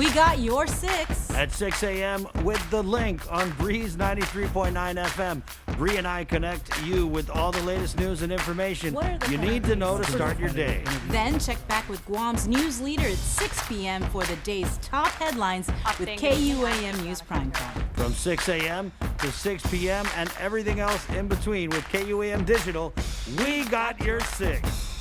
We got your 6. At 6 a.m. with The Link on Breeze 93.9 FM. Bree and I connect you with all the latest news and information you need to know to start your day. Then check back with Guam's news leader at 6 p.m. for the day's top headlines with KUAM News Primetime. From 6 a.m. to 6 p.m. and everything else in between with KUAM Digital, we got your 6.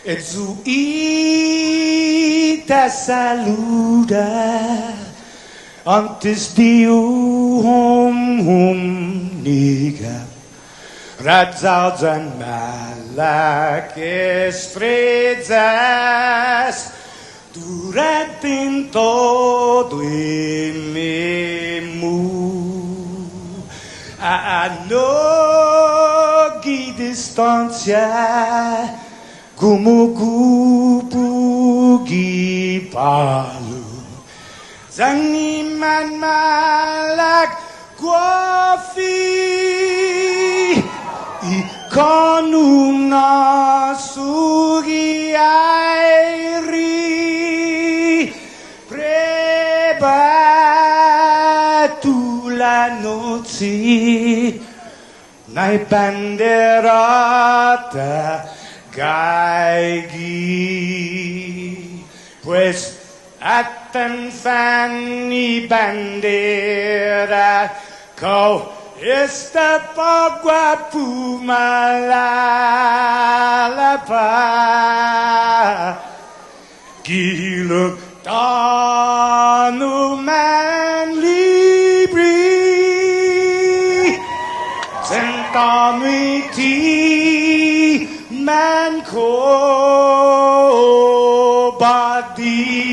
Et su ita saluda antes de niga radzaudzan malak estrellas durante todo el a no distancia como kupugi palu zaniman malak guafi ikonuna sugi airi prebatu la noche nai banderata Gaigi, pues atan fani bandera, kau esta pagua pumalapa, giluk tanu man libri, centamiti. Man ko badi.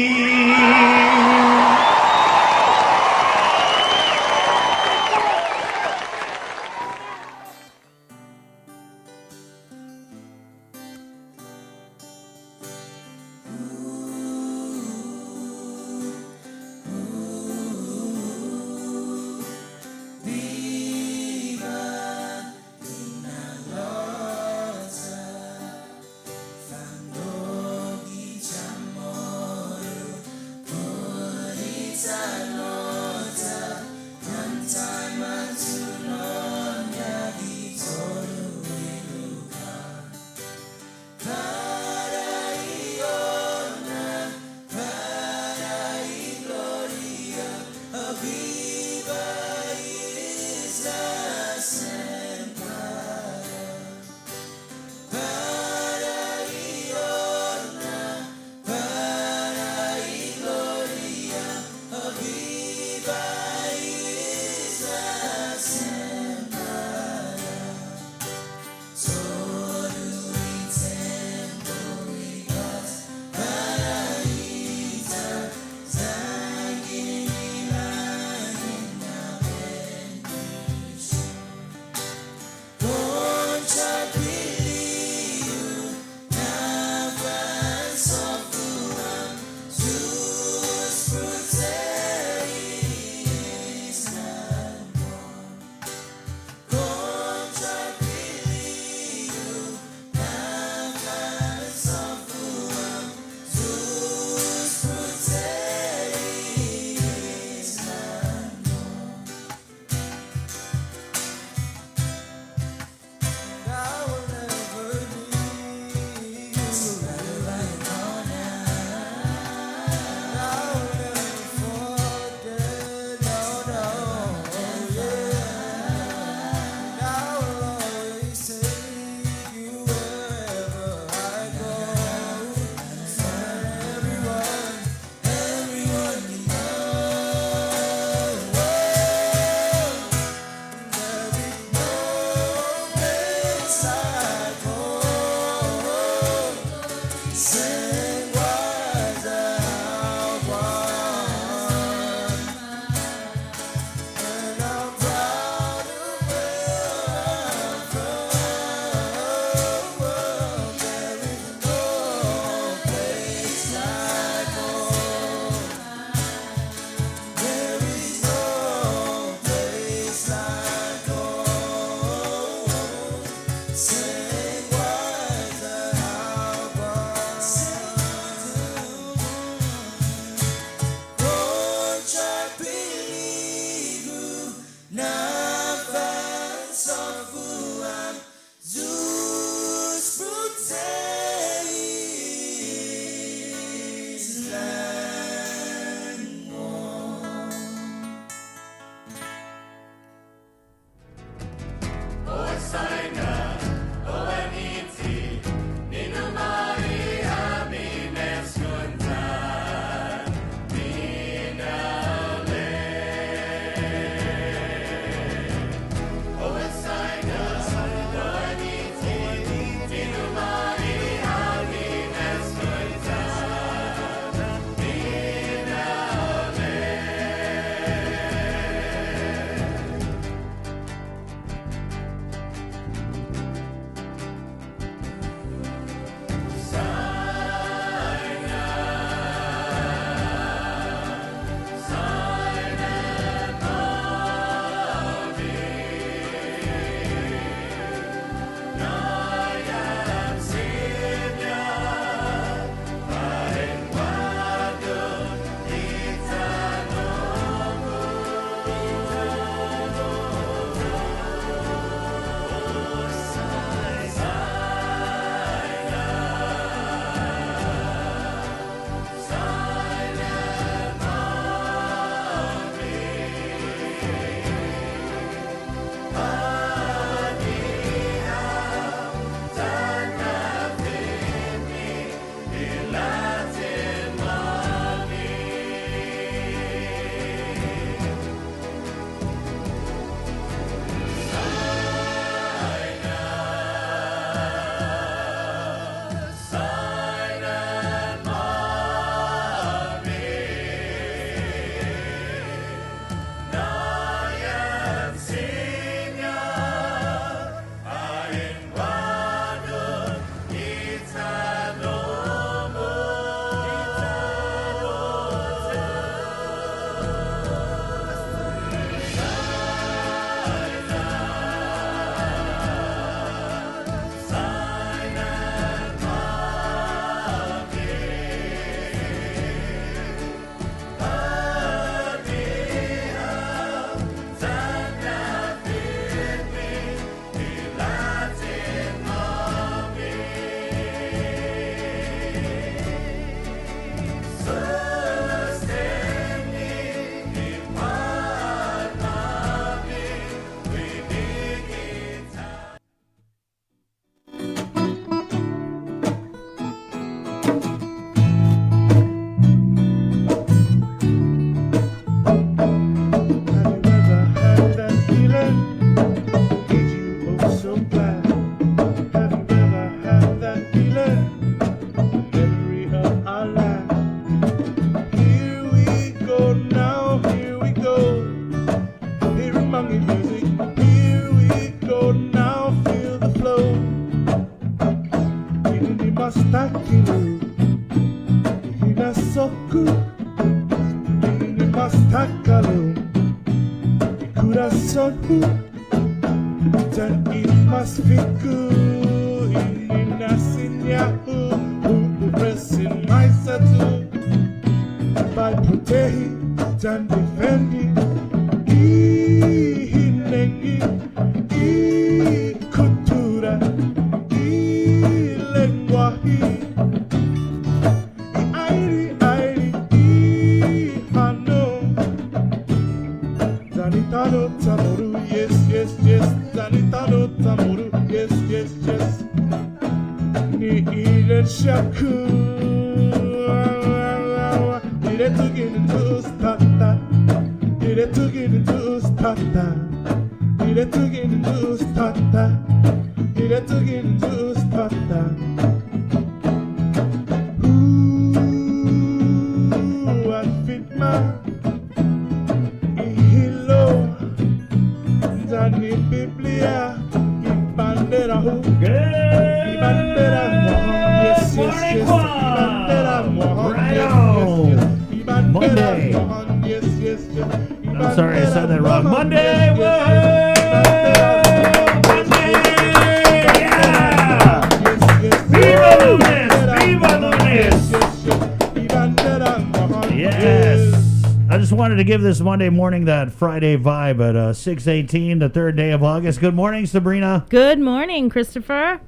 wanted to give this Monday morning that Friday vibe at 6:18, the third day of August. Good morning, Sabrina. Good morning, Christopher.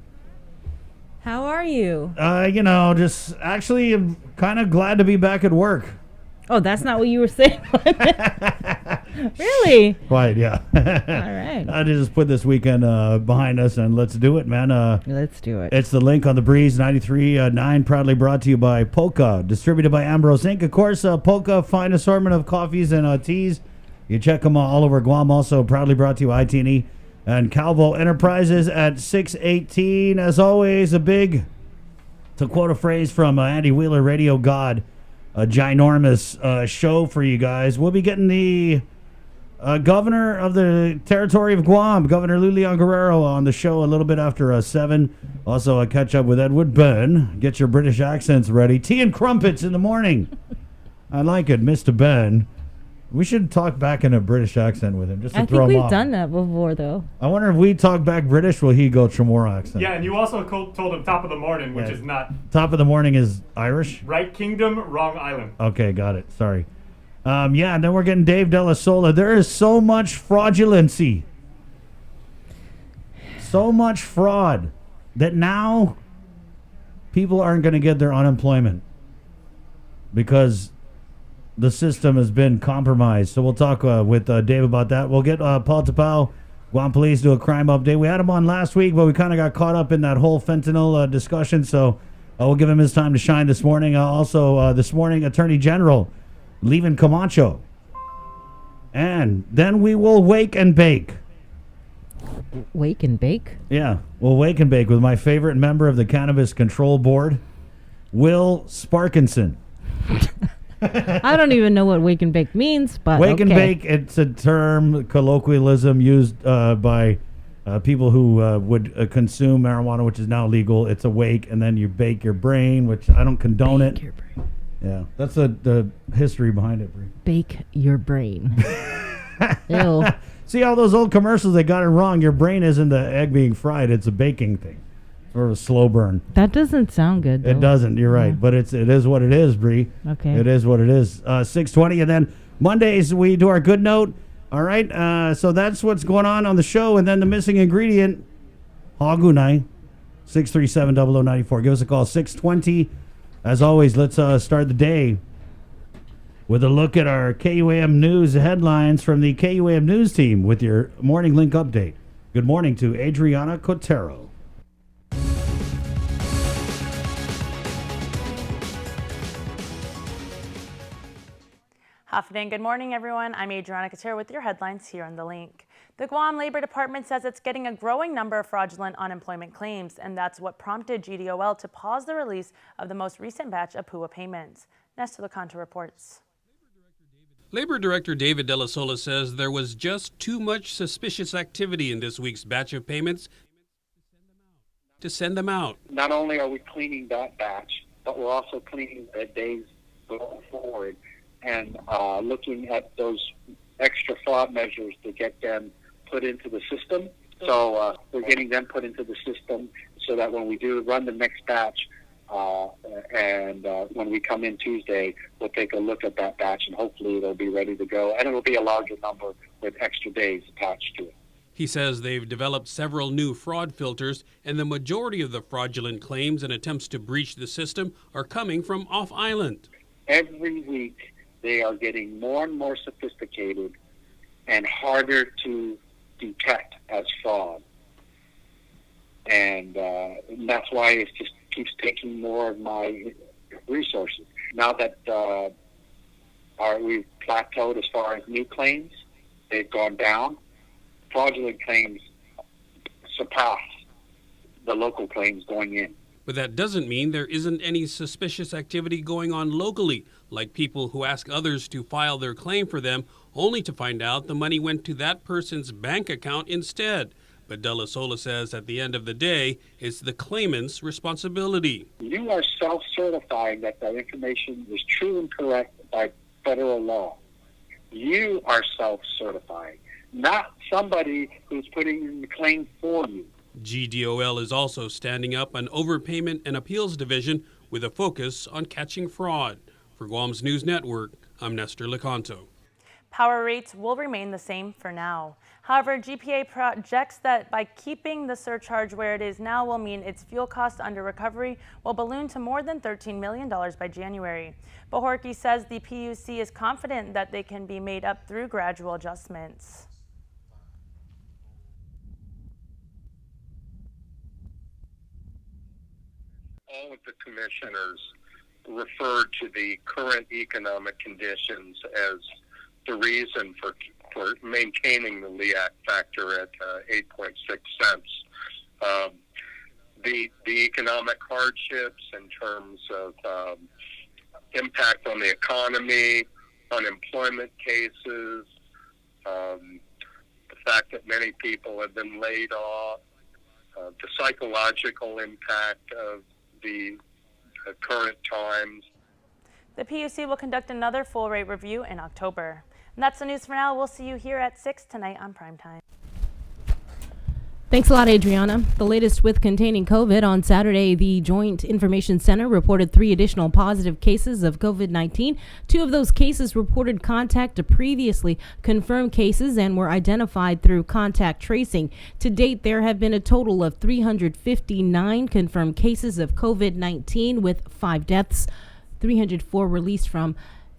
How are you? Just actually I'm kind of glad to be back at work. Oh, that's not what you were saying. Really? Right, yeah. All right. I just put this weekend behind us, and let's do it, man. Let's do it. It's the Link on the Breeze 93.9, proudly brought to you by Polka, distributed by Ambrose Inc. Of course, Polka, fine assortment of coffees and teas. You check them all over Guam. Also, proudly brought to you IT&E and Calvo Enterprises at 6:18. As always, to quote a phrase from Andy Wheeler, Radio God, a ginormous show for you guys. We'll be getting the governor of the territory of Guam, Governor Guerrero, on the show a little bit after 7. Also, catch up with Ed Byrne. Get your British accents ready. Tea and crumpets in the morning. I like it, Mr. Byrne. We should talk back in a British accent with him, just to throw him off. I think we've done that before, though. I wonder if we talk back British, will he go Chamorro accent? Yeah, and you also told him top of the morning, which is not. Top of the morning is Irish? Right kingdom, wrong island. Okay, got it. Sorry. And then we're getting Dave Della Sola. There is so much fraudulency. So much fraud that now people aren't going to get their unemployment because the system has been compromised. So we'll talk with Dave about that. We'll get Paul DePauw, Guam Police, do a crime update. We had him on last week, but we kind of got caught up in that whole fentanyl discussion. So we'll give him his time to shine this morning. Also, this morning, Attorney General Leevin Camacho. And then we will wake and bake. Wake and bake? Yeah, we'll wake and bake with my favorite member of the Cannabis Control Board, Will Parkinson. I don't even know what wake and bake means, but wake and okay. bake, it's a term, colloquialism used by people who would consume marijuana, which is now legal. It's a wake, and then you bake your brain, which I don't condone Bake it. your brain. Yeah, that's the history behind it, Bree. Bake your brain. Ew. See all those old commercials, they got it wrong. Your brain isn't the egg being fried, it's a baking thing. Sort of a slow burn. That doesn't sound good, though. It doesn't, you're right. Yeah. But it is what it is, Bree. Okay. It is what it is. 6:20, and then Mondays we do our good note. All right, so that's what's going on the show. And then the missing ingredient, Hagunai, 637-0094. Give us a call, 620. As always, let's start the day with a look at our KUAM News headlines from the KUAM News team with your Morning Link update. Good morning to Adriana Cotero. Hafidin, good morning, everyone. I'm Adriana Cotero with your headlines here on The Link. The Guam Labor Department says it's getting a growing number of fraudulent unemployment claims, and that's what prompted GDOL to pause the release of the most recent batch of PUA payments. Nesta Leconto reports. Labor Director David Della Sola says there was just too much suspicious activity in this week's batch of payments to send them out. Not only are we cleaning that batch, but we're also cleaning the days going forward and looking at those extra fraud measures to get them put into the system. So we're getting them put into the system so that when we do run the next batch and when we come in Tuesday, we'll take a look at that batch and hopefully it'll be ready to go. And it'll be a larger number with extra days attached to it. He says they've developed several new fraud filters, and the majority of the fraudulent claims and attempts to breach the system are coming from off-island. Every week, they are getting more and more sophisticated and harder to detect as fraud. And that's why it just keeps taking more of my resources. Now that we've plateaued as far as new claims, they've gone down. Fraudulent claims surpass the local claims going in. But that doesn't mean there isn't any suspicious activity going on locally, like people who ask others to file their claim for them, only to find out the money went to that person's bank account instead. But Della Sola says at the end of the day, it's the claimant's responsibility. You are self-certifying that that information is true and correct by federal law. You are self-certifying, not somebody who's putting in the claim for you. GDOL is also standing up an overpayment and appeals division with a focus on catching fraud. For Guam's News Network, I'm Nestor Leconto. Power rates will remain the same for now. However, GPA projects that by keeping the surcharge where it is now will mean its fuel cost under recovery will balloon to more than $13 million by January. Bojorquez says the PUC is confident that they can be made up through gradual adjustments. All of the commissioners referred to the current economic conditions as the reason for maintaining the LEAC factor at 8.6 cents. The economic hardships in terms of impact on the economy, unemployment cases, the fact that many people have been laid off, the psychological impact of the current times. The PUC will conduct another full rate review in October. And that's the news for now. We'll see you here at 6 tonight on Primetime. Thanks a lot, Adriana. The latest with containing COVID. On Saturday, the Joint Information Center reported 3 additional positive cases of COVID-19. 2 of those cases reported contact to previously confirmed cases and were identified through contact tracing. To date, there have been a total of 359 confirmed cases of COVID-19 with 5 deaths, 304 released from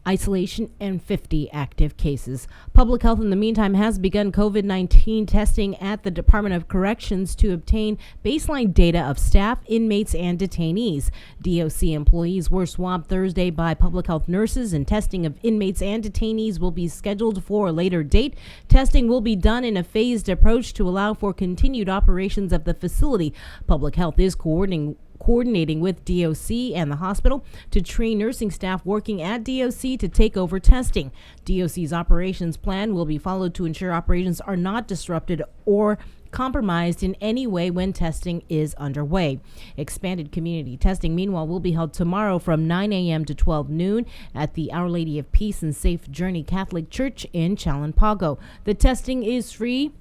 isolation, and 50 active cases. Public Health, in the meantime, has begun COVID-19 testing at the Department of Corrections to obtain baseline data of staff, inmates, and detainees. DOC employees were swabbed Thursday by public health nurses, and testing of inmates and detainees will be scheduled for a later date. Testing will be done in a phased approach to allow for continued operations of the facility. Public Health is coordinating with DOC and the hospital to train nursing staff working at DOC to take over testing. DOC's operations plan will be followed to ensure operations are not disrupted or compromised in any way when testing is underway. Expanded community testing, meanwhile, will be held tomorrow from 9 a.m. to 12 noon at the Our Lady of Peace and Safe Journey Catholic Church in Chalampago. The testing is free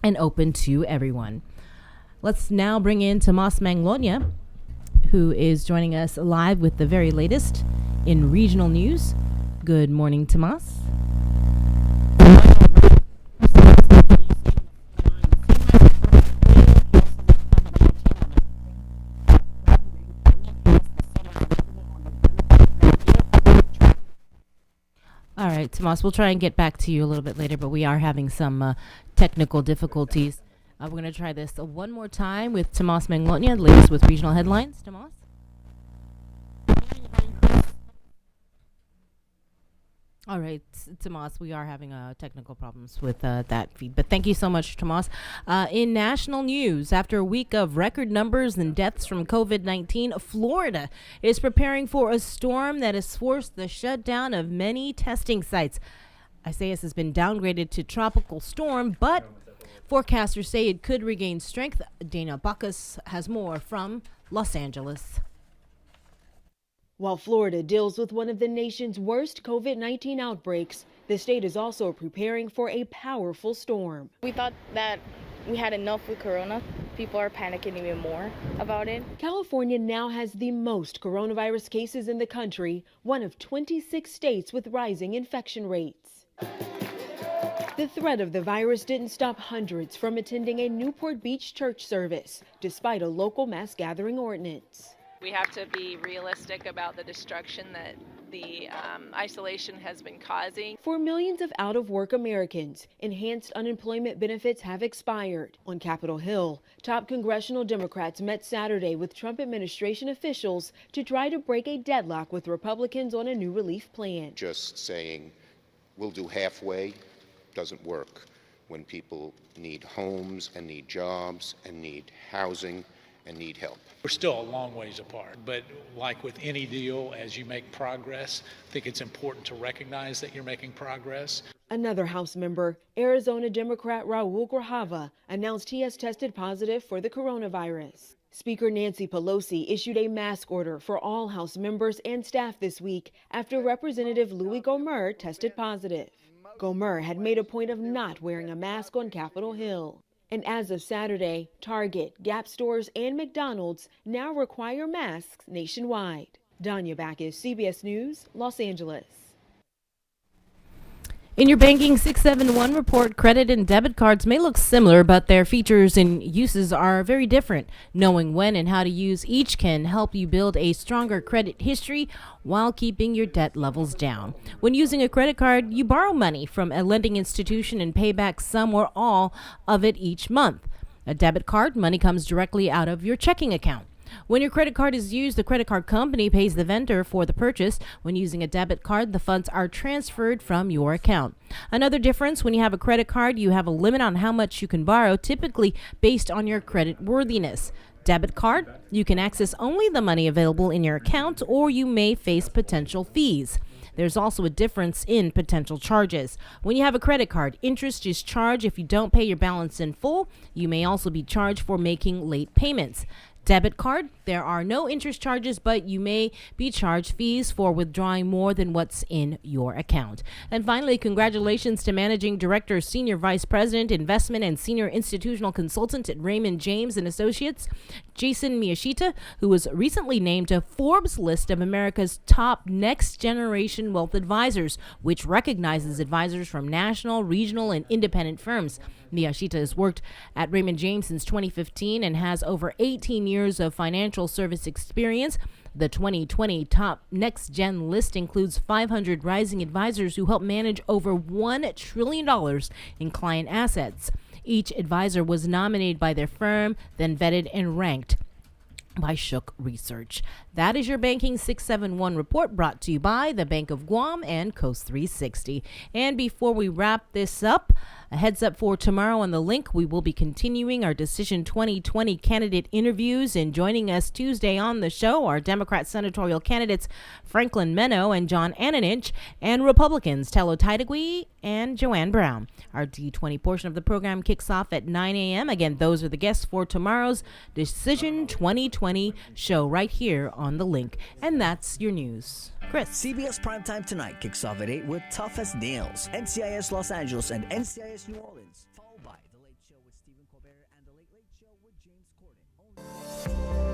and open to everyone. Let's now bring in Tomas Manglonia, who is joining us live with the very latest in regional news. Good morning, Tomas. All right, Tomas, we'll try and get back to you a little bit later, but we are having some technical difficulties. We're going to try this one more time with Tomas Manglonia, the latest with regional headlines. Tomas? All right, Tomas, we are having technical problems with that feed, but thank you so much, Tomas. In national news, after a week of record numbers and deaths from COVID-19, Florida is preparing for a storm that has forced the shutdown of many testing sites. Isaias has been downgraded to tropical storm, but forecasters say it could regain strength. Dana Bacchus has more from Los Angeles. While Florida deals with one of the nation's worst COVID-19 outbreaks, the state is also preparing for a powerful storm. We thought that we had enough with corona. People are panicking even more about it. California now has the most coronavirus cases in the country, one of 26 states with rising infection rates. The threat of the virus didn't stop hundreds from attending a Newport Beach church service, despite a local mass gathering ordinance. We have to be realistic about the destruction that the isolation has been causing. For millions of out-of-work Americans, enhanced unemployment benefits have expired. On Capitol Hill, top congressional Democrats met Saturday with Trump administration officials to try to break a deadlock with Republicans on a new relief plan. Just saying we'll do halfway doesn't work when people need homes and need jobs and need housing and need help. We're still a long ways apart, but like with any deal, as you make progress, I think it's important to recognize that you're making progress. Another House member, Arizona Democrat Raul Grijalva, announced he has tested positive for the coronavirus. Speaker Nancy Pelosi issued a mask order for all House members and staff this week after Representative Louis Gohmert tested positive. Gohmert had made a point of not wearing a mask on Capitol Hill. And as of Saturday, Target, Gap stores, and McDonald's now require masks nationwide. Danya Bacchus, CBS News, Los Angeles. In your Banking 671 report, credit and debit cards may look similar, but their features and uses are very different. Knowing when and how to use each can help you build a stronger credit history while keeping your debt levels down. When using a credit card, you borrow money from a lending institution and pay back some or all of it each month. A debit card, money comes directly out of your checking account. When your credit card is used, the credit card company pays the vendor for the purchase. When using a debit card, the funds are transferred from your account. Another difference, when you have a credit card, you have a limit on how much you can borrow, typically based on your credit worthiness. Debit card, you can access only the money available in your account, or you may face potential fees. There's also a difference in potential charges. When you have a credit card, interest is charged if you don't pay your balance in full. You may also be charged for making late payments. Debit card, there are no interest charges, but you may be charged fees for withdrawing more than what's in your account. And finally, congratulations to Managing Director, Senior Vice President, Investment and Senior Institutional Consultant at Raymond James and Associates, Jason Miyashita, who was recently named to Forbes list of America's top next generation wealth advisors, which recognizes advisors from national, regional, and independent firms. Miyashita has worked at Raymond James since 2015 and has over 18 years of financial service experience. The 2020 Top Next Gen list includes 500 rising advisors who help manage over $1 trillion in client assets. Each advisor was nominated by their firm, then vetted and ranked by Shook Research. That is your Banking 671 report, brought to you by the Bank of Guam and Coast 360. And before we wrap this up, a heads up for tomorrow on the link, we will be continuing our Decision 2020 candidate interviews, and joining us Tuesday on the show are Democrat senatorial candidates Franklin Meno and John Ananich, and Republicans Tello Taitagui and Joanne Brown. Our D20 portion of the program kicks off at 9 a.m. Again, those are the guests for tomorrow's Decision 2020 show right here on the link. And that's your news. Chris. CBS Primetime Tonight kicks off at 8 with Tough as Nails, NCIS Los Angeles and NCIS New Orleans, followed by The Late Show with Stephen Colbert and The Late Late Show with James Corden.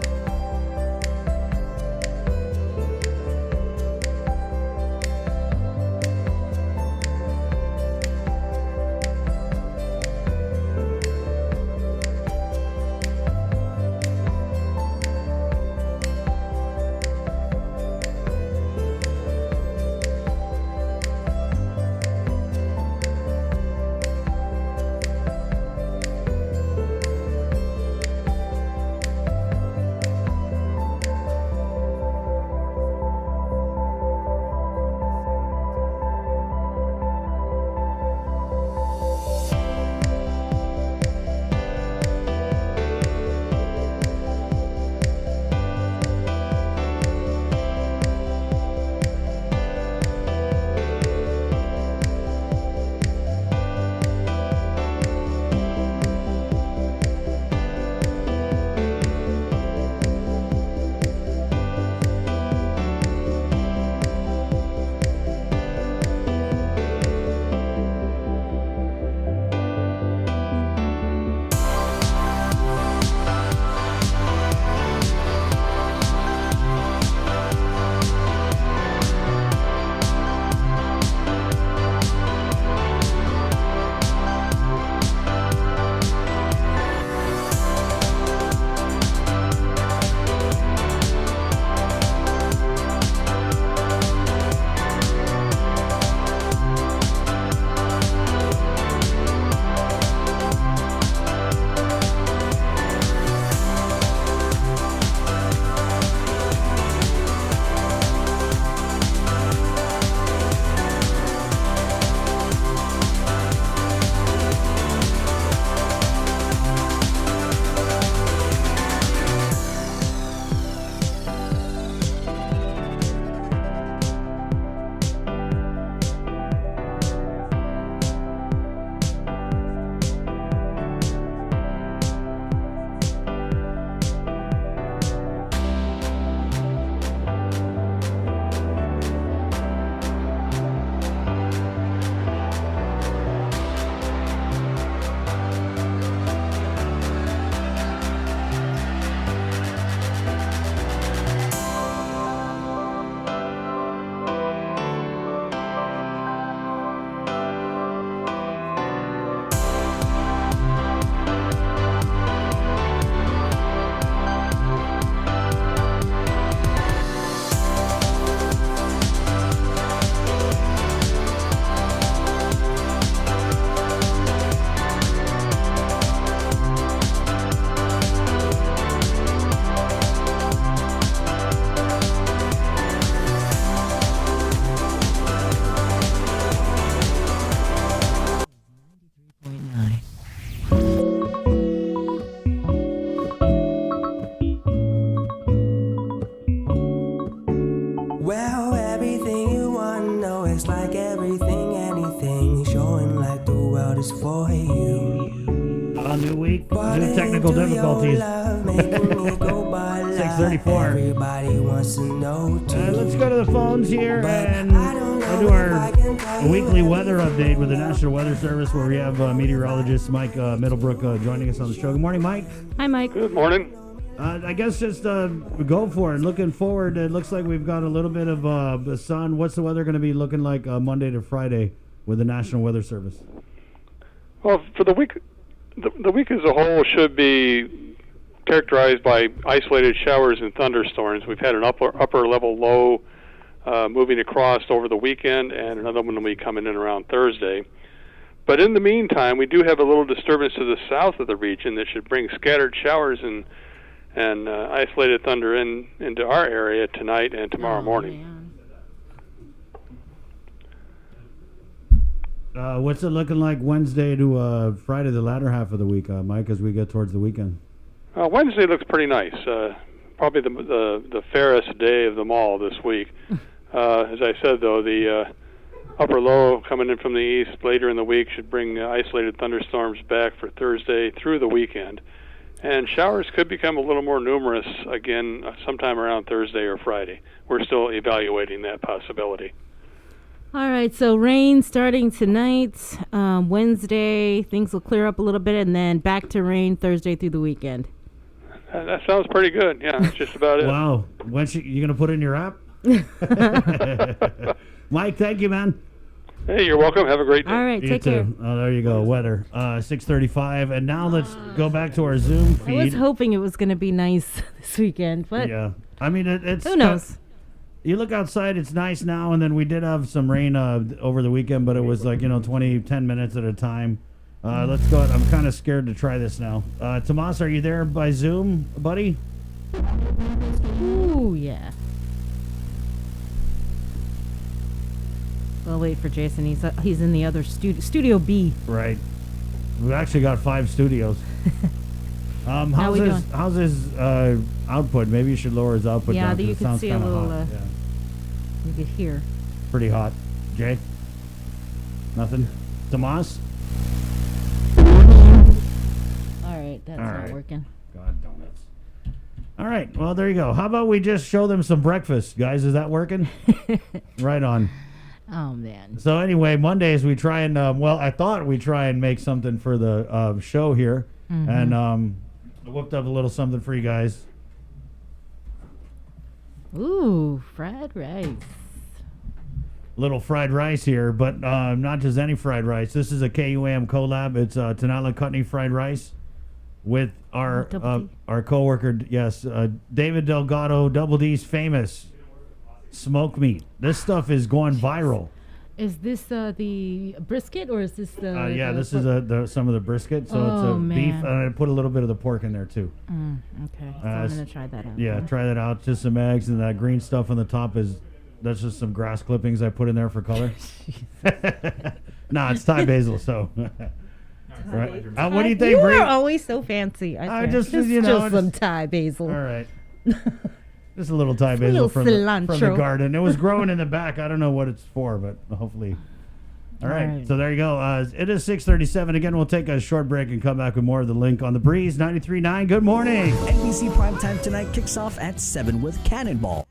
new week, new technical difficulties. 6:34. Everybody wants to know. Let's go to the phones here and we'll do our weekly weather update with the National Weather Service, where we have meteorologist Mike Middlebrook joining us on the show. Good morning, Mike. Hi, Mike. Good morning. I guess just go for it. Looking forward, it looks like we've got a little bit of the sun. What's the weather going to be looking like Monday to Friday with the National Weather Service? Well, for the week, the week as a whole should be characterized by isolated showers and thunderstorms. We've had an upper level low moving across over the weekend, and another one will be coming in around Thursday. But in the meantime, we do have a little disturbance to the south of the region that should bring scattered showers and isolated thunder into our area tonight and tomorrow morning. What's it looking like Wednesday to Friday, the latter half of the week, Mike, as we get towards the weekend? Wednesday looks pretty nice. Probably the fairest day of them all this week. As I said, though, the upper low coming in from the east later in the week should bring isolated thunderstorms back for Thursday through the weekend. And showers could become a little more numerous again sometime around Thursday or Friday. We're still evaluating that possibility. All right, so rain starting tonight. Wednesday, things will clear up a little bit, and then back to rain Thursday through the weekend. That sounds pretty good. Yeah, that's just about it. Wow. When you going to put it in your app? Mike, thank you, man. Hey, you're welcome. Have a great day. All right, You take too. care. Oh, there you go. Weather. 6:35, and now let's go back to our Zoom feed. I was hoping it was going to be nice this weekend, but yeah, I mean it's who knows? You look outside, it's nice now, and then we did have some rain over the weekend, but it was like 10 minutes at a time. Let's go. I'm kind of scared to try this now. Tomas, are you there by Zoom, buddy? Ooh, yeah. We'll wait for Jason. He's in the other studio B. Right. We've actually got 5 studios. How's his output? Maybe you should lower his output Yeah, down. 'Cause you it can sounds see a kinda little. hot. Yeah. You could hear. Pretty hot. Jay? Nothing? Tomas? All right, that's All not right. working. God donuts. All right, well, there you go. How about we just show them some breakfast, guys? Is that working? Right on. Oh, man. So anyway, Mondays we try and, I thought we'd try and make something for the show here. Mhm. And I whipped up a little something for you guys. Ooh, fried rice. Little fried rice here, but not just any fried rice. This is a KUAM collab. It's Tenala Kutney fried rice with our coworker, yes, David Delgado, Double D's famous smoked meat. This stuff is going viral. Is this the brisket, or is this the? Yeah, this is some of the brisket. So it's a beef, and I put a little bit of the pork in there too. Okay, so I'm gonna try that out. Yeah, try that out. Just some eggs, and that green stuff on the top that's just some grass clippings I put in there for color. Nah, it's Thai basil. So, right? What do you think, You Bree? are always so fancy. I just some Thai basil. All right. Just a little Thai A basil little from the cilantro. garden. It was growing in the back. I don't know what it's for, but hopefully. All right. So there you go. It is 6:37. Again, we'll take a short break and come back with more of the Link on the Breeze 93.9. Good morning. NBC Primetime tonight kicks off at 7 with Cannonball.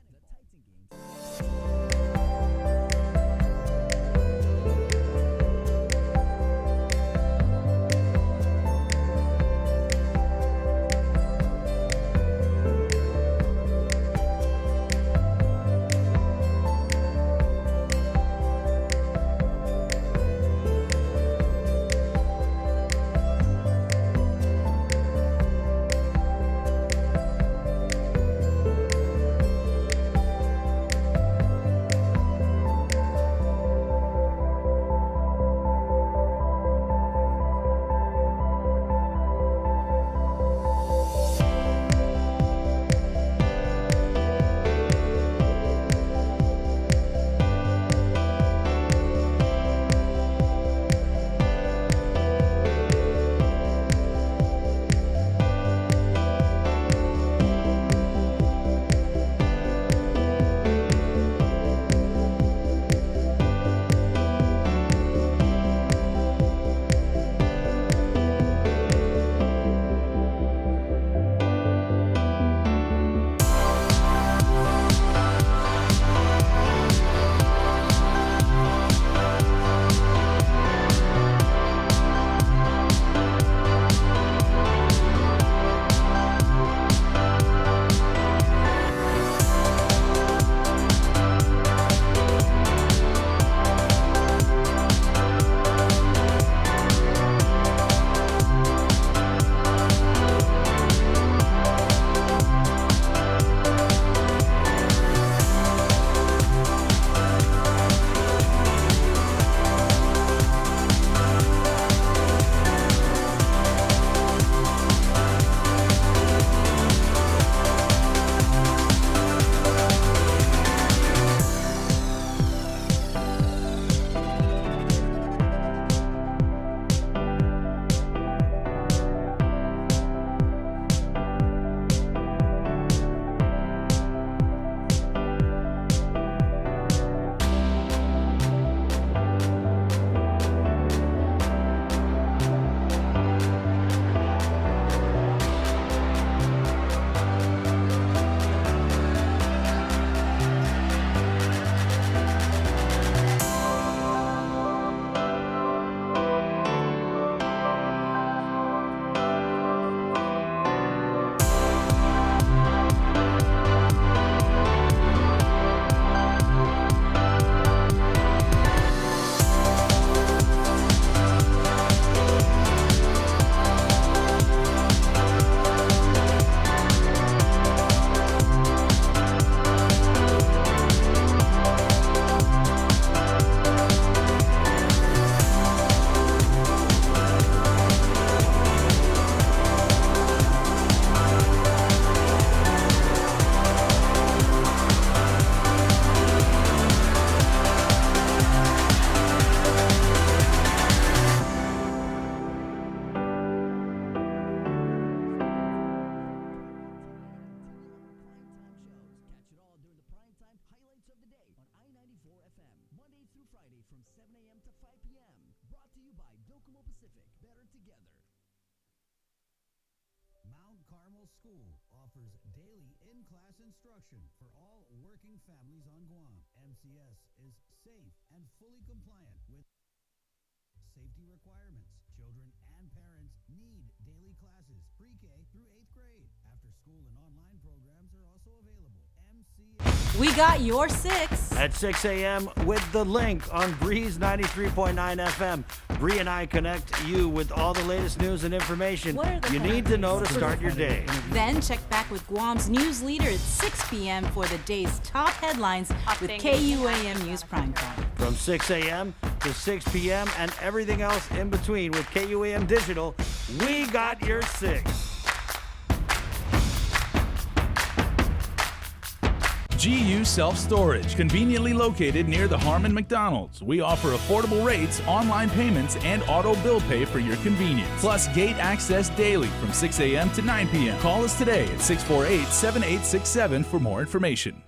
Mount Carmel School offers daily in-class instruction for all working families on Guam. MCS is safe and fully compliant with safety requirements. Children and parents need daily classes, pre-K through 8th grade. After school and online programs are also available. MCS. We got your 6 at 6 a.m. with The Link on Breeze 93.9 FM. Bree and I connect you with all the latest news and information you need to know to start your day. Then check back with Guam's news leader at 6 p.m. for the day's top headlines with KUAM News Primetime. From 6 a.m. to 6 p.m. and everything else in between with KUAM Digital, we got your 6. GU Self-Storage, conveniently located near the Harmon McDonald's. We offer affordable rates, online payments, and auto bill pay for your convenience. Plus gate access daily from 6 a.m. to 9 p.m. Call us today at 648-7867 for more information.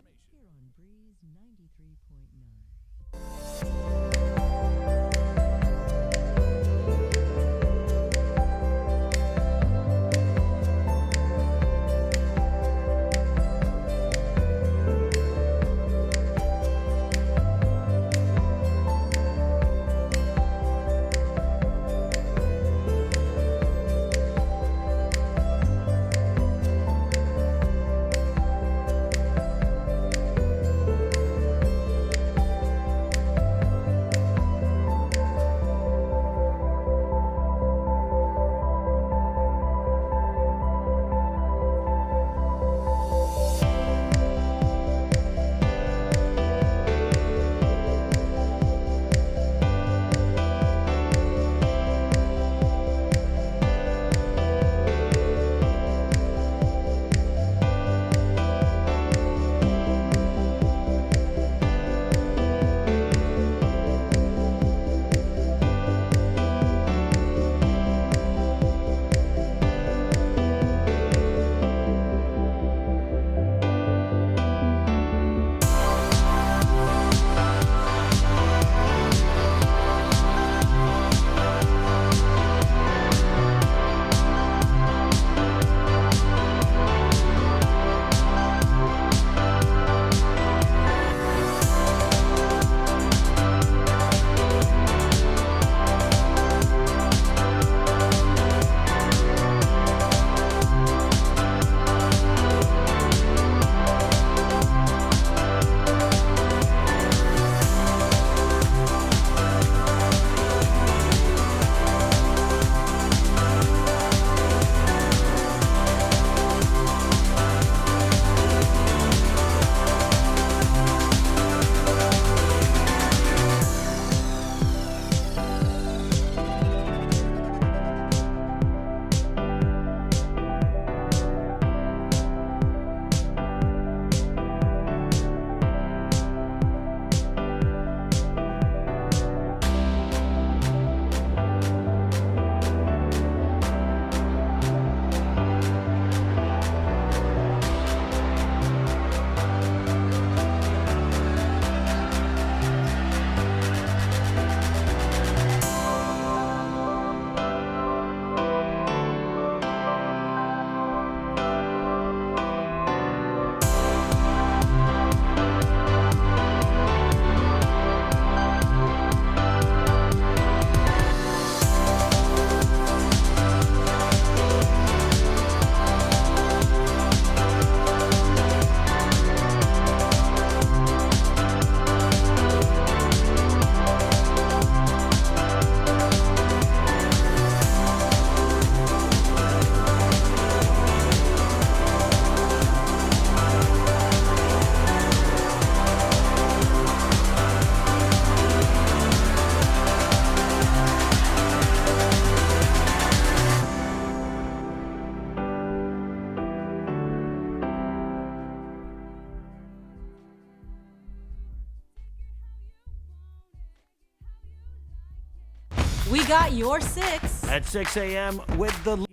We got your 6 at 6 a.m. with The Link.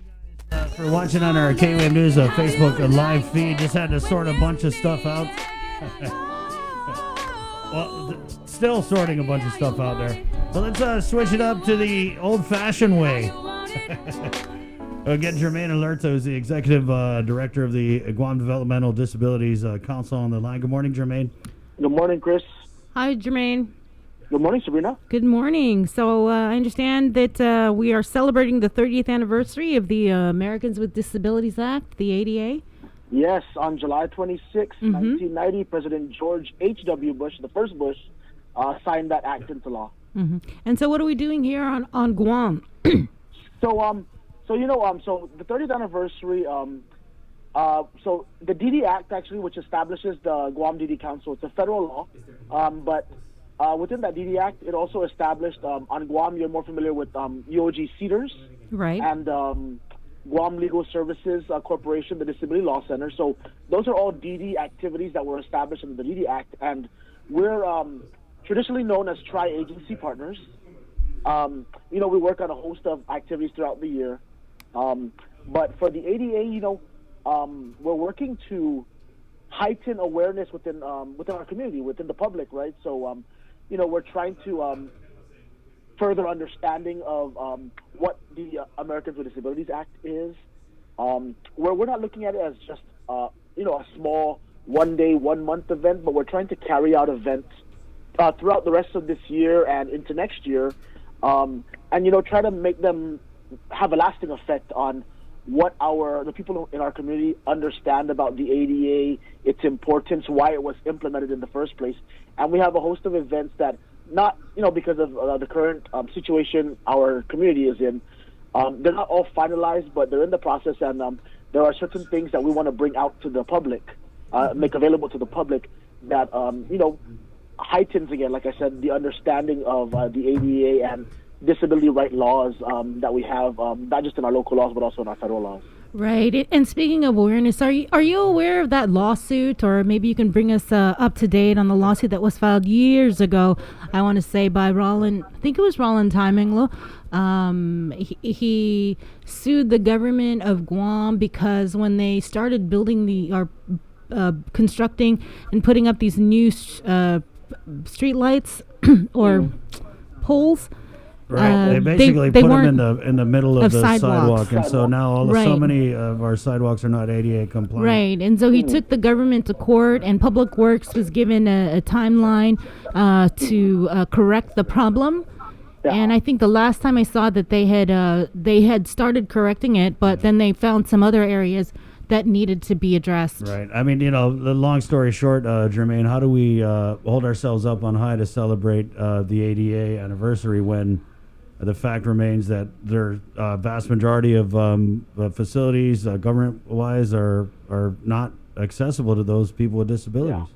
For watching on our KUAM News Facebook live feed, just had to sort a bunch of stuff out. Well, still sorting a bunch of stuff out there. So let's switch it up to the old-fashioned way. We'll get Jermaine Alerta, who's the executive director of the Guam Developmental Disabilities Council, on the line. Good morning, Jermaine. Good morning, Chris. Hi, Jermaine. Good morning, Sabrina. Good morning. So I understand that we are celebrating the 30th anniversary of the Americans with Disabilities Act, the ADA. Yes, on July 26, 1990, President George H.W. Bush, the first Bush, signed that act into law. And so what are we doing here on Guam? So the 30th anniversary, so the DD Act, actually, which establishes the Guam DD Council, it's a federal law, but within that DD Act, it also established, on Guam, you're more familiar with UOG Cedars. Right. And Guam Legal Services Corporation, the Disability Law Center. So those are all DD activities that were established in the DD Act, and we're traditionally known as tri-agency partners. We work on a host of activities throughout the year. But for the ADA, we're working to heighten awareness within our community, within the public, right? So, we're trying to further understanding of what the Americans with Disabilities Act is. Where we're not looking at it as just a small 1 day, 1 month event, but we're trying to carry out events throughout the rest of this year and into next year, and try to make them have a lasting effect on what the people in our community understand about the ADA, its importance, why it was implemented in the first place. And we have a host of events that, not because of the current situation our community is in, they're not all finalized, but they're in the process, and there are certain things that we want to bring out to the public, make available to the public, that heightens, again, like I said, the understanding of the ADA and disability right laws that we have, not just in our local laws, but also in our federal laws. Right. And speaking of awareness, are you aware of that lawsuit, or maybe you can bring us up to date on the lawsuit that was filed years ago, I want to say, by Roland, I think it was Roland Taimanglo. He sued the government of Guam because when they started building constructing and putting up these new street lights or poles, right, they basically put them in the middle of the sidewalk, and so now so many of our sidewalks are not ADA compliant. Right, and so he took the government to court, and Public Works was given a timeline to correct the problem. Yeah. And I think the last time I saw that they had started correcting it, but then they found some other areas that needed to be addressed. Right. I mean, the long story short, Jermaine, how do we hold ourselves up on high to celebrate the ADA anniversary when the fact remains that their vast majority of facilities, government-wise, are not accessible to those people with disabilities?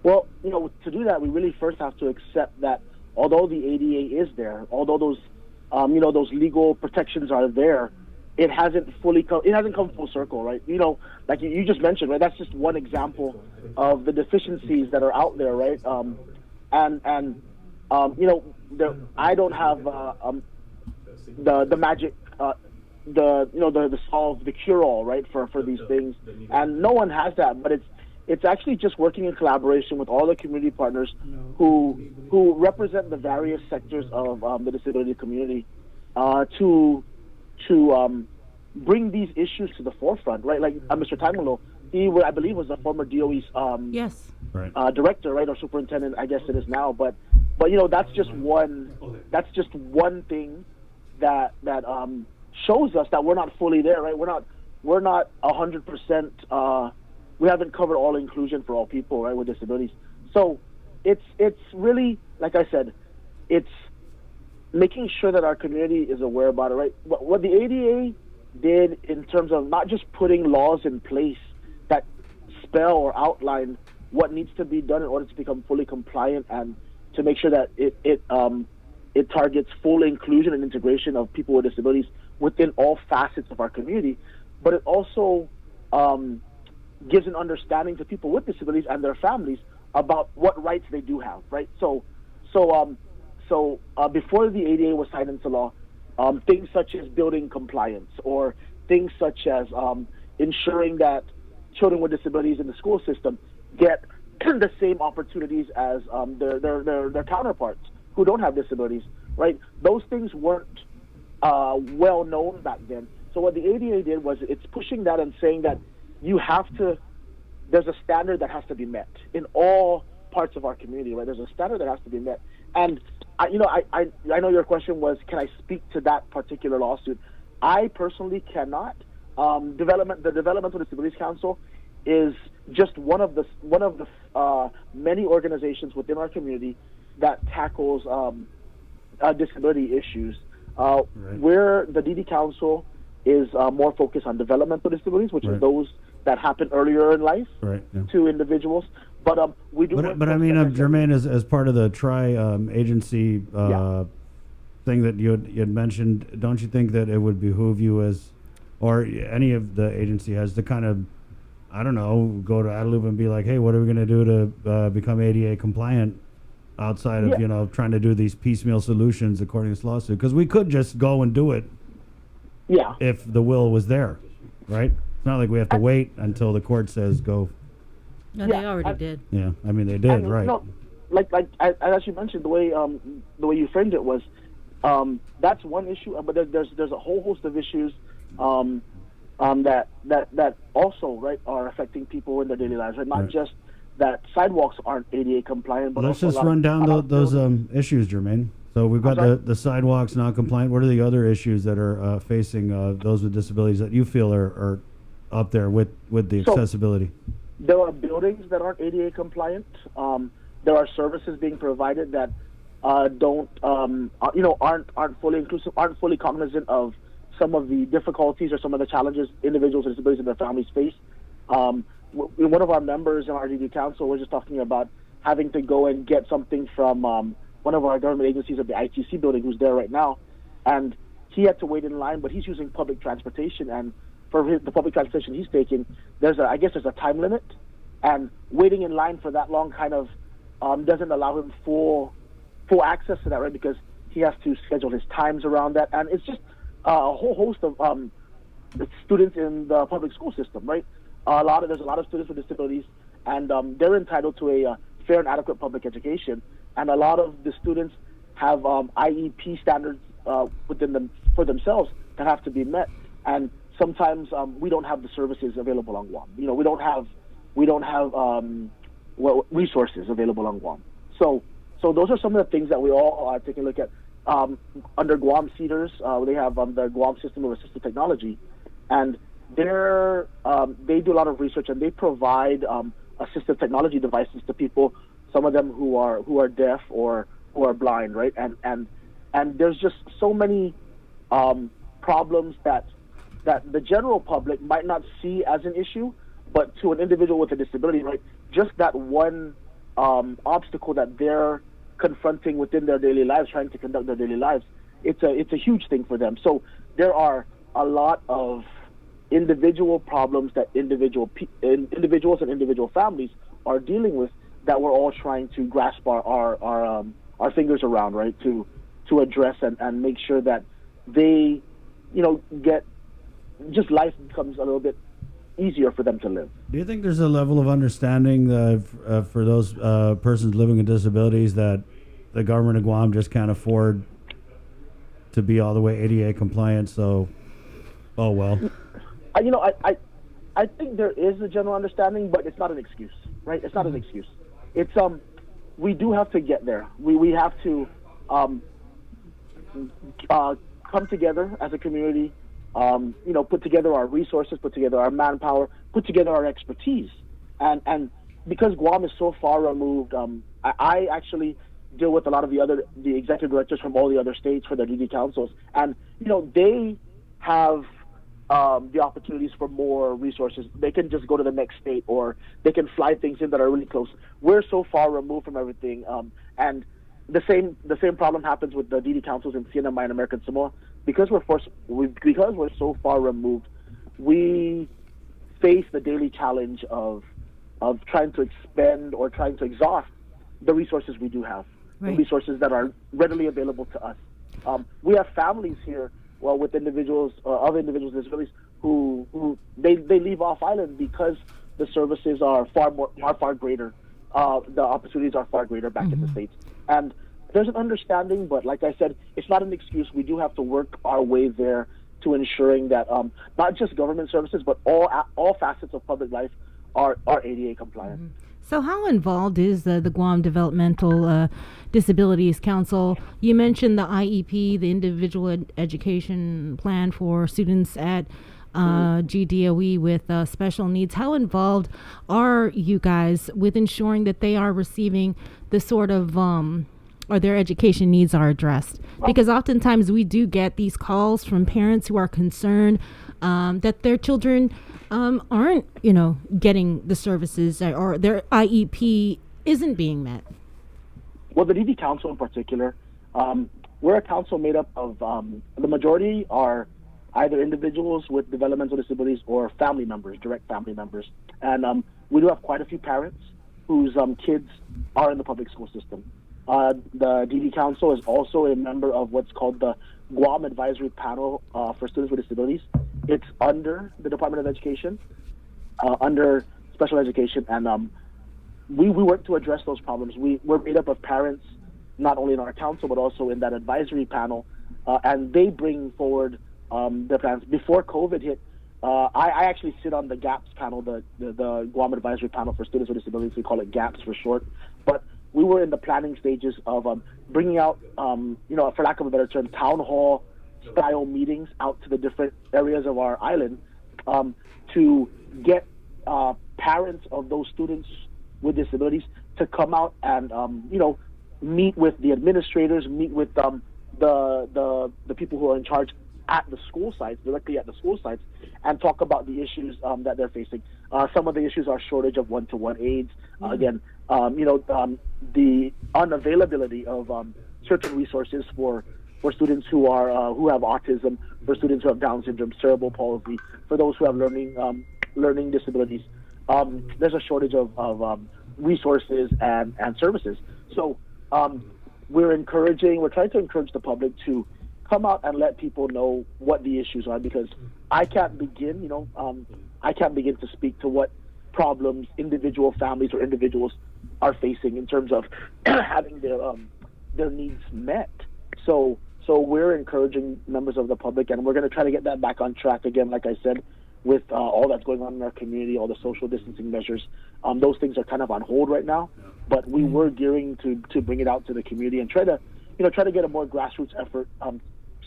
Yeah. Well, to do that, we really first have to accept that although the ADA is there, although those, those legal protections are there, it hasn't come full circle, right? Like you just mentioned, right? That's just one example of the deficiencies that are out there, right? I don't have the magic, the solve, the cure-all, right, for these things, and no one has that. But it's actually just working in collaboration with all the community partners who represent the various sectors of the disability community to bring these issues to the forefront, right? Like Mr. Taimanglo, I believe was a former DOE's director, right, or superintendent, I guess it is now. But that's just one thing that shows us that we're not fully there, right? We're not 100%. We haven't covered all inclusion for all people, right, with disabilities. So it's really, like I said, it's making sure that our community is aware about it, right? What the ADA did in terms of not just putting laws in place that spell or outline what needs to be done in order to become fully compliant and to make sure that it targets full inclusion and integration of people with disabilities within all facets of our community, but it also gives an understanding to people with disabilities and their families about what rights they do have, right? So before the ADA was signed into law, things such as building compliance or things such as ensuring that children with disabilities in the school system get the same opportunities as their counterparts who don't have disabilities, right? Those things weren't well known back then. So what the ADA did was it's pushing that and saying that there's a standard that has to be met in all parts of our community, right? There's a standard that has to be met. And I know your question was, can I speak to that particular lawsuit? I personally cannot. The Developmental Disabilities Council is just one of the many organizations within our community that tackles disability issues. Where the DD Council is more focused on developmental disabilities, which is those that happen earlier in life to individuals. But we do. But I mean, Jermaine, as part of the tri-agency thing that you had mentioned, don't you think that it would behoove you or any of the agency has to kind of, I don't know, go to Adelup and be like, hey, what are we going to do to become ADA compliant outside of, trying to do these piecemeal solutions according to this lawsuit? Because we could just go and do it if the will was there, right? It's not like we have to wait until the court says go. No, they already did. Yeah, I mean, they did, right. No, like as you mentioned, the way you framed it was, that's one issue, but there's a whole host of issues that also are affecting people in their daily lives, right? Not just that sidewalks aren't ADA compliant, but Let's also just run down those issues, Jermaine. So we've got the sidewalks not compliant. What are the other issues that are facing those with disabilities that you feel are up there with the accessibility? There are buildings that aren't ADA compliant. There are services being provided that aren't fully inclusive, aren't fully cognizant of some of the difficulties or some of the challenges individuals with disabilities and their families face. One of our members in our DD Council was just talking about having to go and get something from one of our government agencies at the ITC building, who's there right now, and he had to wait in line, but he's using public transportation, and for the public transportation he's taking, there's a time limit, and waiting in line for that long kind of doesn't allow him full access to that, right? Because he has to schedule his times around that, and it's just a whole host of students in the public school system, right? There's a lot of students with disabilities, and they're entitled to a fair and adequate public education, and a lot of the students have IEP standards within them for themselves that have to be met, and sometimes we don't have the services available on Guam. We don't have resources available on Guam. So those are some of the things that we all are taking a look at. Under Guam CEDARS, they have the Guam System of Assistive Technology, and they do a lot of research, and they provide assistive technology devices to people, some of them who are deaf or who are blind, right? And there's just so many problems that the general public might not see as an issue, but to an individual with a disability, right, just that one obstacle that they're confronting within their daily lives, trying to conduct their daily lives, it's a huge thing for them. So there are a lot of individual problems that individuals and individual families are dealing with that we're all trying to grasp our fingers around, right, to address and make sure that they, get just life becomes a little bit easier for them to live. Do you think there's a level of understanding for those persons living with disabilities that the government of Guam just can't afford to be all the way ADA compliant? So, oh well. I think there is a general understanding, but it's not an excuse, right? It's not an excuse. It's we do have to get there. We have to come together as a community. Put together our resources, put together our manpower, put together our expertise, and because Guam is so far removed, I actually deal with a lot of the executive directors from all the other states for their DD councils, and they have the opportunities for more resources. They can just go to the next state, or they can fly things in that are really close. We're so far removed from everything, and the same problem happens with the DD councils in CNMI and American Samoa. Because we're so far removed, we face the daily challenge of trying to expend or trying to exhaust the resources we do have, the resources that are readily available to us. We have families here, with individuals with disabilities who they leave off island because the services are far greater the opportunities are far greater back in the States. And there's an understanding, but like I said, it's not an excuse. We do have to work our way there to ensuring that not just government services, but all facets of public life are ADA compliant. So how involved is the Guam Developmental Disabilities Council? You mentioned the IEP, the Individual Education Plan for students at GDOE with special needs. How involved are you guys with ensuring that they are receiving the sort of or their education needs are addressed? Because oftentimes we do get these calls from parents who are concerned that their children aren't, getting the services or their IEP isn't being met. Well, the DD Council in particular, we're a council made up of, the majority are either individuals with developmental disabilities or family members, direct family members. And we do have quite a few parents whose kids are in the public school system. The DD Council is also a member of what's called the Guam Advisory Panel for Students with Disabilities. It's under the Department of Education, under special education, and we work to address those problems. We're made up of parents, not only in our council, but also in that advisory panel, and they bring forward their plans. Before COVID hit, I actually sit on the GAPS panel, the Guam Advisory Panel for Students with Disabilities. We call it GAPS for short. But we were in the planning stages of bringing out, for lack of a better term, town hall style meetings out to the different areas of our island to get parents of those students with disabilities to come out and meet with the administrators, meet with the people who are in charge at the school sites, directly at the school sites, and talk about the issues that they're facing. Some of the issues are shortage of one-to-one aides. Again, the unavailability of certain resources for students who have autism, for students who have Down syndrome, cerebral palsy, for those who have learning disabilities. There's a shortage of resources and services. So we're trying to encourage the public to come out and let people know what the issues are, because I can't begin to speak to what problems individual families or individuals are facing in terms of having their needs met. So we're encouraging members of the public, and we're going to try to get that back on track again, like I said, with all that's going on in our community, all the social distancing measures. Those things are kind of on hold right now, but we were gearing to bring it out to the community and try to get a more grassroots effort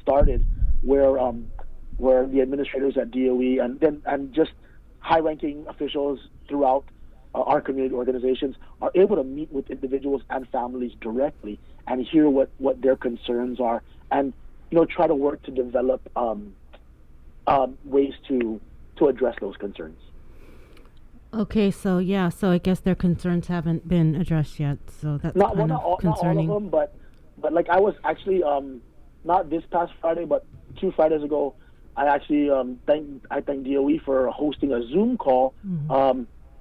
started where the administrators at DOE and just high-ranking officials throughout our community organizations are able to meet with individuals and families directly and hear what their concerns are, and try to work to develop ways to address those concerns. Okay, so I guess their concerns haven't been addressed yet, so that's concerning. Not all of them, but like I was actually not this past Friday, but 2 Fridays ago, I actually thank DOE for hosting a Zoom call.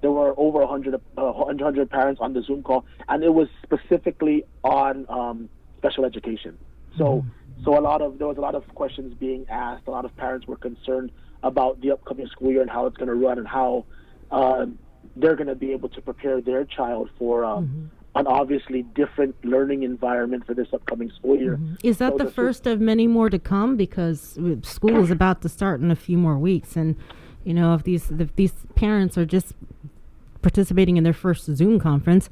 There were over 100 parents on the Zoom call, and it was specifically on special education. So there was a lot of questions being asked. A lot of parents were concerned about the upcoming school year and how it's going to run and how they're going to be able to prepare their child for an obviously different learning environment for this upcoming school year. Is that the first of many more to come? Because school is about to start in a few more weeks, and if these parents are just participating in their first Zoom conference,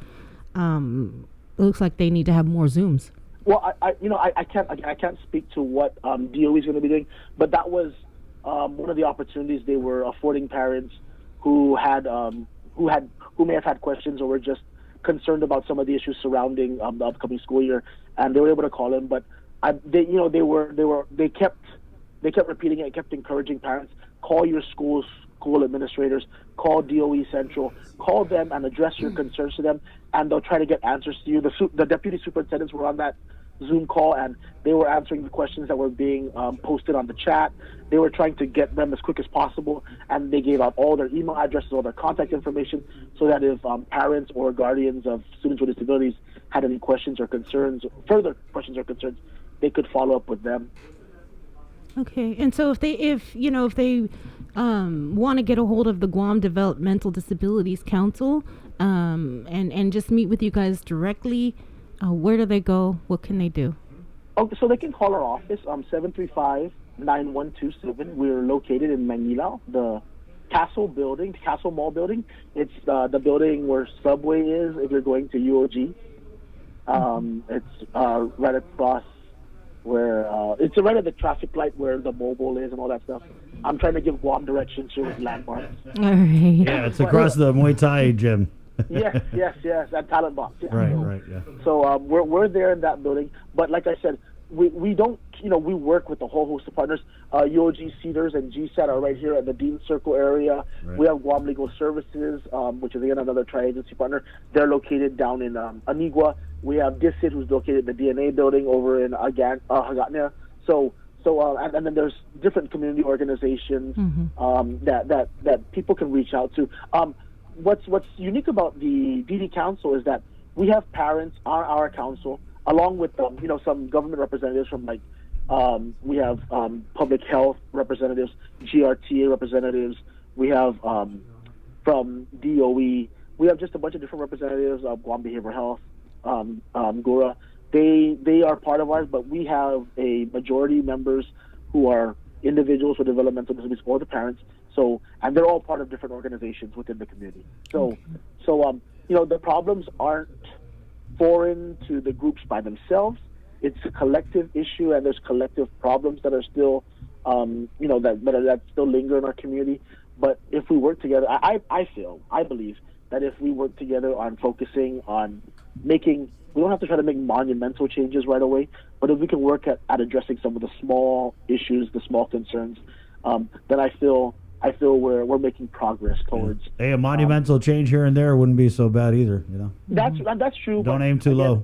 it looks like they need to have more Zooms. Well, I can't speak to what DOE is going to be doing, but that was one of the opportunities they were affording parents who may have had questions or were just concerned about some of the issues surrounding the upcoming school year, and they were able to call in. But they kept repeating it, kept encouraging parents, call your school administrators, call DOE Central, call them and address your concerns to them, and they'll try to get answers to you. The deputy superintendents were on that Zoom call, and they were answering the questions that were being posted on the chat. They were trying to get them as quick as possible, and they gave out all their email addresses, all their contact information, so that if parents or guardians of students with disabilities had any questions or concerns, further questions or concerns, they could follow up with them. Okay, and so if they want to get a hold of the Guam Developmental Disabilities Council, and just meet with you guys directly, where do they go? What can they do? Okay, so they can call our office, 735-9127. We're located in Manila, the Castle building, Castle Mall building. It's the building where Subway is if you're going to UOG. It's right across where it's right at the traffic light where the mobile is and all that stuff. I'm trying to give Guam directions here with landmarks. All right. Yeah, it's across the Muay Thai gym. yes, that talent box. Yeah. Right, yeah. So we're there in that building, but like I said, we don't, we work with a whole host of partners. UOG Cedars and GSAT are right here at the Dean Circle area. Right. We have Guam Legal Services, which is again another tri-agency partner. They're located down in Anigua. We have DISIT, who's located in the DNA building over in Hagatna. So and then there's different community organizations that people can reach out to. What's unique about the DD Council is that we have parents on our council, along with some government representatives from we have public health representatives, GRTA representatives. We have from DOE. We have just a bunch of different representatives of Guam Behavioral Health, GURA. They are part of ours, but we have a majority members who are individuals with developmental disabilities or the parents. So, and they're all part of different organizations within the community. So the problems aren't foreign to the groups by themselves. It's a collective issue, and there's collective problems that are still, that still linger in our community. But if we work together, I believe that if we work together on focusing on we don't have to try to make monumental changes right away, but if we can work at addressing some of the small issues, the small concerns, then I feel we're making progress towards. Hey, a monumental change here and there wouldn't be so bad either, That's true. Don't aim too low.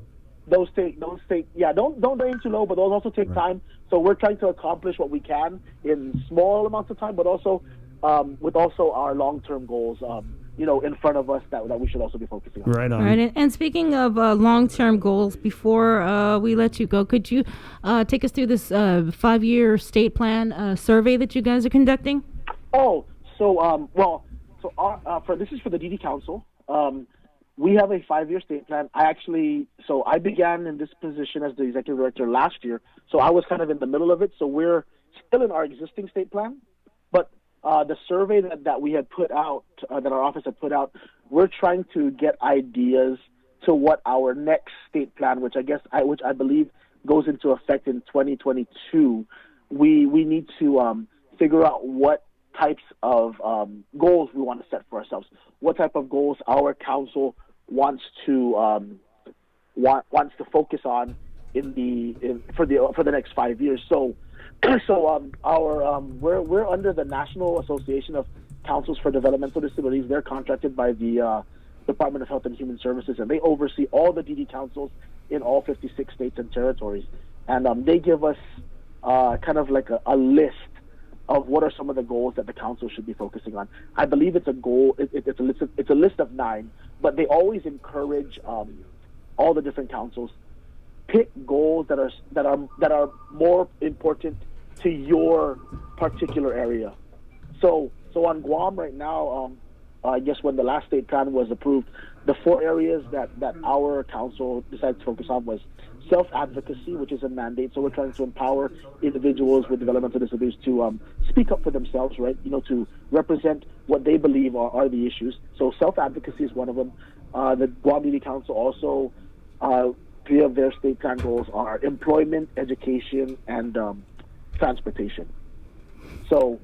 Don't aim too low, but those also take time. So we're trying to accomplish what we can in small amounts of time, but also with also our long-term goals, in front of us that we should also be focusing on. Right on. All right, and speaking of long-term goals, before we let you go, could you take us through this 5-year state plan survey that you guys are conducting? Oh, this is for the DD Council. We have a 5-year state plan. I began in this position as the executive director last year, so I was kind of in the middle of it. So we're still in our existing state plan, but the survey that we had put out, that our office had put out, we're trying to get ideas to what our next state plan, which I believe goes into effect in 2022. We need to figure out what types of goals we want to set for ourselves. What type of goals our council wants to focus on for the next 5 years. We're under the National Association of Councils for Developmental Disabilities. They're contracted by the Department of Health and Human Services, and they oversee all the DD councils in all 56 states and territories. And they give us kind of like a list of what are some of the goals that the council should be focusing on. I believe it's a goal. It's a list of 9, but they always encourage all the different councils pick goals that are more important to your particular area. So on Guam right now, I guess when the last state plan was approved, the 4 areas that our council decided to focus on was self-advocacy, which is a mandate. So we're trying to empower individuals with developmental disabilities to speak up for themselves, right? To represent what they believe are the issues. So self-advocacy is one of them. The Guam DD Council also, 3 of their state plan goals are employment, education, and transportation. So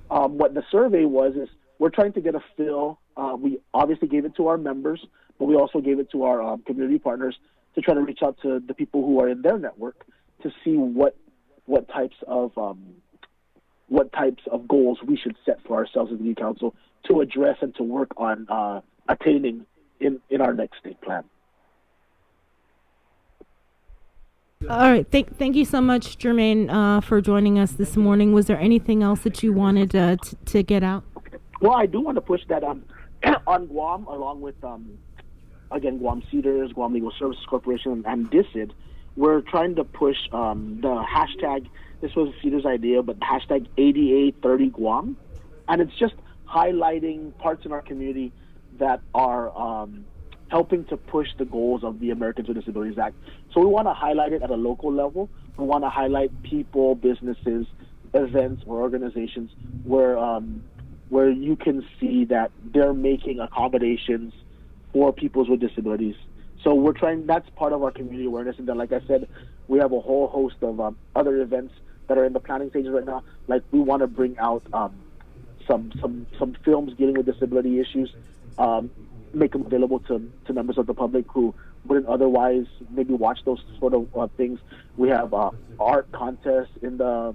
what the survey was is we're trying to get a feel. We obviously gave it to our members, but we also gave it to our community partners to try to reach out to the people who are in their network to see what types of goals we should set for ourselves as the council to address and to work on attaining in our next state plan. All right. Thank you so much, Jermaine, for joining us this morning. Was there anything else that you wanted to get out? Well, I do want to push that on Guam, along with, again, Guam Cedars, Guam Legal Services Corporation, and DISID. We're trying to push the hashtag this was Cedar's idea, but hashtag ADA30 Guam, and it's just highlighting parts in our community that are helping to push the goals of the Americans with Disabilities Act. So we want to highlight it at a local level. We want to highlight people, businesses, events, or organizations where you can see that they're making accommodations for people with disabilities. So we're trying. That's part of our community awareness. And then, like I said, we have a whole host of other events that are in the planning stages right now. Like we want to bring out some films dealing with disability issues, make them available to members of the public who wouldn't otherwise maybe watch those sort of things. We have art contests in the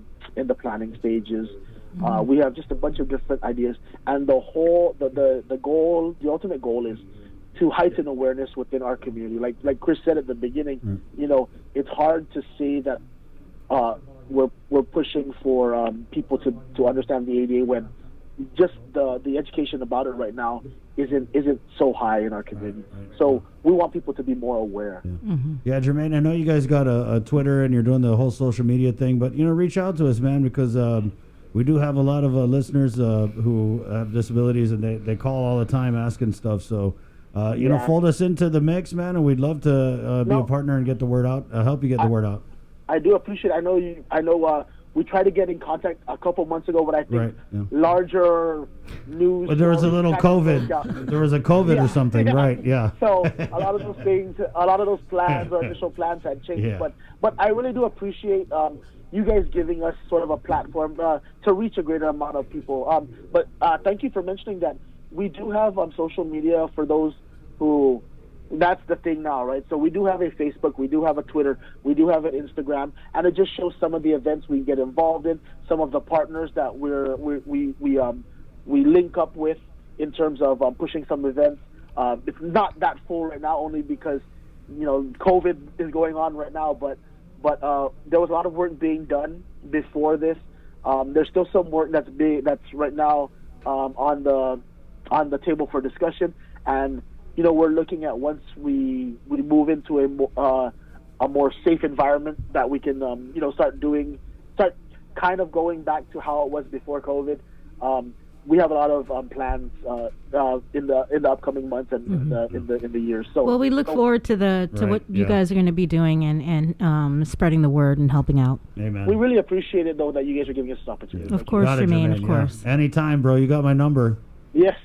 planning stages. We have just a bunch of different ideas, and the ultimate goal is to heighten awareness within our community. Like Chris said at the beginning, it's hard to say that we're pushing for people to understand the ADA when just the education about it right now isn't so high in our community. So we want people to be more aware. Yeah, Jermaine, I know you guys got a Twitter and you're doing the whole social media thing, but reach out to us, man, because we do have a lot of listeners who have disabilities, and they call all the time asking stuff. So fold us into the mix, man, and we'd love to be a partner and get the word out. Help you get the word out. I do appreciate it. I know we tried to get in contact a couple months ago, but I think larger news. But there was a little COVID. There was a COVID or something, right? Yeah. So a lot of those things, a lot of those plans or initial plans had changed. Yeah. But I really do appreciate you guys giving us sort of a platform to reach a greater amount of people. But thank you for mentioning that. We do have social media for those who. That's the thing now, right? So we do have a Facebook, we do have a Twitter, we do have an Instagram, and it just shows some of the events we get involved in, some of the partners that we link up with in terms of pushing some events. It's not that full right now, only because COVID is going on right now. But there was a lot of work being done before this. There's still some work that's right now on the table for discussion, and we're looking at once we move into a more safe environment that we can start kind of going back to how it was before COVID. We have a lot of plans in the upcoming months and in the years. So we look forward to what you guys are going to be doing and spreading the word and helping out. Amen. We really appreciate it though that you guys are giving us this opportunity. Of course, Jermaine. Of course. Yeah. Anytime, bro. You got my number. Yes.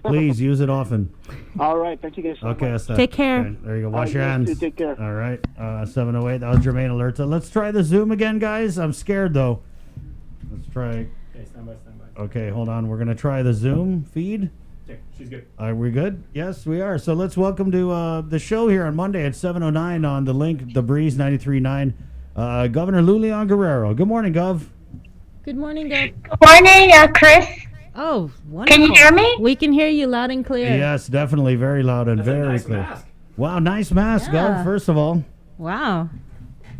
Please use it often. All right. Thank you guys so much. Take care. Okay, there you go. Wash your hands. Take care. All right. 708. That was Jermaine Alerta. Let's try the Zoom again, guys. I'm scared, though. Let's try. Okay, stand by. Okay, hold on. We're going to try the Zoom feed. Okay, she's good. Are we good? Yes, we are. So let's welcome to the show here on Monday at 7:09 on the link, The Breeze 93.9, Governor Leevin Guerrero. Good morning, Gov. Good morning, Gov. Good morning, Chris. Oh, wonderful. Can you hear me? We can hear you loud and clear. Yes, definitely. Very loud and very clear. Mask. Wow, nice mask, Gov, first of all. Wow.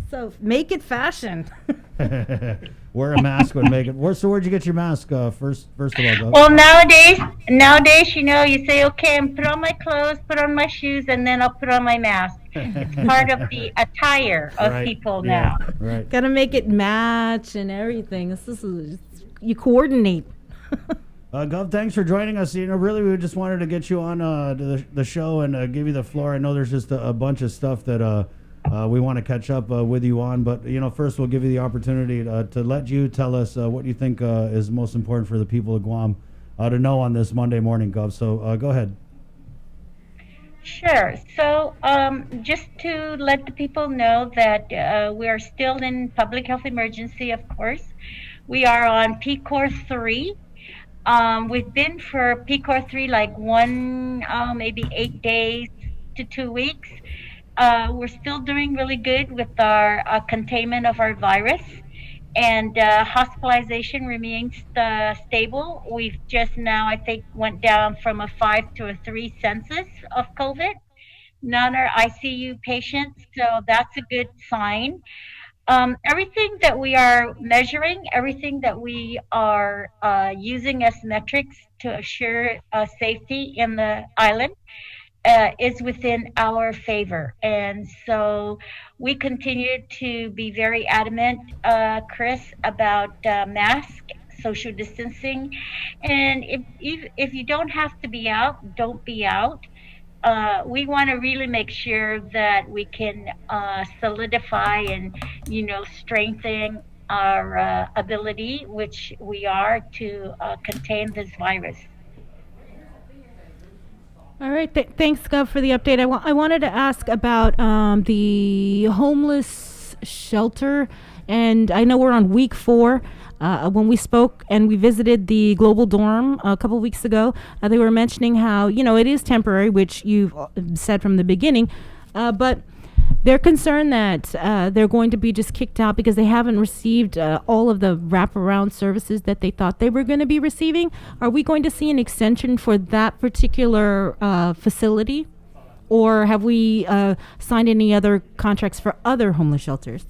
So make it fashion. Wear a mask would make it. So where'd you get your mask first of all, Gov? Well, nowadays, you say, okay, I'm put on my clothes, put on my shoes, and then I'll put on my mask. It's part of the attire of people now. Right. Got to make it match and everything. You coordinate. Gov, thanks for joining us. Really, we just wanted to get you on the show and give you the floor. I know there's just a bunch of stuff that we want to catch up with you on, but first we'll give you the opportunity to let you tell us what you think is most important for the people of Guam to know on this Monday morning, Gov. So go ahead. Sure. So just to let the people know that we are still in public health emergency, of course. We are on PCOR 3. We've been for PCOR 3 like maybe 8 days to 2 weeks. We're still doing really good with our containment of our virus, and hospitalization remains stable. We've just now, I think, went down from a 5 to a 3 census of COVID. None are ICU patients, so that's a good sign. Everything that we are measuring, everything that we are using as metrics to assure safety in the island is within our favor. And so we continue to be very adamant, Chris, about mask, social distancing. And if you don't have to be out, don't be out. We want to really make sure that we can solidify and, strengthen our ability, which we are, to contain this virus. All right. Thanks, Gov, for the update. I wanted to ask about the homeless shelter. And I know we're on week 4. When we spoke and we visited the global dorm a couple weeks ago, they were mentioning how, it is temporary, which you've said from the beginning. But they're concerned that they're going to be just kicked out because they haven't received all of the wraparound services that they thought they were going to be receiving. Are we going to see an extension for that particular facility? Or have we signed any other contracts for other homeless shelters?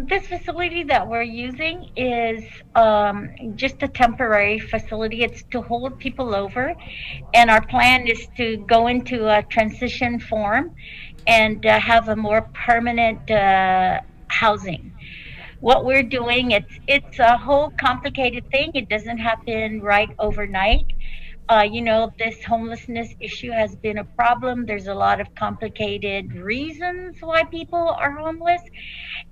This facility that we're using is just a temporary facility. It's to hold people over. And our plan is to go into a transition form and have a more permanent housing. What we're doing, it's a whole complicated thing. It doesn't happen right overnight. This homelessness issue has been a problem. There's a lot of complicated reasons why people are homeless.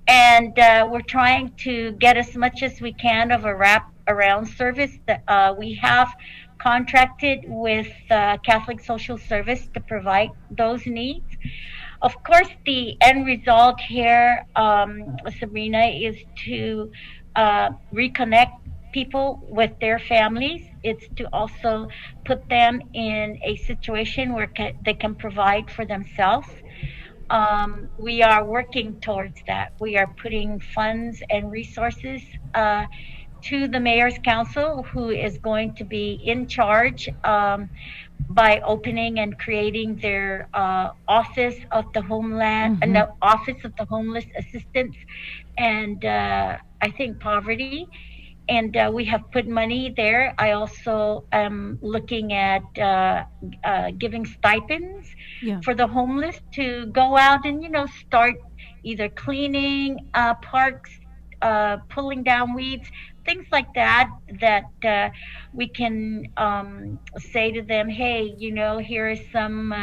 And we're trying to get as much as we can of a wrap around service that we have contracted with Catholic Social Service to provide those needs. Of course, the end result here, Sabrina, is to reconnect people with their families. It's to also put them in a situation where they can provide for themselves. We are working towards that. We are putting funds and resources to the Mayor's Council, who is going to be in charge by opening and creating their Office of the Homeland, no, Office of the Homeless Assistance, and I think Poverty. And we have put money there. I also am looking at giving stipends for the homeless to go out and, start either cleaning parks, pulling down weeds, things like that, that we can say to them, hey, here is some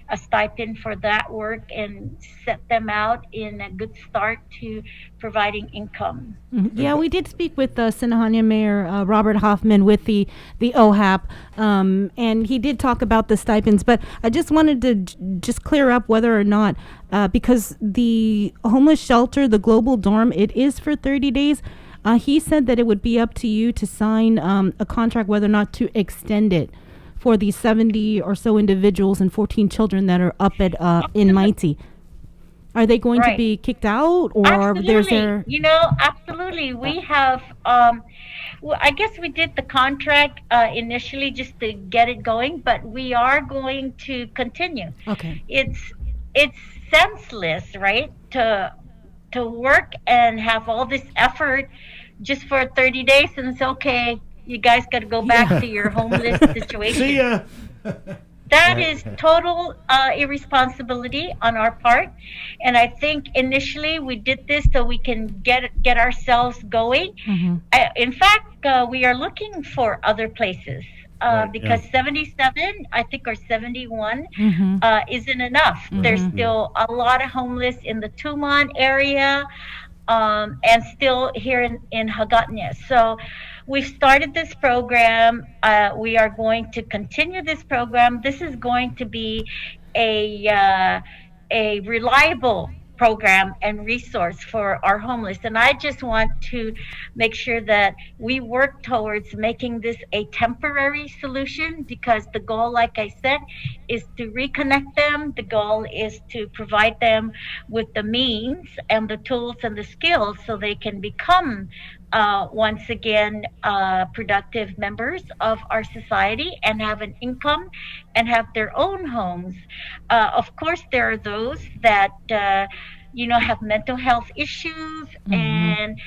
a stipend for that work, and set them out in a good start to providing income. Yeah, we did speak with Sinahania Mayor Robert Hoffman with the OHAP, and he did talk about the stipends, but I just wanted to just clear up whether or not, because the homeless shelter, the global dorm, it is for 30 days. He said that it would be up to you to sign a contract whether or not to extend it for the 70 or so individuals and 14 children that are up at in Mighty. Are they going to be kicked out, or absolutely. Absolutely. We have, I guess we did the contract initially just to get it going, but we are going to continue. Okay. It's senseless, right, to work and have all this effort just for 30 days and it's okay, you guys got to go back to your homeless situation. See ya. That is total irresponsibility on our part, and I think initially we did this so we can get ourselves going. In fact, we are looking for other places because 77, I think, or 71 isn't enough. There's still a lot of homeless in the Tumon area, and still here in Hagatna. So we've started this program. We are going to continue this program. This is going to be a reliable program and resource for our homeless. And I just want to make sure that we work towards making this a temporary solution, because the goal, like I said, is to reconnect them. The goal is to provide them with the means and the tools and the skills so they can become once again productive members of our society and have an income and have their own homes. Of course, there are those that have mental health issues and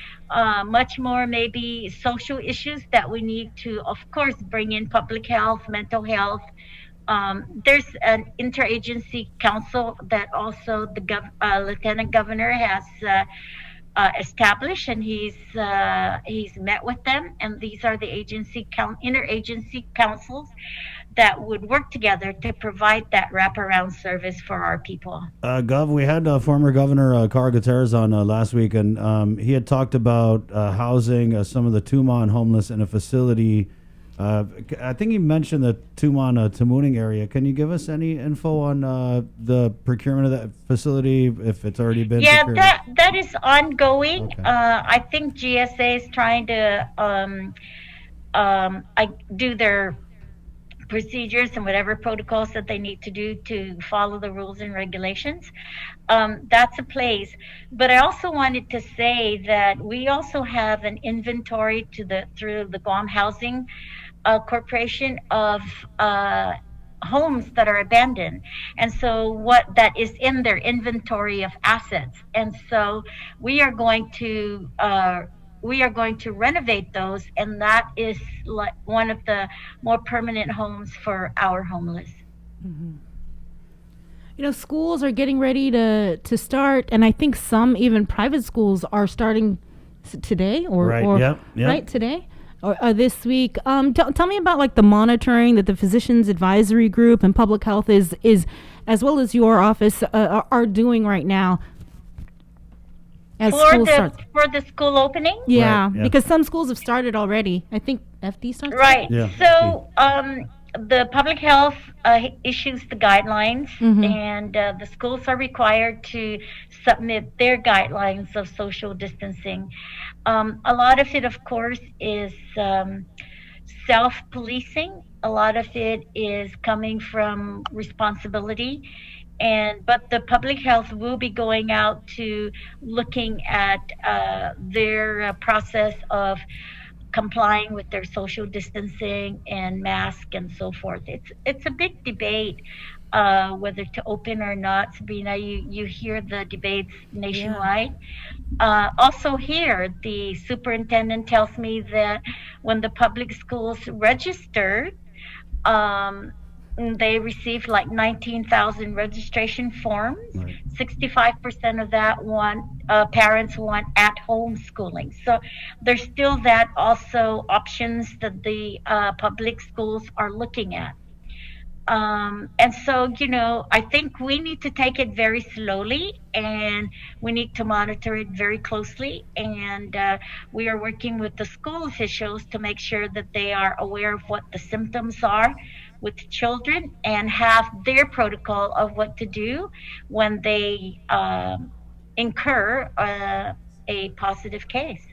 much more maybe social issues that we need to, of course, bring in public health, mental health, There's an interagency council that also the lieutenant governor has established, and he's met with them, and these are the interagency councils that would work together to provide that wraparound service for our people. Gov, we had former Governor Carl Gutierrez on last week, and he had talked about housing some of the Tumon homeless in a facility. I think he mentioned the Tumon Tamuning area. Can you give us any info on the procurement of that facility, if it's already been procured? That is ongoing. Okay. I think GSA is trying to do their procedures and whatever protocols that they need to do to follow the rules and regulations. That's a place. But I also wanted to say that we also have an inventory through the Guam Housing Corporation of homes that are abandoned, and so what that is in their inventory of assets, and so we are going to renovate those, and that is like one of the more permanent homes for our homeless. Mm-hmm. You know, schools are getting ready to start, and I think some even private schools are starting today right today or this week. Tell me about like the monitoring that the Physicians Advisory Group and Public Health is as well as your office are doing right now. For the school opening? Yeah, right, because some schools have started already. I think FD started. Right. Yeah. So the public health issues the guidelines, mm-hmm. and the schools are required to submit their guidelines of social distancing. A lot of it, of course, is self-policing. A lot of it is coming from responsibility. But the public health will be going out to looking at their process of complying with their social distancing and mask and so forth. It's a big debate whether to open or not. Sabrina, you hear the debates nationwide. Yeah. Also here, the superintendent tells me that when the public schools registered, they received like 19,000 registration forms. Right. 65% of that parents want at-home schooling. So there's still that also options that the public schools are looking at. And so, I think we need to take it very slowly, and we need to monitor it very closely. And we are working with the school officials to make sure that they are aware of what the symptoms are with children and have their protocol of what to do when they incur a positive case.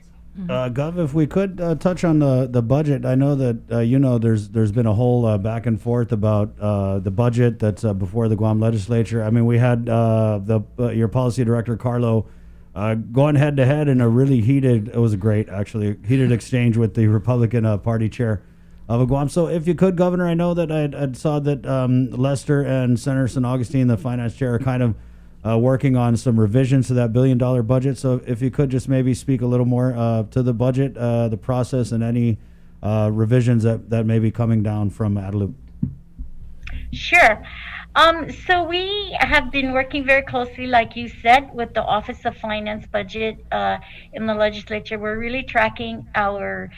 Gov, if we could touch on the budget. I know that there's been a whole back and forth about the budget that's before the Guam legislature. I mean, we had your policy director Carlo going head to head in a really heated exchange with the Republican Party chair of Guam. So if you could, Governor, I know that I saw that Lester and Senator San Augustine, the finance chair, are kind of working on some revisions to that $1 billion budget. So if you could just maybe speak a little more to the budget, the process, and any revisions that may be coming down from Adelup. Sure. So we have been working very closely, like you said, with the Office of Finance Budget in the legislature. We're really tracking our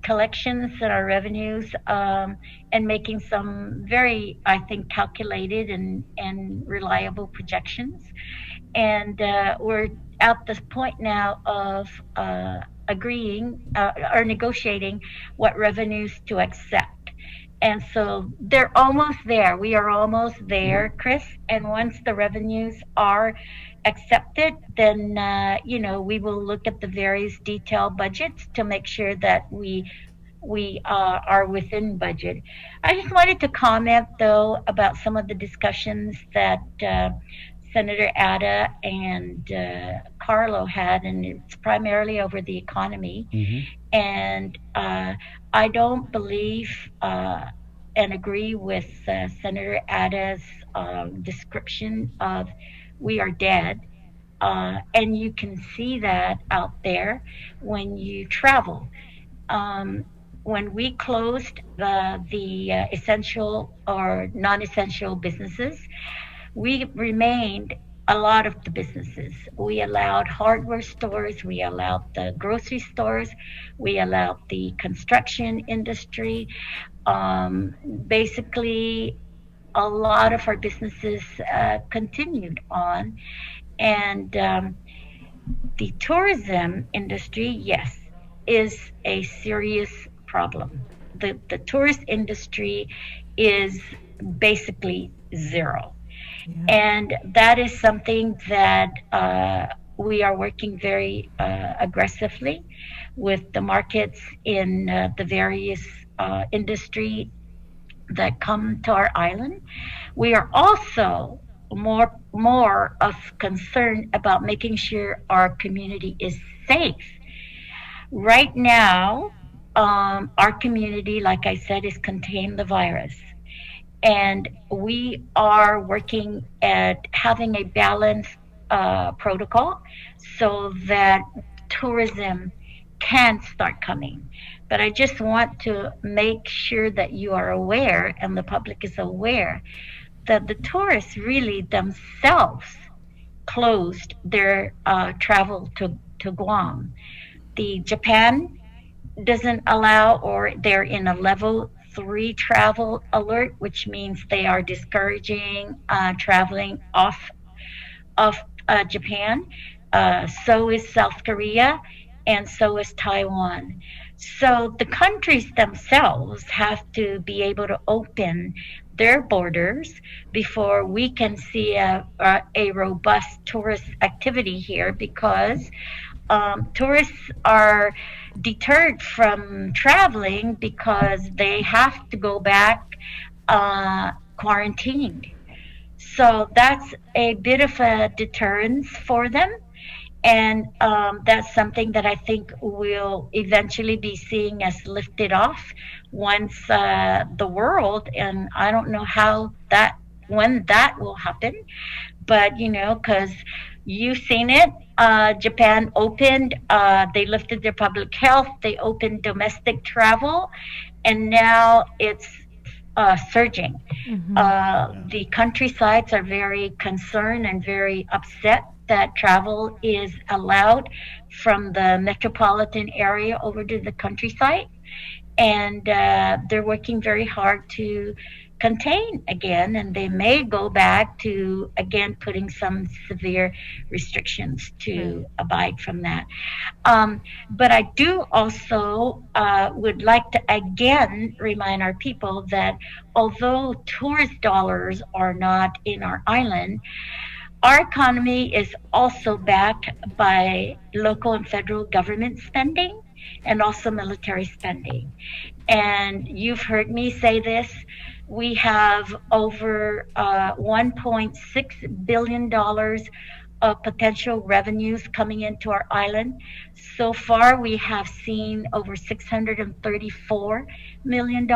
collections and our revenues, and making some very, I think, calculated and reliable projections. And we're at this point now of agreeing or negotiating what revenues to accept. And so they're almost there. We are almost there, Chris. And once the revenues are accepted, then we will look at the various detailed budgets to make sure that we are within budget. I just wanted to comment, though, about some of the discussions that Senator Ada and Carlo had, and it's primarily over the economy. Mm-hmm. And I don't believe and agree with Senator Ada's description of we are dead. And you can see that out there when you travel. when we closed the essential or non-essential businesses, we remained a lot of the businesses. We allowed hardware stores, we allowed the grocery stores, we allowed the construction industry. Basically, a lot of our businesses continued on. And the tourism industry, yes, is a serious problem. The tourist industry is basically zero. And that is something that we are working very aggressively with the markets in the various industry that come to our island. We are also more of concern about making sure our community is safe. Right now, our community, like I said, is contained the virus. And we are working at having a balanced protocol so that tourism can start coming. But I just want to make sure that you are aware and the public is aware that the tourists really themselves closed their travel to Guam. The Japan doesn't allow, or they're in a level 3 travel alert, which means they are discouraging traveling off of Japan. So is South Korea, and so is Taiwan. So the countries themselves have to be able to open their borders before we can see a robust tourist activity here, because tourists are deterred from traveling because they have to go back quarantined. So that's a bit of a deterrence for them. And that's something that I think we'll eventually be seeing as lifted off once the world, and I don't know when that will happen, but because you've seen it, Japan opened, they lifted their public health, they opened domestic travel, and now it's surging. The countrysides are very concerned and very upset that travel is allowed from the metropolitan area over to the countryside. And they're working very hard to contain again, and they may go back to again putting some severe restrictions to abide from that. But I do also would like to again remind our people that although tourist dollars are not in our island, our economy is also backed by local and federal government spending and also military spending. And you've heard me say this. We have over $1.6 billion of potential revenues coming into our island. So far, we have seen over $634 million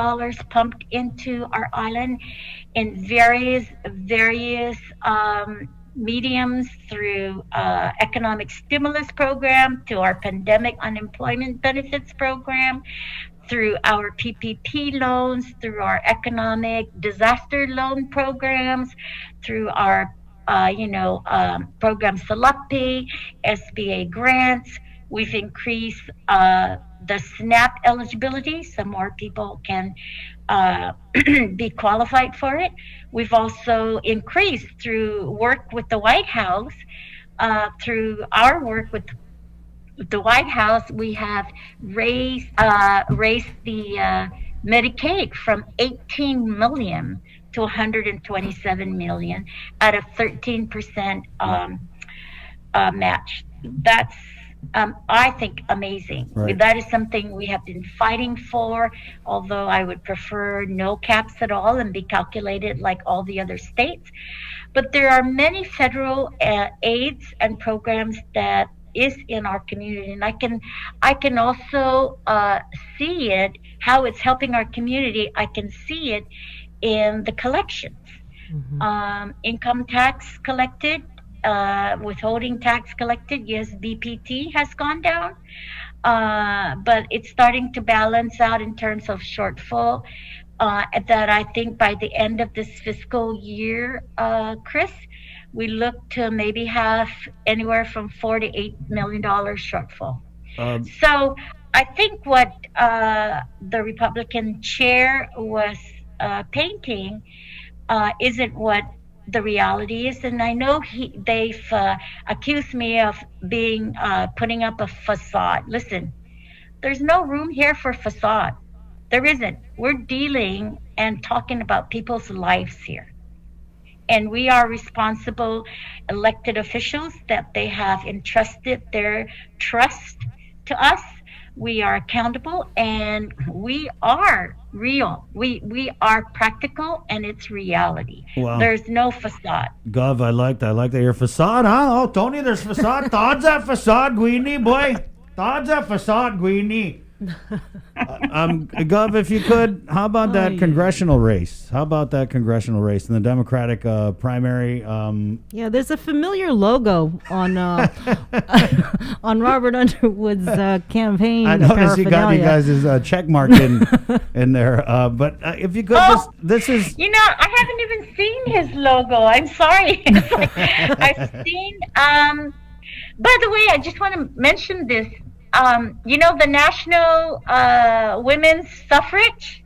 pumped into our island in various mediums, through economic stimulus program, to our pandemic unemployment benefits program, through our PPP loans, through our economic disaster loan programs, through our program Salapi, SBA grants. We've increased the SNAP eligibility so more people can be qualified for it. We've also increased, through work with the White House, through our work with the White House, we have raised the Medicaid from 18 million to 127 million at a 13% match. That's I think amazing. Right. That is something we have been fighting for, although I would prefer no caps at all and be calculated like all the other states. But there are many federal aids and programs that is in our community, and I can also see it, how it's helping our community. I can see it in the collections. Income tax collected, withholding tax collected, yes, BPT has gone down. but it's starting to balance out in terms of shortfall. That I think by the end of this fiscal year, Chris, we look to maybe have anywhere from $4 to $8 million shortfall. So I think what the Republican chair was painting isn't what the reality is, and I know they've accused me of being putting up a facade. Listen, there's no room here for facade. There isn't. We're dealing and talking about people's lives here. And we are responsible elected officials that they have entrusted their trust to us. We are accountable and we are real. We are practical and it's reality. Wow. There's no facade. Gov, I like that. I like that. Your facade, huh? Oh, Tony, there's facade. Todd's a facade, Guini, boy. Todd's a facade, Guini. Gov, if you could, how about that congressional race? How about that congressional race in the Democratic primary? Yeah, there's a familiar logo on on Robert Underwood's campaign. I noticed you got you guys' check mark in there. But if you could, this is. You know, I haven't even seen his logo. I'm sorry. It's like, I've seen. By the way, I just want to mention this. You know, the National Women's Suffrage.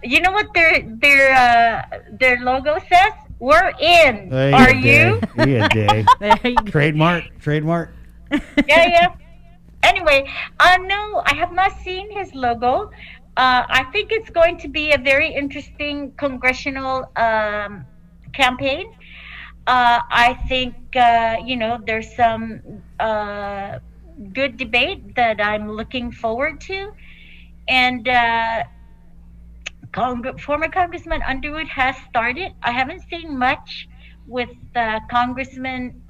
You know what their logo says? We're in. Are you? Yeah, Trademark. Yeah. Anyway, no, I have not seen his logo. I think it's going to be a very interesting congressional campaign. I think you know, there's some good debate that I'm looking forward to, and former Congressman Underwood has started. I haven't seen much with Congressman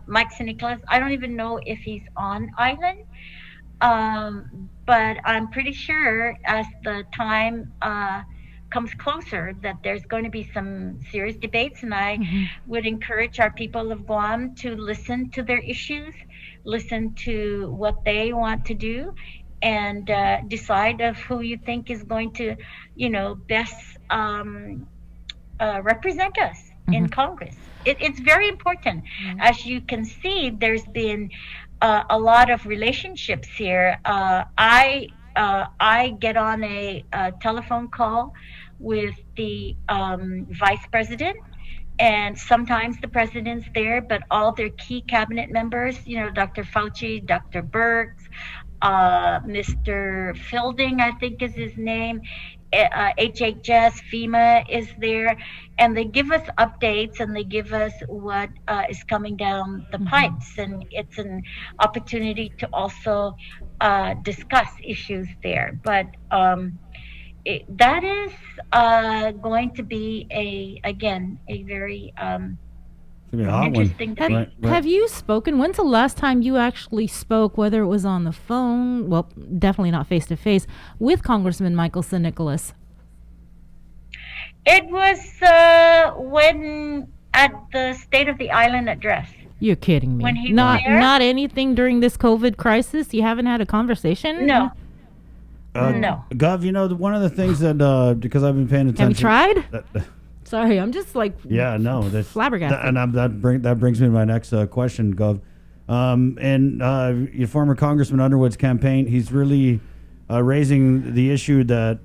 Mike Nicholas. I don't even know if he's on island, but I'm pretty sure as the time comes closer that there's going to be some serious debates, and I would encourage our people of Guam to listen to their issues, listen to what they want to do, and decide of who you think is going to, you know, best represent us in Congress. It's very important. As you can see, there's been a lot of relationships here. I get on a telephone call with the vice president, and sometimes the president's there, but all their key cabinet members, you know, Dr. Fauci, Dr. Birx, Mr. Fielding, I think is his name, HHS, FEMA is there, and they give us updates and they give us what is coming down the pipes, and it's an opportunity to also discuss issues there. But that is going to be a very interesting debate. Have you spoken? When's the last time you actually spoke, whether it was on the phone, well, definitely not face to face, with Congressman Michael Nicholas? It was when at the State of the Island address. You're kidding me. When he not was there? not anything during this COVID crisis? You haven't had a conversation? No. No. Gov, you know, one of the things that, because I've been paying attention. Have you tried? Sorry, I'm just like flabbergasted. And that brings me to my next question, Gov. Your former Congressman Underwood's campaign, he's really raising the issue that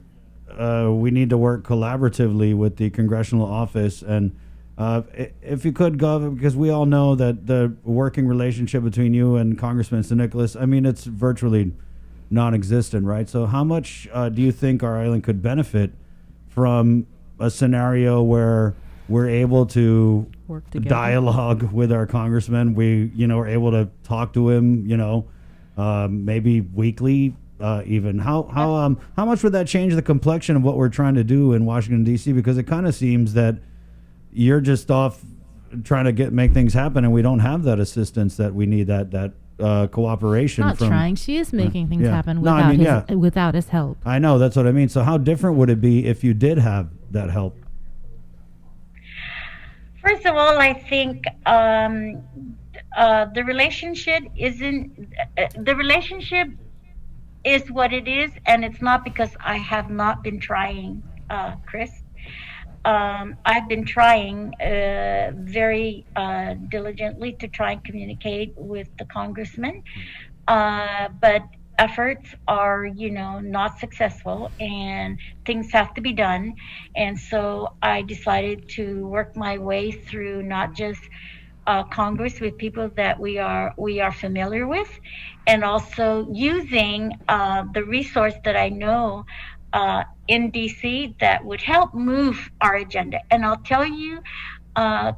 we need to work collaboratively with the congressional office. And if you could, Gov, because we all know that the working relationship between you and Congressman Nicholas, I mean, it's virtually non-existent, right? So how much do you think our island could benefit from a scenario where we're able to dialogue with our congressman? We, you know, are able to talk to him, you know, maybe weekly, even. How much would that change the complexion of what we're trying to do in Washington, D.C.? Because it kind of seems that you're just off trying to make things happen, and we don't have that assistance that we need, that cooperation. Not trying. She is making things happen without his help. I know, that's what I mean. So how different would it be if you did have that help? First of all, I think The relationship isn't. The relationship is what it is, and it's not because I have not been trying, Chris. I've been trying very diligently to try and communicate with the congressman, but efforts are, not successful, and things have to be done. And so I decided to work my way through not just Congress with people that we are familiar with, and also using the resource that I know in DC that would help move our agenda. And I'll tell you, former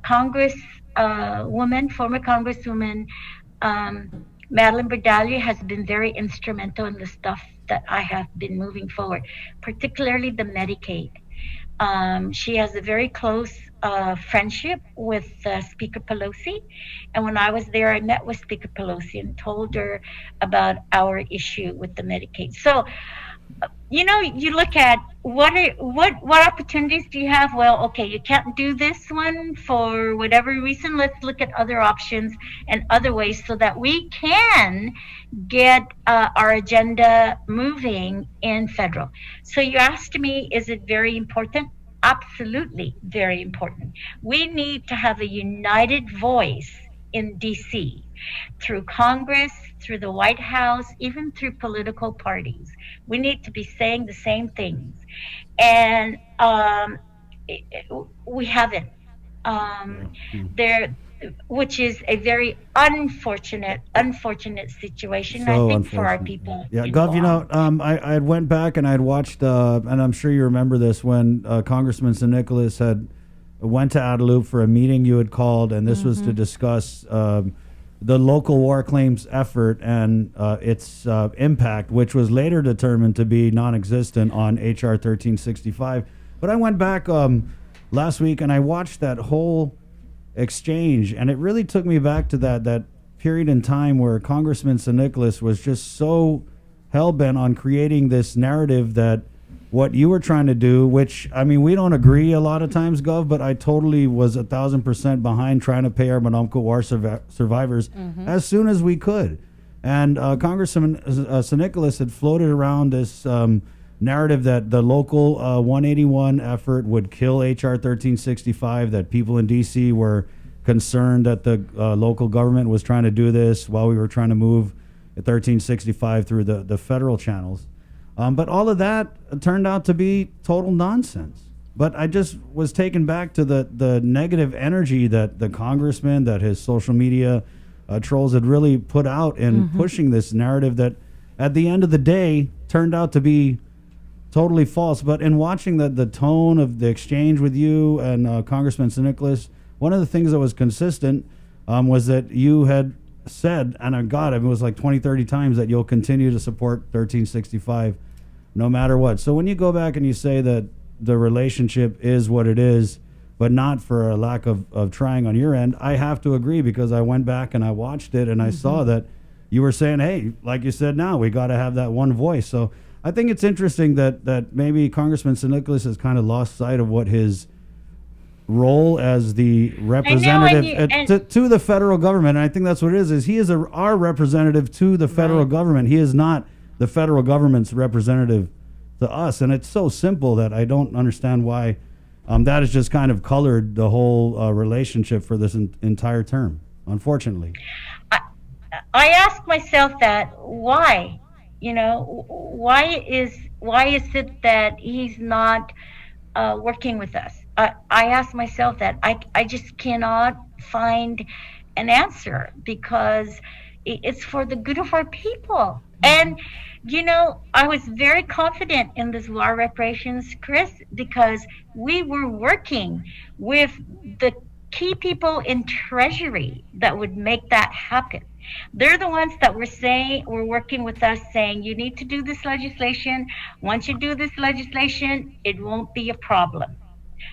Congresswoman Madeline Berdaglia has been very instrumental in the stuff that I have been moving forward, particularly the Medicaid. She has a very close friendship with Speaker Pelosi. And when I was there, I met with Speaker Pelosi and told her about our issue with the Medicaid. So, you look at what opportunities do you have? Well, okay, you can't do this one for whatever reason. Let's look at other options and other ways so that we can get our agenda moving in federal. So you asked me, is it very important? Absolutely very important. We need to have a united voice in DC, through Congress, through the White House, even through political parties. We need to be saying the same things. And we haven't. Which is a very unfortunate situation, So I think, for our unfortunate. people. Yeah, Gov, I went back and I'd watched, and I'm sure you remember this, when Congressman St. Nicholas had went to Adelup for a meeting you had called, and this was to discuss the local war claims effort and its impact, which was later determined to be non-existent on H.R. 1365. But I went back last week and I watched that whole exchange, and it really took me back to that period in time where Congressman St. Nicholas was just so hell-bent on creating this narrative that what you were trying to do, which, I mean, we don't agree a lot of times, Gov, but I totally was 1,000% behind trying to pay our Monomco War survivors as soon as we could. And Congressman St. Nicholas had floated around this narrative that the local 181 effort would kill H.R. 1365, that people in D.C. were concerned that the local government was trying to do this while we were trying to move 1365 through the federal channels. But all of that turned out to be total nonsense. But I just was taken back to the negative energy that the congressman, that his social media trolls had really put out in pushing this narrative that at the end of the day turned out to be totally false. But in watching the tone of the exchange with you and Congressman St. Nicholas, one of the things that was consistent was that you had said, and God, it was like 20, 30 times, that you'll continue to support 1365 no matter what. So when you go back and you say that the relationship is what it is, but not for a lack of trying on your end, I have to agree, because I went back and I watched it and I saw that you were saying, hey, like you said, now we got to have that one voice. So I think it's interesting that maybe Congressman St. Nicholas has kind of lost sight of what his role as the representative to the federal government. And I think that's what it is he is our representative to the federal government. He is not the federal government's representative to us. And it's so simple that I don't understand why that has just kind of colored the whole relationship for this entire term, unfortunately. I ask myself that, why? Why is it that he's not working with us? I ask myself that. I just cannot find an answer, because it's for the good of our people. And I was very confident in this war reparations, Chris, because we were working with the key people in Treasury that would make that happen. They're the ones that were working with us, saying, you need to do this legislation. Once you do this legislation, it won't be a problem.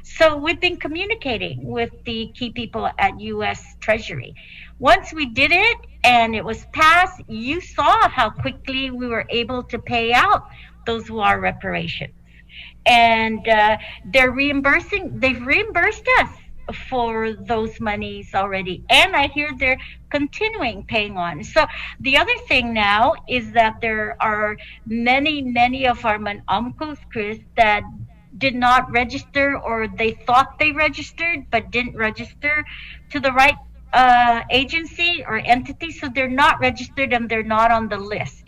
So we've been communicating with the key people at U.S. Treasury. Once we did it and it was passed, you saw how quickly we were able to pay out those war reparations. And they've reimbursed us for those monies already, and I hear they're continuing paying on. So the other thing now is that there are many of our manamcos, Chris, that did not register, or they thought they registered but didn't register to the right agency or entity, so they're not registered and they're not on the list.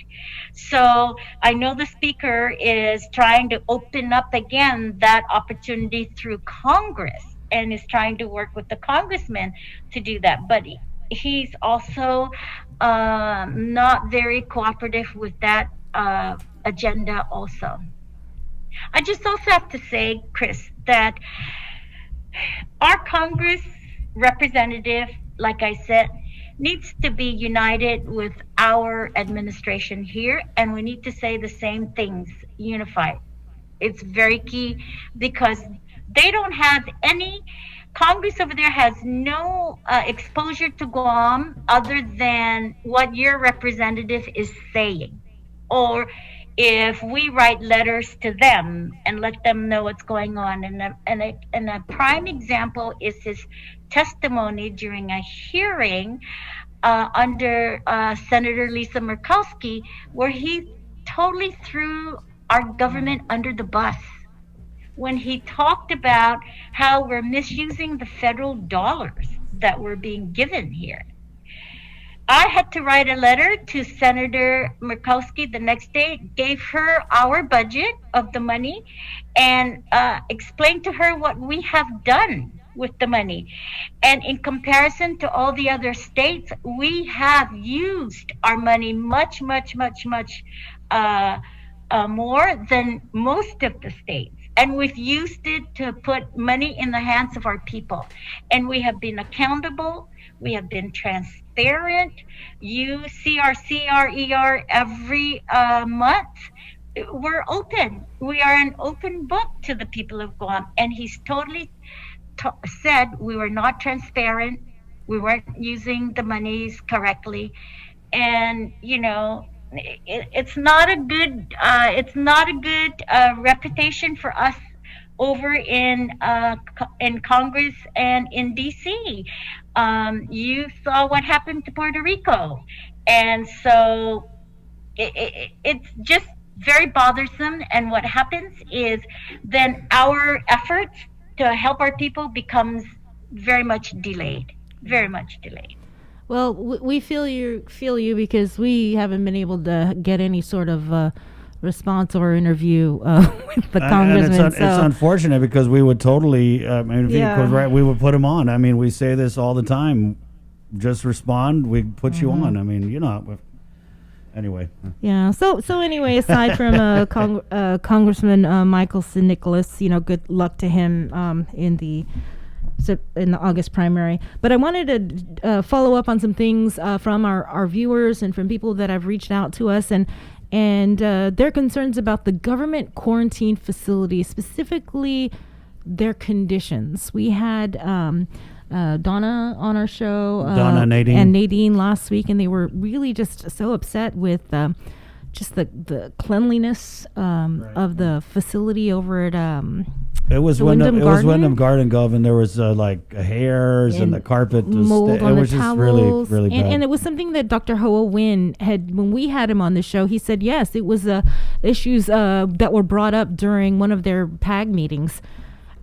So I know the speaker is trying to open up again that opportunity through Congress, and is trying to work with the congressman to do that. But he's also not very cooperative with that agenda also. I just also have to say, Chris, that our Congress representative, like I said, needs to be united with our administration here, and we need to say the same things, unified. It's very key, because they don't have any, Congress over there has no exposure to Guam other than what your representative is saying. Or if we write letters to them and let them know what's going on. And a prime example is his testimony during a hearing under Senator Lisa Murkowski, where he totally threw our government under the bus when he talked about how we're misusing the federal dollars that were being given here. I had to write a letter to Senator Murkowski the next day, gave her our budget of the money, and explained to her what we have done with the money. And in comparison to all the other states, we have used our money much more than most of the states. And we've used it to put money in the hands of our people. And we have been accountable. We have been transparent. You see our CRER every month. We're open. We are an open book to the people of Guam. And he's totally said we were not transparent. We weren't using the monies correctly. And, you know, it's not a good reputation for us over in Congress and in DC. You saw what happened to Puerto Rico, and so it's just very bothersome. And what happens is then our efforts to help our people becomes very much delayed. Well, we feel you because we haven't been able to get any sort of response or interview with the congressman. And it's unfortunate because we would totally. I mean, if he was right, we would put him on. I mean, we say this all the time. Just respond. We put you on. I mean, you know. Anyway. Yeah. So anyway, aside from Congressman Michaelson Nicholas, you know, good luck to him in the August primary. But I wanted to follow up on some things from our viewers and from people that have reached out to us and their concerns about the government quarantine facility, specifically their conditions. We had Donna on our show, Donna, Nadine. and Nadine last week, and they were really just so upset with just the cleanliness of the facility over at it was Wyndham Garden Gov, and there was like hairs and the carpet was mold on it the was towels. Just really bad. And it was something that Dr. Hoa Win had when we had him on the show. He said yes, it was issues that were brought up during one of their PAG meetings,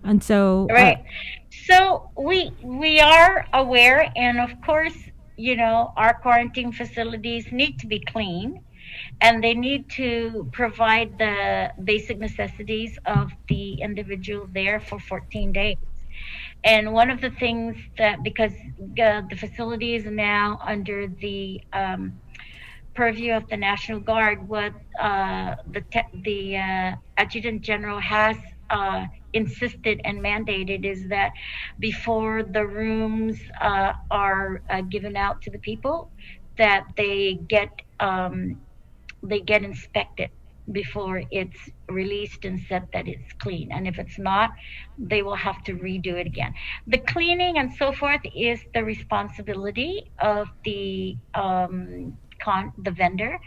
and so right. So we are aware, and of course, you know, our quarantine facilities need to be clean. And they need to provide the basic necessities of the individual there for 14 days. And one of the things that, because the facility is now under the purview of the National Guard, what the Adjutant General has insisted and mandated is that before the rooms are given out to the people, that they get inspected before it's released and said that it's clean. And if it's not, they will have to redo it again. The cleaning and so forth is the responsibility of the vendor,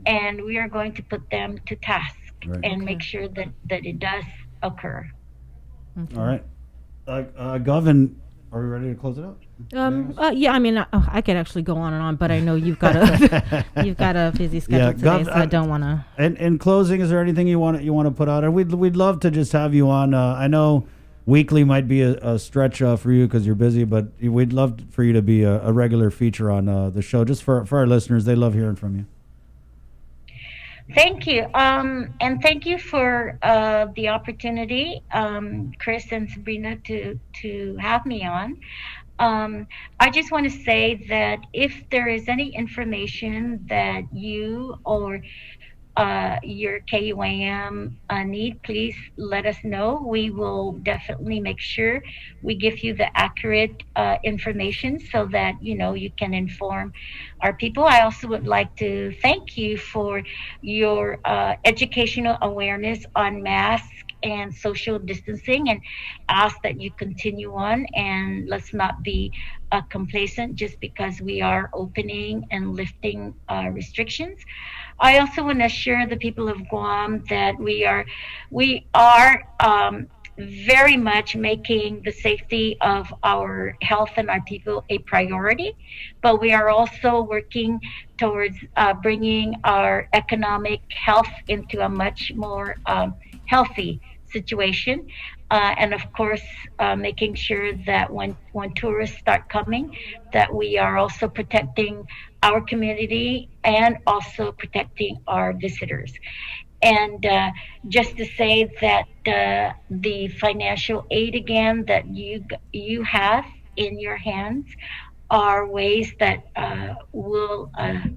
and we are going to put them to task and make sure that it does occur. All right. Govin, Are we ready to close it out? Yeah, I mean, I could actually go on and on, but I know you've got a busy schedule today, so I don't want to. And in closing, is there anything you want to put out? And we'd love to just have you on. I know weekly might be a stretch for you because you're busy, but we'd love for you to be a regular feature on the show, just for our listeners. They love hearing from you. Thank you. And thank you for the opportunity, Chris and Sabrina, to have me on. I just want to say that if there is any information that you or your KUAM need, please let us know. We will definitely make sure we give you the accurate information so that you can inform our people. I also would like to thank you for your educational awareness on masks and social distancing, and ask that you continue on, and let's not be complacent just because we are opening and lifting restrictions. I also want to assure the people of Guam that we are very much making the safety of our health and our people a priority, but we are also working towards bringing our economic health into a much more healthy situation, and of course making sure that when tourists start coming, that we are also protecting our community and also protecting our visitors. And just to say that the financial aid again that you have in your hands are ways that will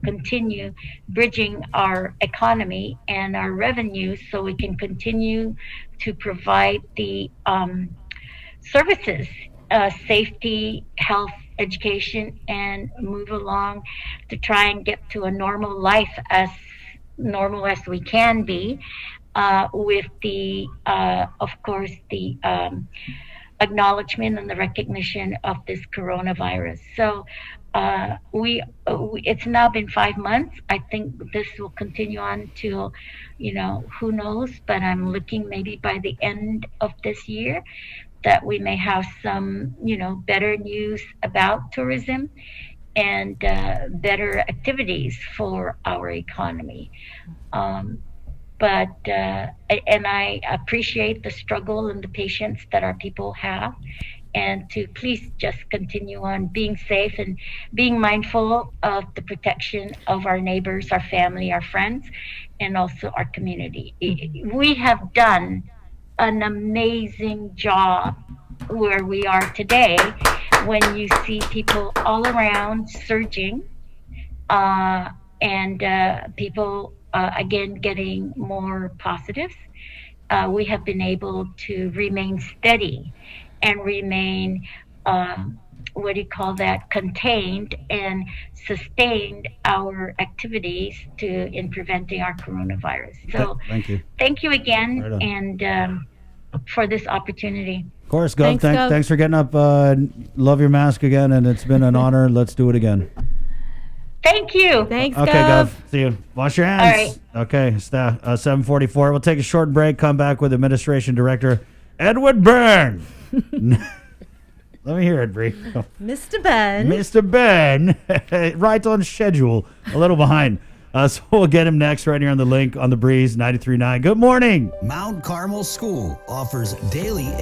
continue bridging our economy and our revenues so we can continue to provide the services, safety, health, education, and move along to try and get to a normal life, as normal as we can be, with the, of course, the acknowledgement and the recognition of this coronavirus. So it's now been 5 months. I think this will continue on till, who knows, but I'm looking maybe by the end of this year that we may have some, better news about tourism and better activities for our economy. But I appreciate the struggle and the patience that our people have, and to please just continue on being safe and being mindful of the protection of our neighbors, our family, our friends, and also our community. We have done an amazing job where we are today when you see people all around surging, and people again getting more positives. We have been able to remain steady and remain contained and sustained our activities in preventing our coronavirus. So thank you again, and for this opportunity. Of course, Gov. Thanks for getting up. Love your mask again, and it's been an honor. Let's do it again. Thank you. Thanks, Okay, Gov. See you. Wash your hands. All right. Okay, 7:44. We'll take a short break. Come back with Administration Director Ed Byrne. Let me hear it, Bree. Mr. Ben. Mr. Ben. Right on schedule. A little behind. So we'll get him next right here on the link on the Breeze 93.9. Good morning. Mount Carmel School offers daily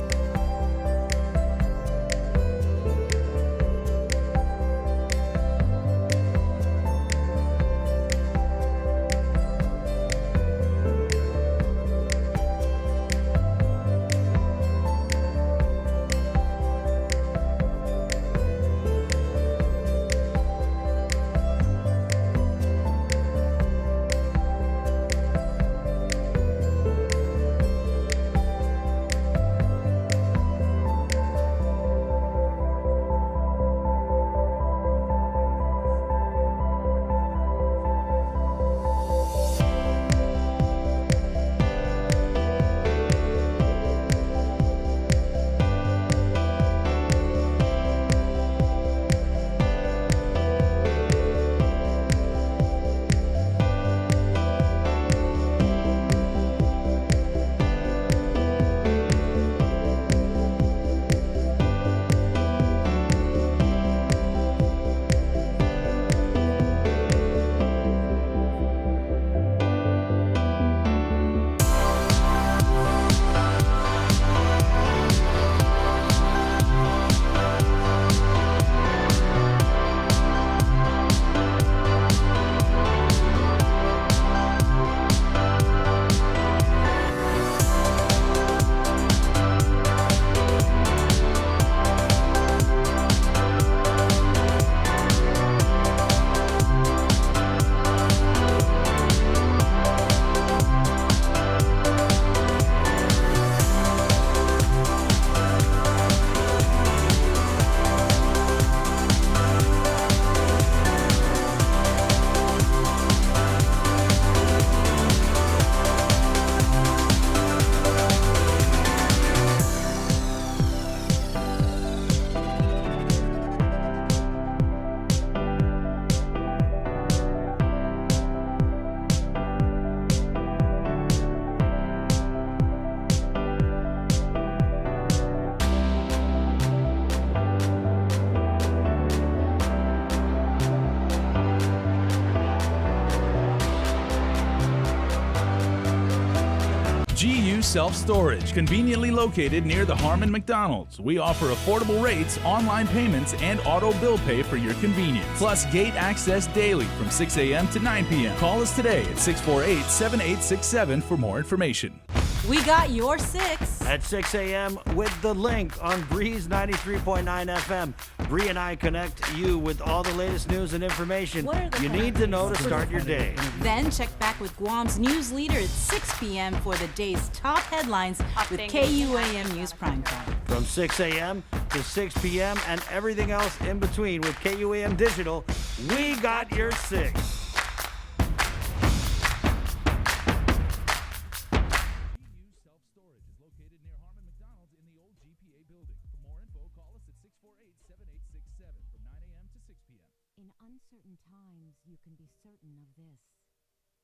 Self-Storage, conveniently located near the Harmon McDonald's. We offer affordable rates, online payments, and auto bill pay for your convenience. Plus, gate access daily from 6 a.m. to 9 p.m. Call us today at 648-7867 for more information. We got your 6 at 6 a.m. with the link on Breeze 93.9 FM. Bree and I connect you with all the latest news and information you need to know to start your day. Then check back with Guam's news leader at 6 p.m. for the day's top headlines with KUAM News Primetime. From 6 a.m. to 6 p.m. and everything else in between with KUAM Digital, we got your 6.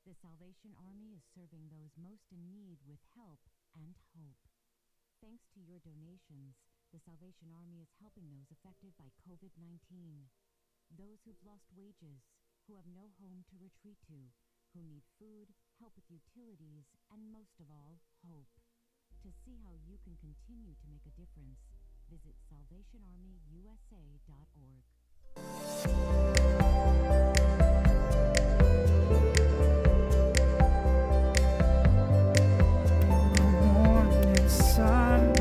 The Salvation Army is serving those most in need with help and hope. Thanks to your donations, the Salvation Army is helping those affected by COVID-19. Those who've lost wages, who have no home to retreat to, who need food, help with utilities, and most of all, hope. To see how you can continue to make a difference, visit salvationarmyusa.org. Sun.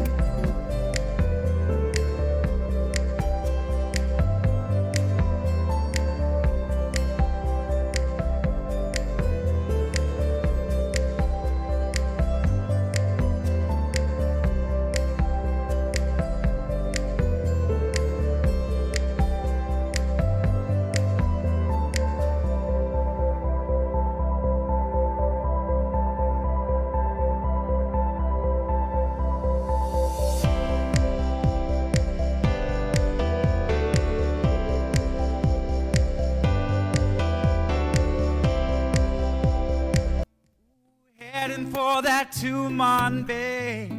Heading for that two-man bay,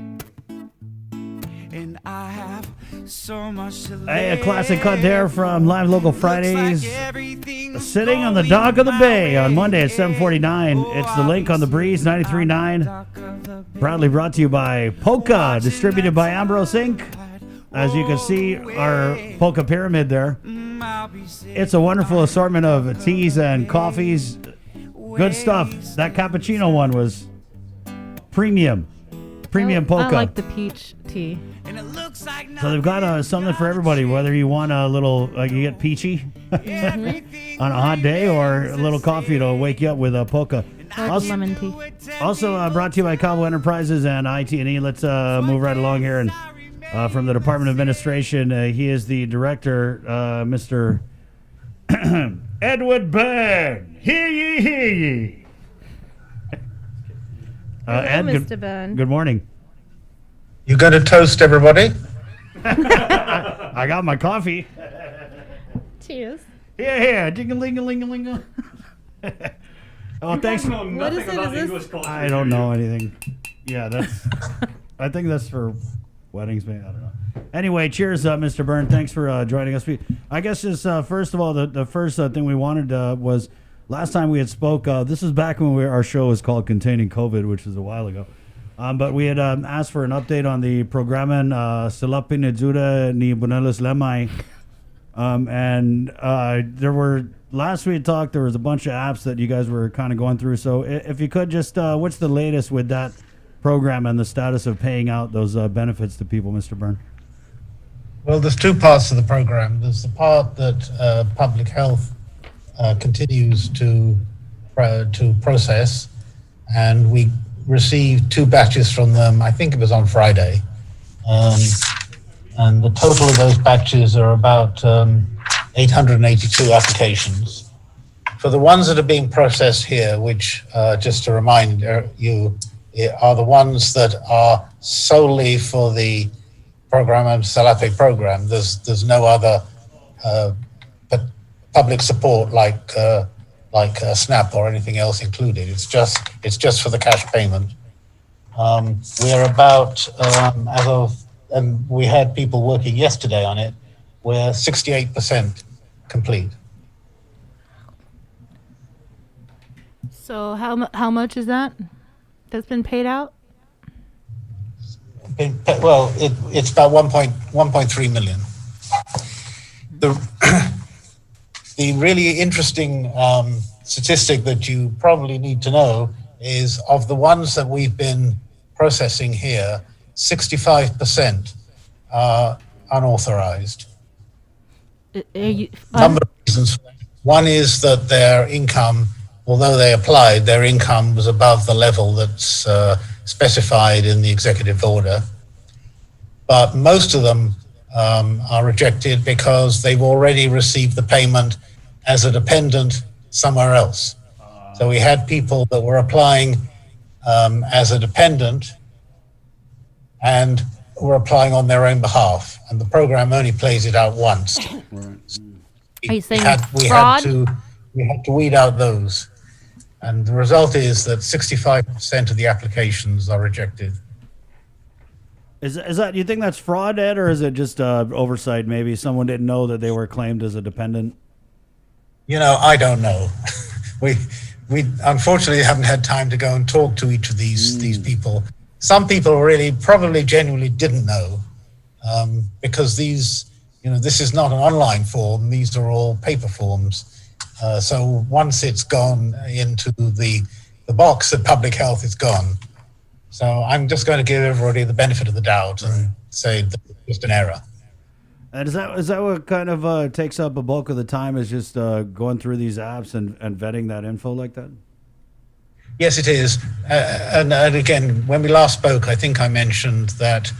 and I have so much to Hey, a classic cut there from Live Local Fridays. Sitting on the dock of the bay on Monday at 7:49. It's the link on the Breeze 93.9. Proudly brought to you by Polka, distributed by Ambrose Inc. As you can see, our Polka pyramid there. It's a wonderful assortment of teas and coffees. Good stuff. That cappuccino one was premium polka. I like the peach tea. So they've got something for everybody, whether you want a little, you get peachy on a hot day, or a little coffee to wake you up with a polka. Also, lemon tea. Also brought to you by Cabo Enterprises and IT&E. Let's move right along here. And from the Department of Administration, he is the director, Mr. Ed Byrne. Hear ye, hear ye. Ed, Mr. Byrne. Good morning. You got to toast everybody? I got my coffee. Cheers. Yeah, ding-a-ling-a-ling-a-ling. Oh, thanks. What is it? Is this? I don't know anything. Yeah, that's. I think that's for weddings, maybe. I don't know. Anyway, cheers, Mr. Byrne. Thanks for joining us. I guess just first of all, the first thing we wanted was last time we had spoke. This was back when our show was called Containing COVID, which was a while ago. But we had asked for an update on the programan Silapin Edzuda ni Bunelos Lemay. And there were, last we had talked, there was a bunch of apps that you guys were kind of going through. So if you could just, what's the latest with that program and the status of paying out those benefits to people, Mr. Byrne? Well, there's two parts to the program. There's the part that public health continues to process, and we received 2 batches from them. I think it was on Friday, and the total of those batches are about 882 applications. For the ones that are being processed here, which just to remind you, are the ones that are solely for the program, Salafe program. There's no other public support like SNAP or anything else included. It's just for the cash payment. We're about as of, and we had people working yesterday on it. We're 68% complete. So how much is that? That's been paid out? it's about 1.3 million. The really interesting statistic that you probably need to know is of the ones that we've been processing here, 65% are unauthorized. Number of reasons. One is that their income, although they applied, their income was above the level that's specified in the executive order. But most of them are rejected because they've already received the payment as a dependent somewhere else. So we had people that were applying as a dependent and were applying on their own behalf, and the program only plays it out once. Are you saying we fraud? had to weed out those, and the result is that 65% of the applications are rejected. Is that, you think that's fraud, Ed, or is it just oversight? Maybe someone didn't know that they were claimed as a dependent? You know, I don't know. we unfortunately haven't had time to go and talk to each of these people. Some people really probably genuinely didn't know, because these, this is not an online form. These are all paper forms. So once it's gone into the box of public health, it's gone. So I'm just going to give everybody the benefit of the doubt and say that it's just an error. And is that what kind of takes up a bulk of the time, is just going through these apps and vetting that info like that? Yes, it is. And again, when we last spoke, I think I mentioned that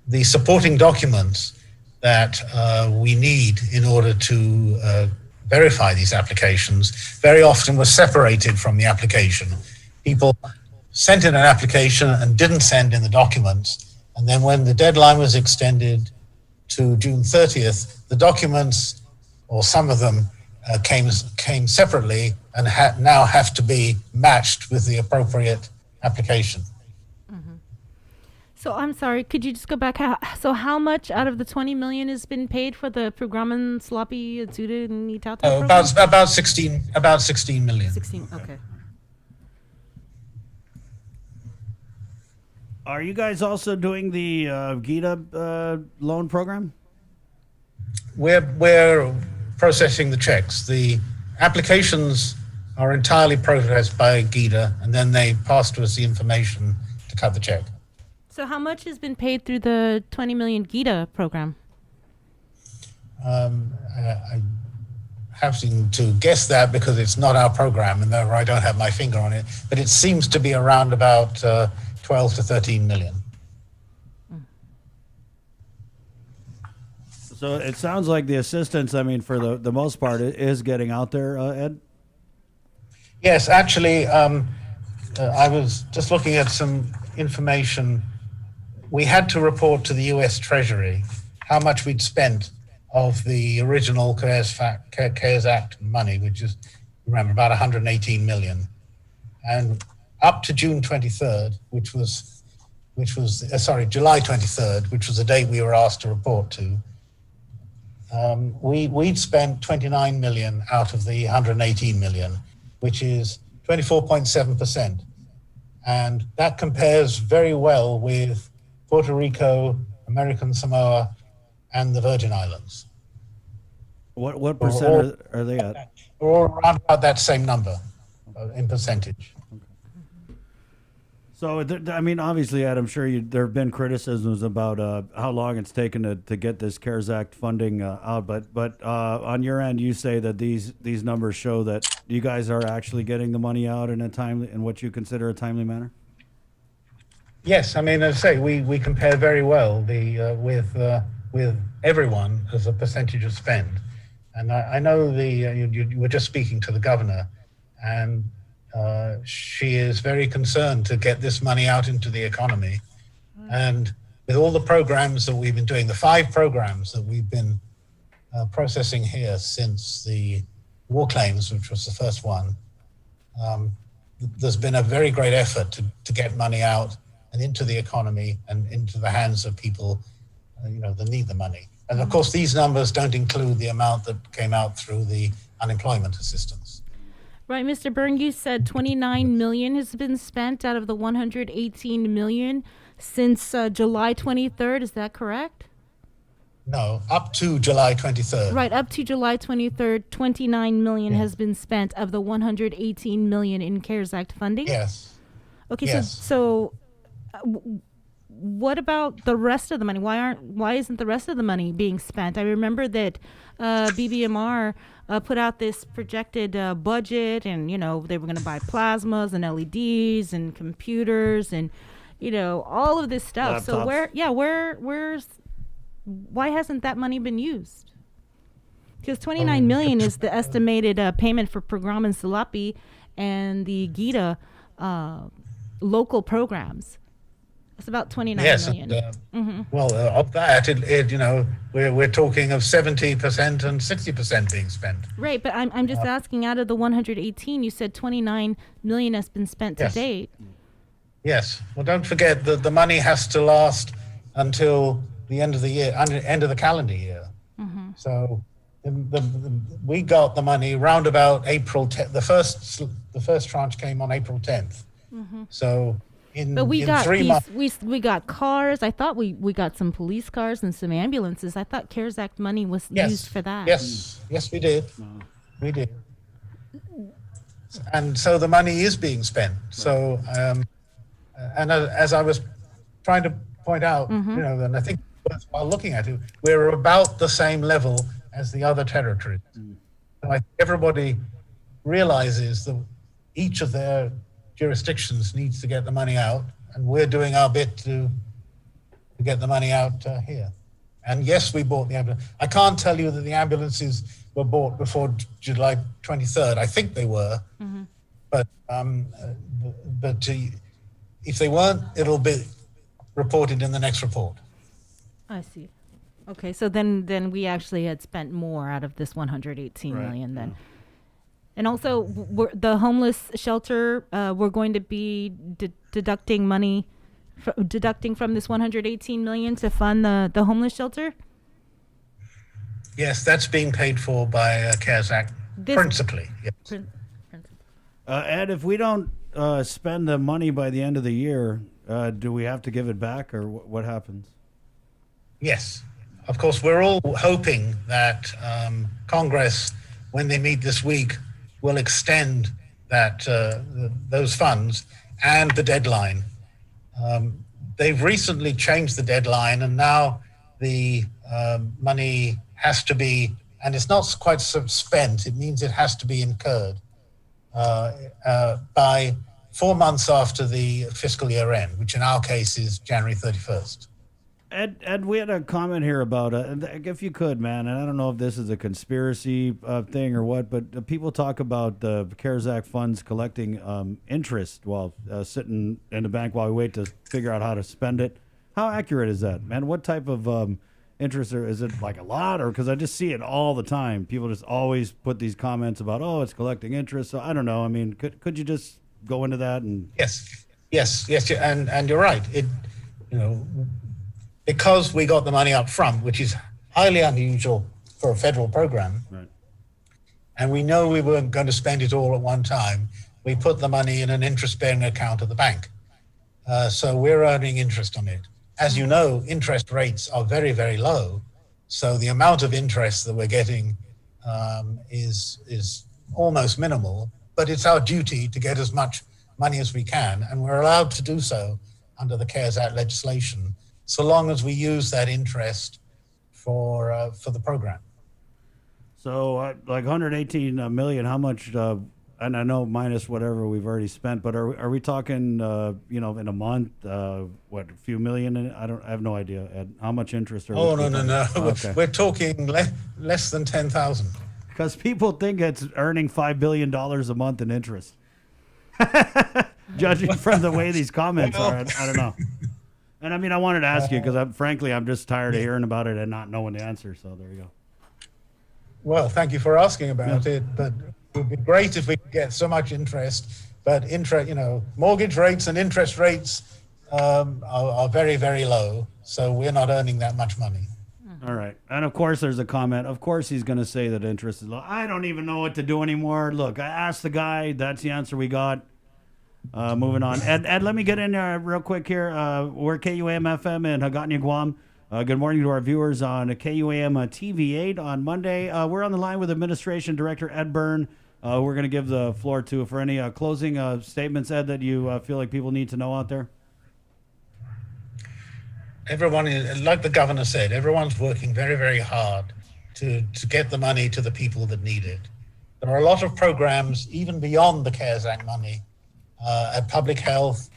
the supporting documents that we need in order to verify these applications very often were separated from the application. People sent in an application and didn't send in the documents. And then when the deadline was extended to June 30th, the documents, or some of them, came separately and now have to be matched with the appropriate application. So I'm sorry, could you just go back? How much out of the 20 million has been paid for the Programmen Sloppy Zude and Itata program? About 16 million. 16, okay. Are you guys also doing the GITA loan program? We're processing the checks. The applications are entirely processed by GITA, and then they pass to us the information to cut the check. So how much has been paid through the 20 million GITA program? I have to guess that because it's not our program, and therefore I don't have my finger on it. But it seems to be around about 12 to 13 million. So it sounds like the assistance, for the most part, is getting out there, Ed? Yes, actually, I was just looking at some information. We had to report to the U.S. Treasury how much we'd spent of the original CARES Act money, which is, remember, about 118 million. And up to June 23rd, July 23rd, which was the date we were asked to report to, we'd spent 29 million out of the 118 million, which is 24.7%. And that compares very well with Puerto Rico, American Samoa, and the Virgin Islands. What percent are they at? We're all around about that same number in percentage. So, obviously, Ed, I'm sure there have been criticisms about how long it's taken to get this CARES Act funding out. But on your end, you say that these numbers show that you guys are actually getting the money out in what you consider a timely manner. Yes, as I say, we compare very well with everyone as a percentage of spend, and I know you were just speaking to the governor, and she is very concerned to get this money out into the economy. And with all the programs that we've been doing, the 5 programs that we've been processing here since the war claims, which was the first one, there's been a very great effort to get money out and into the economy and into the hands of people that need the money. And of course, these numbers don't include the amount that came out through the unemployment assistance. Right, Mr. Byrne, you said 29 million has been spent out of the 118 million. since July 23rd. Is that correct? No, up to July 23rd. Right, up to July 23rd, 29 million has been spent of the 118 million in CARES Act funding. Yes. Okay, Yes. so what about the rest of the money? Why isn't the rest of the money being spent? I remember that BBMR put out this projected budget, and they were going to buy plasmas and LEDs and computers and all of this stuff. Laptops. So why hasn't that money been used? Because 29 million is the estimated payment for Program and Salapi and the Gita local programs. It's about 29 million. Well, of that, we're talking of 70% and 60% being spent. Right, but I'm just asking, out of the 118, you said 29 million has been spent to date. Yes. Well, don't forget that the money has to last until the end of the year, end of the calendar year. So we got the money round about April 10th. The first tranche came on April 10th. So but we got 3 months. we got cars. I thought we got some police cars and some ambulances. I thought CARES Act money was used for that. Yes, we did. We did. And so the money is being spent. So, and as I was trying to point out, and I think while looking at it, we're about the same level as the other territories. So I think everybody realizes that each of their jurisdictions needs to get the money out, and we're doing our bit to get the money out here. And yes, we bought the ambulance. I can't tell you that the ambulances were bought before July 23rd. I think they were, but if they weren't, it'll be reported in the next report. I see. Okay, so then we actually had spent more out of this 118 million then. And also, the homeless shelter, we're going to be deducting money, deducting from this 118 million to fund the homeless shelter? Yes, that's being paid for by CARES Act, principally. Yes. Ed, if we don't spend the money by the end of the year, do we have to give it back, or what happens? Yes. Of course, we're all hoping that Congress, when they meet this week, will extend that those funds and the deadline. They've recently changed the deadline, and now the money has to be, and it's not quite spent, it means it has to be incurred by 4 months after the fiscal year end, which in our case is January 31st. Ed, we had a comment here about, if you could, man, and I don't know if this is a conspiracy thing or what, but people talk about the CARES Act funds collecting interest while sitting in the bank while we wait to figure out how to spend it. How accurate is that, man? What type of interest, or is it like a lot? Or because I just see it all the time. People just always put these comments about, oh, it's collecting interest. So I don't know. I mean, could you just go into that? And Yes, and you're right. Because we got the money up front, which is highly unusual for a federal program, and we know we weren't going to spend it all at one time, we put the money in an interest-bearing account at the bank. So we're earning interest on it. As you know, interest rates are very, very low. So the amount of interest that we're getting is almost minimal, but it's our duty to get as much money as we can, and we're allowed to do so under the CARES Act legislation, so long as we use that interest for the program. So, like 118 million, how much? And I know minus whatever we've already spent, but are we talking? In a month, a few million? I have no idea. Ed, how much interest are? Oh, we no. Okay. We're talking less than 10,000. Because people think it's earning $5 billion a month in interest. Judging from the way these comments are, I don't know. And I mean, I wanted to ask you because I'm just tired of hearing about it and not knowing the answer. So there you go. Well, thank you for asking about it, but it would be great if we could get so much interest. But mortgage rates and interest rates are very, very low, so we're not earning that much money. All right. And of course, there's a comment. Of course, he's going to say that interest is low. I don't even know what to do anymore. Look, I asked the guy. That's the answer we got. Moving on. Ed, let me get in there real quick here. We're KUAM FM in Hagåtña, Guam. Good morning to our viewers on KUAM TV8 on Monday. We're on the line with Administration Director Ed Byrne. We're going to give the floor to for any closing statements, Ed, that you feel like people need to know out there. Everyone, like the governor said, everyone's working very, very hard to get the money to the people that need it. There are a lot of programs, even beyond the CARES Act money, at public health,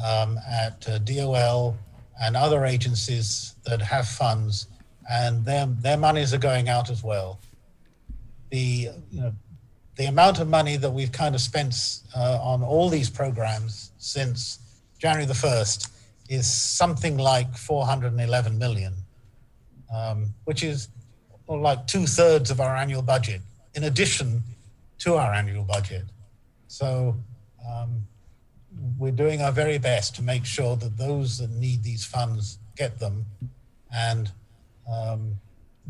at DOL, and other agencies that have funds, and their monies are going out as well. The amount of money that we've kind of spent on all these programs since January the 1st is something like 411 million, which is like 2/3 of our annual budget, in addition to our annual budget. So we're doing our very best to make sure that those that need these funds get them, and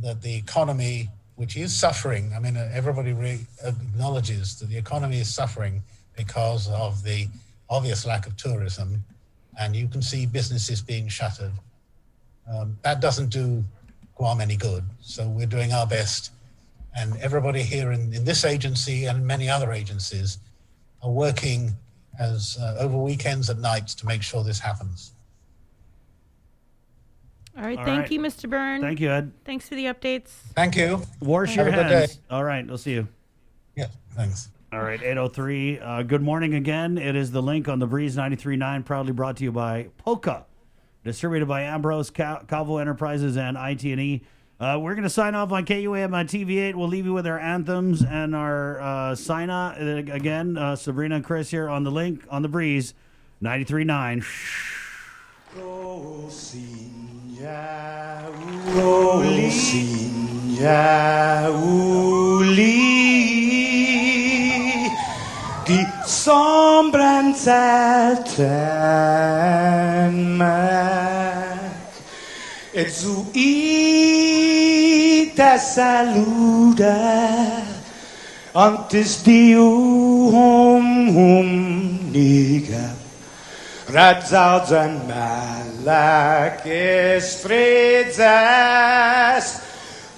that the economy, which is suffering, I mean, everybody acknowledges that the economy is suffering because of the obvious lack of tourism, and you can see businesses being shuttered. That doesn't do Guam any good. So we're doing our best. And everybody here in this agency and many other agencies are working as over weekends and nights to make sure this happens. All right. Thank you, Mr. Byrne. Thank you, Ed. Thanks for the updates. Thank you. Wash Have your a good hands. day. All right. We'll see you. Yeah, thanks. All right, 8:03. Good morning again. It is the link on the Breeze 93.9, proudly brought to you by Polka, distributed by Ambrose, Calvo Enterprises, and IT&E. We're going to sign off on KUAM on TV8. We'll leave you with our anthems and our sign-off. Again, Sabrina and Chris here on the link on the Breeze 93.9. Die sombren zelten meg, et zu ite saluda, antes diu hum niga, radzaudzen malak estrezas,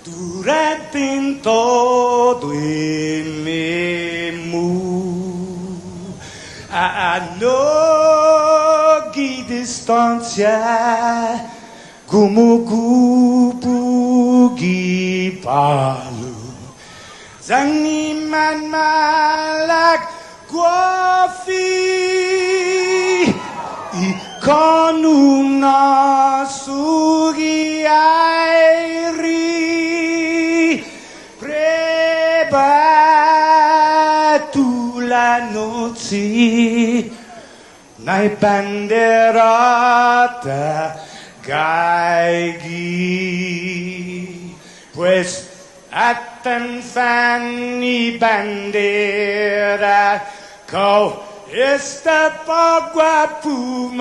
durant in todo in memu. A nogi distancia, como gupugi palu, zaniman malak guafi, con una sugi airi, preba tu la noci, nai banderata gaigi, pues atan fanni bandera, kau esta pagua pumalapa,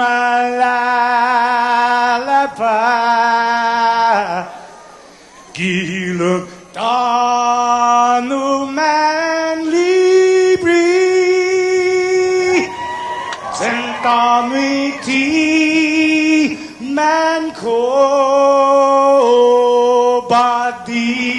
giluk tanu man libri, sentamiti man ko badi.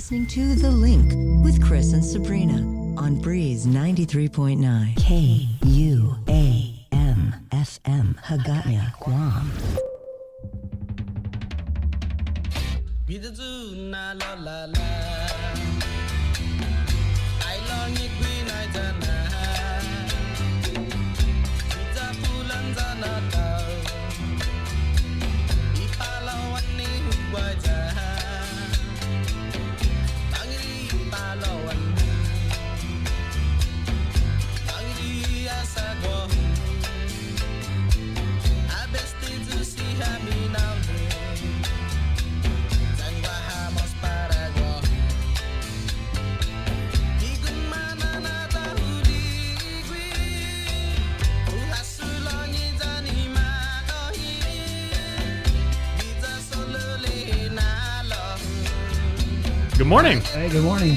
listening to The Link with Chris and Sabrina on Breeze 93.9 KUAM FM Hagåtña, Guam. Good morning. Hey, good morning.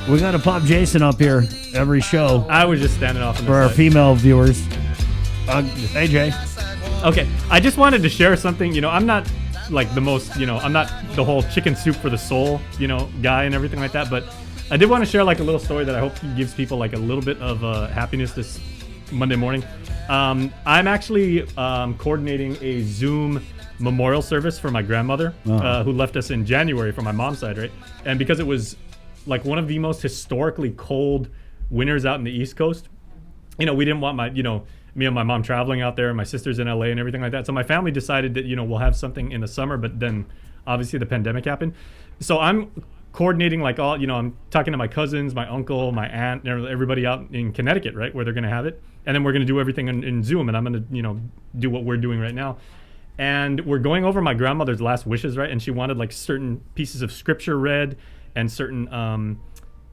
We got to pop Jason up here every show. I was just standing off on the for our side. female viewers. Hey, Jay. Okay, I just wanted to share something. You know, I'm not like the most, I'm not the whole chicken soup for the soul, guy and everything like that. But I did want to share like a little story that I hope gives people like a little bit of happiness this Monday morning. I'm actually coordinating a Zoom memorial service for my grandmother, who left us in January from my mom's side, right? And because it was like one of the most historically cold winters out in the East Coast, we didn't want me and my mom traveling out there, and my sister's in LA and everything like that. So my family decided that, we'll have something in the summer, but then obviously the pandemic happened. So I'm coordinating like all, I'm talking to my cousins, my uncle, my aunt, everybody out in Connecticut, right, where they're going to have it. And then we're going to do everything in Zoom, and I'm going to, do what we're doing right now. And we're going over my grandmother's last wishes, right? And she wanted like certain pieces of scripture read and certain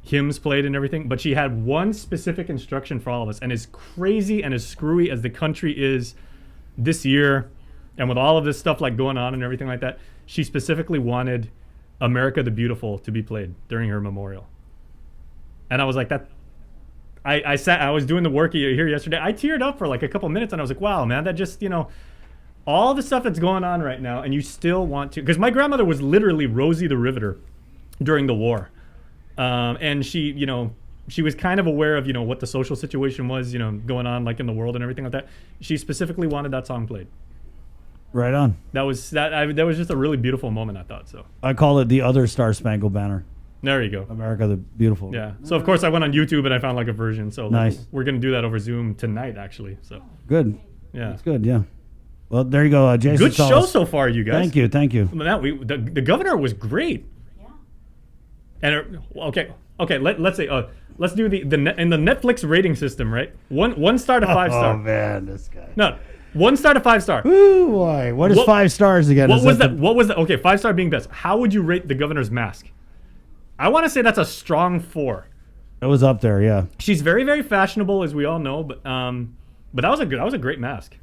hymns played and everything. But she had one specific instruction for all of us. And as crazy and as screwy as the country is this year, and with all of this stuff like going on and everything like that, she specifically wanted America the Beautiful to be played during her memorial. And I was like, I was doing the work here yesterday. I teared up for like a couple minutes, and I was like, wow, man, that just, all the stuff that's going on right now, and you still want to, because my grandmother was literally Rosie the Riveter during the war. And she, she was kind of aware of, what the social situation was, going on like in the world and everything like that. She specifically wanted that song played. Right on. That was just a really beautiful moment, I thought. So I call it the other Star Spangled Banner. There you go. America the Beautiful. Yeah. So of course I went on YouTube and I found like a version. So nice. We're going to do that over Zoom tonight, actually. So good. Yeah. That's good. Yeah. Well, there you go, Jason. Good show so far, you guys. Thank you. The governor was great. Yeah. And okay. Let's say let's do in the Netflix rating system, right? One star to 5 star. Oh man, this guy. No, 1 star to 5 star. Ooh, boy. What is 5 stars again? What was that? What was that? Okay, 5 star being best. How would you rate the governor's mask? I want to say that's a strong 4. It was up there, yeah. She's very, very fashionable, as we all know, but that was a great mask.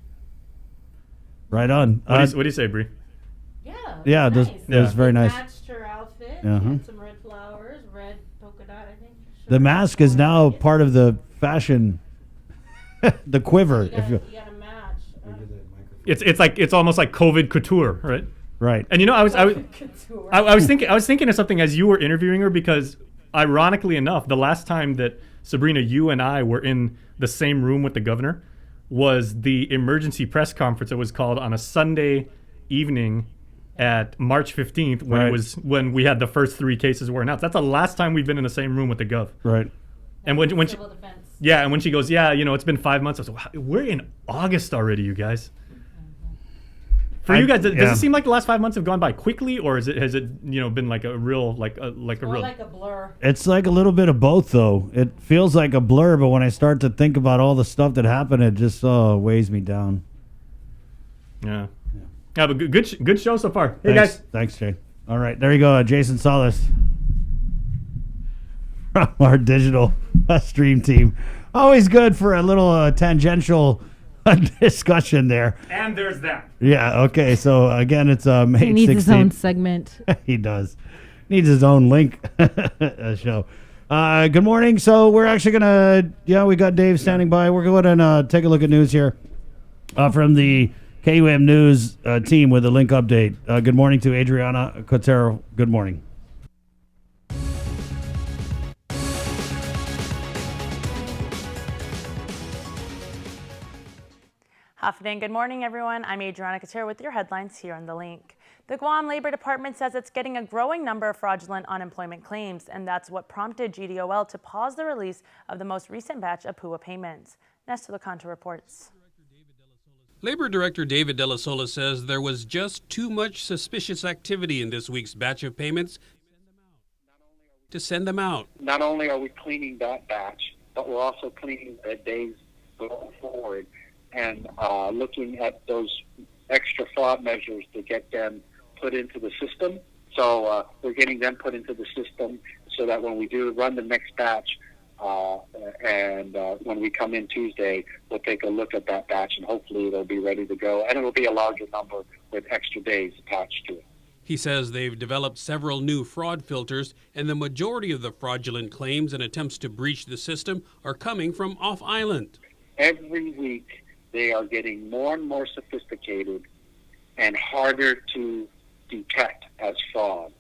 Right on. What do you say, Bree? Yeah, nice. that was very nice. Matched her outfit. Uh-huh. She had some red flowers, red polka dot, I think. The mask is now part of the fashion, the quiver. You gotta match. It's almost like COVID couture, right? Right. And I was thinking of something as you were interviewing her, because ironically enough, the last time that Sabrina, you and I were in the same room with the governor was the emergency press conference that was called on a Sunday evening at March 15th when we had the first 3 cases were announced. That's the last time we've been in the same room with the gov. Right. And when she, yeah, and when she goes, yeah, it's been 5 months. I was like, wow, we're in August already, you guys. For you guys, does it seem like the last 5 months have gone by quickly, or has it been like a real like a blur? It's like a little bit of both, though. It feels like a blur, but when I start to think about all the stuff that happened, it just weighs me down. Yeah. Yeah, but good show so far. Hey guys. Thanks, Jay. All right, there you go, Jason Solis from our digital stream team. Always good for a little tangential discussion there. And there's that. Yeah, okay. So again, it's May 16th. He needs his own segment. He does. Needs his own link show. Good morning. So we're actually going to, we got Dave standing by. We're going to take a look at news here from the KUAM News team with a link update. Good morning to Adriana Cotero. Good morning. Hafedan, good morning, everyone. I'm Adriana Cotero with your headlines here on The Link. The Guam Labor Department says it's getting a growing number of fraudulent unemployment claims, and that's what prompted GDOL to pause the release of the most recent batch of PUA payments. Nestor Lecanto reports. Labor Director David De La Sola says there was just too much suspicious activity in this week's batch of payments to send them out. Not only are we cleaning that batch, but we're also cleaning the days going forward and looking at those extra fraud measures to get them put into the system. So we're getting them put into the system so that when we do run the next batch, and when we come in Tuesday, we'll take a look at that batch and hopefully it'll be ready to go. And it'll be a larger number with extra days attached to it. He says they've developed several new fraud filters, and the majority of the fraudulent claims and attempts to breach the system are coming from off-island. Every week, they are getting more and more sophisticated and harder to detect as fraud.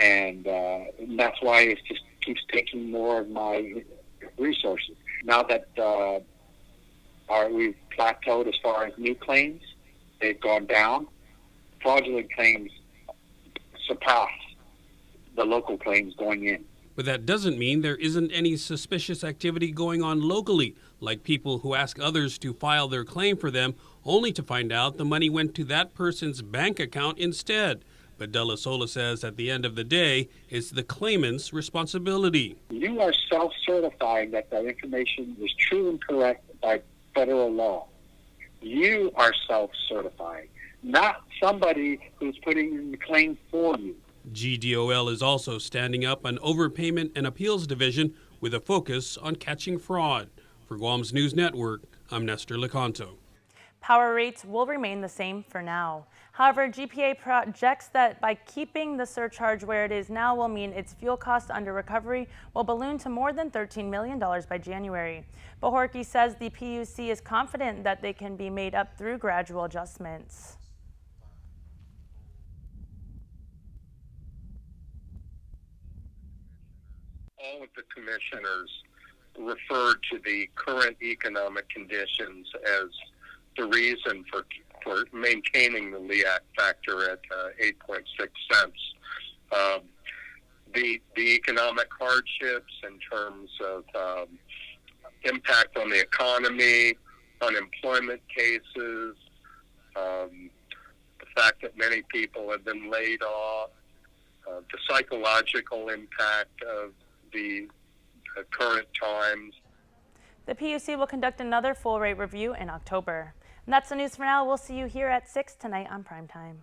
And that's why it just keeps taking more of my resources. Now that we've plateaued as far as new claims, they've gone down. Fraudulent claims surpass the local claims going in. But that doesn't mean there isn't any suspicious activity going on locally, like people who ask others to file their claim for them, only to find out the money went to that person's bank account instead. But De La Sola says at the end of the day, it's the claimant's responsibility. You are self-certifying that that information is true and correct by federal law. You are self-certifying, not somebody who's putting in the claim for you. GDOL is also standing up an overpayment and appeals division with a focus on catching fraud. For Guam's News Network, I'm Nestor Lecanto. Power rates will remain the same for now. However, GPA projects that by keeping the surcharge where it is now will mean its fuel cost under recovery will balloon to more than $13 million by January. Bajorquez says the PUC is confident that they can be made up through gradual adjustments. All of the commissioners referred to the current economic conditions as the reason for maintaining the LEAC factor at 8.6 cents. The economic hardships in terms of impact on the economy, unemployment cases, the fact that many people have been laid off, the psychological impact of the current times. The PUC will conduct another full rate review in October. And that's the news for now. We'll see you here at 6 tonight on Primetime.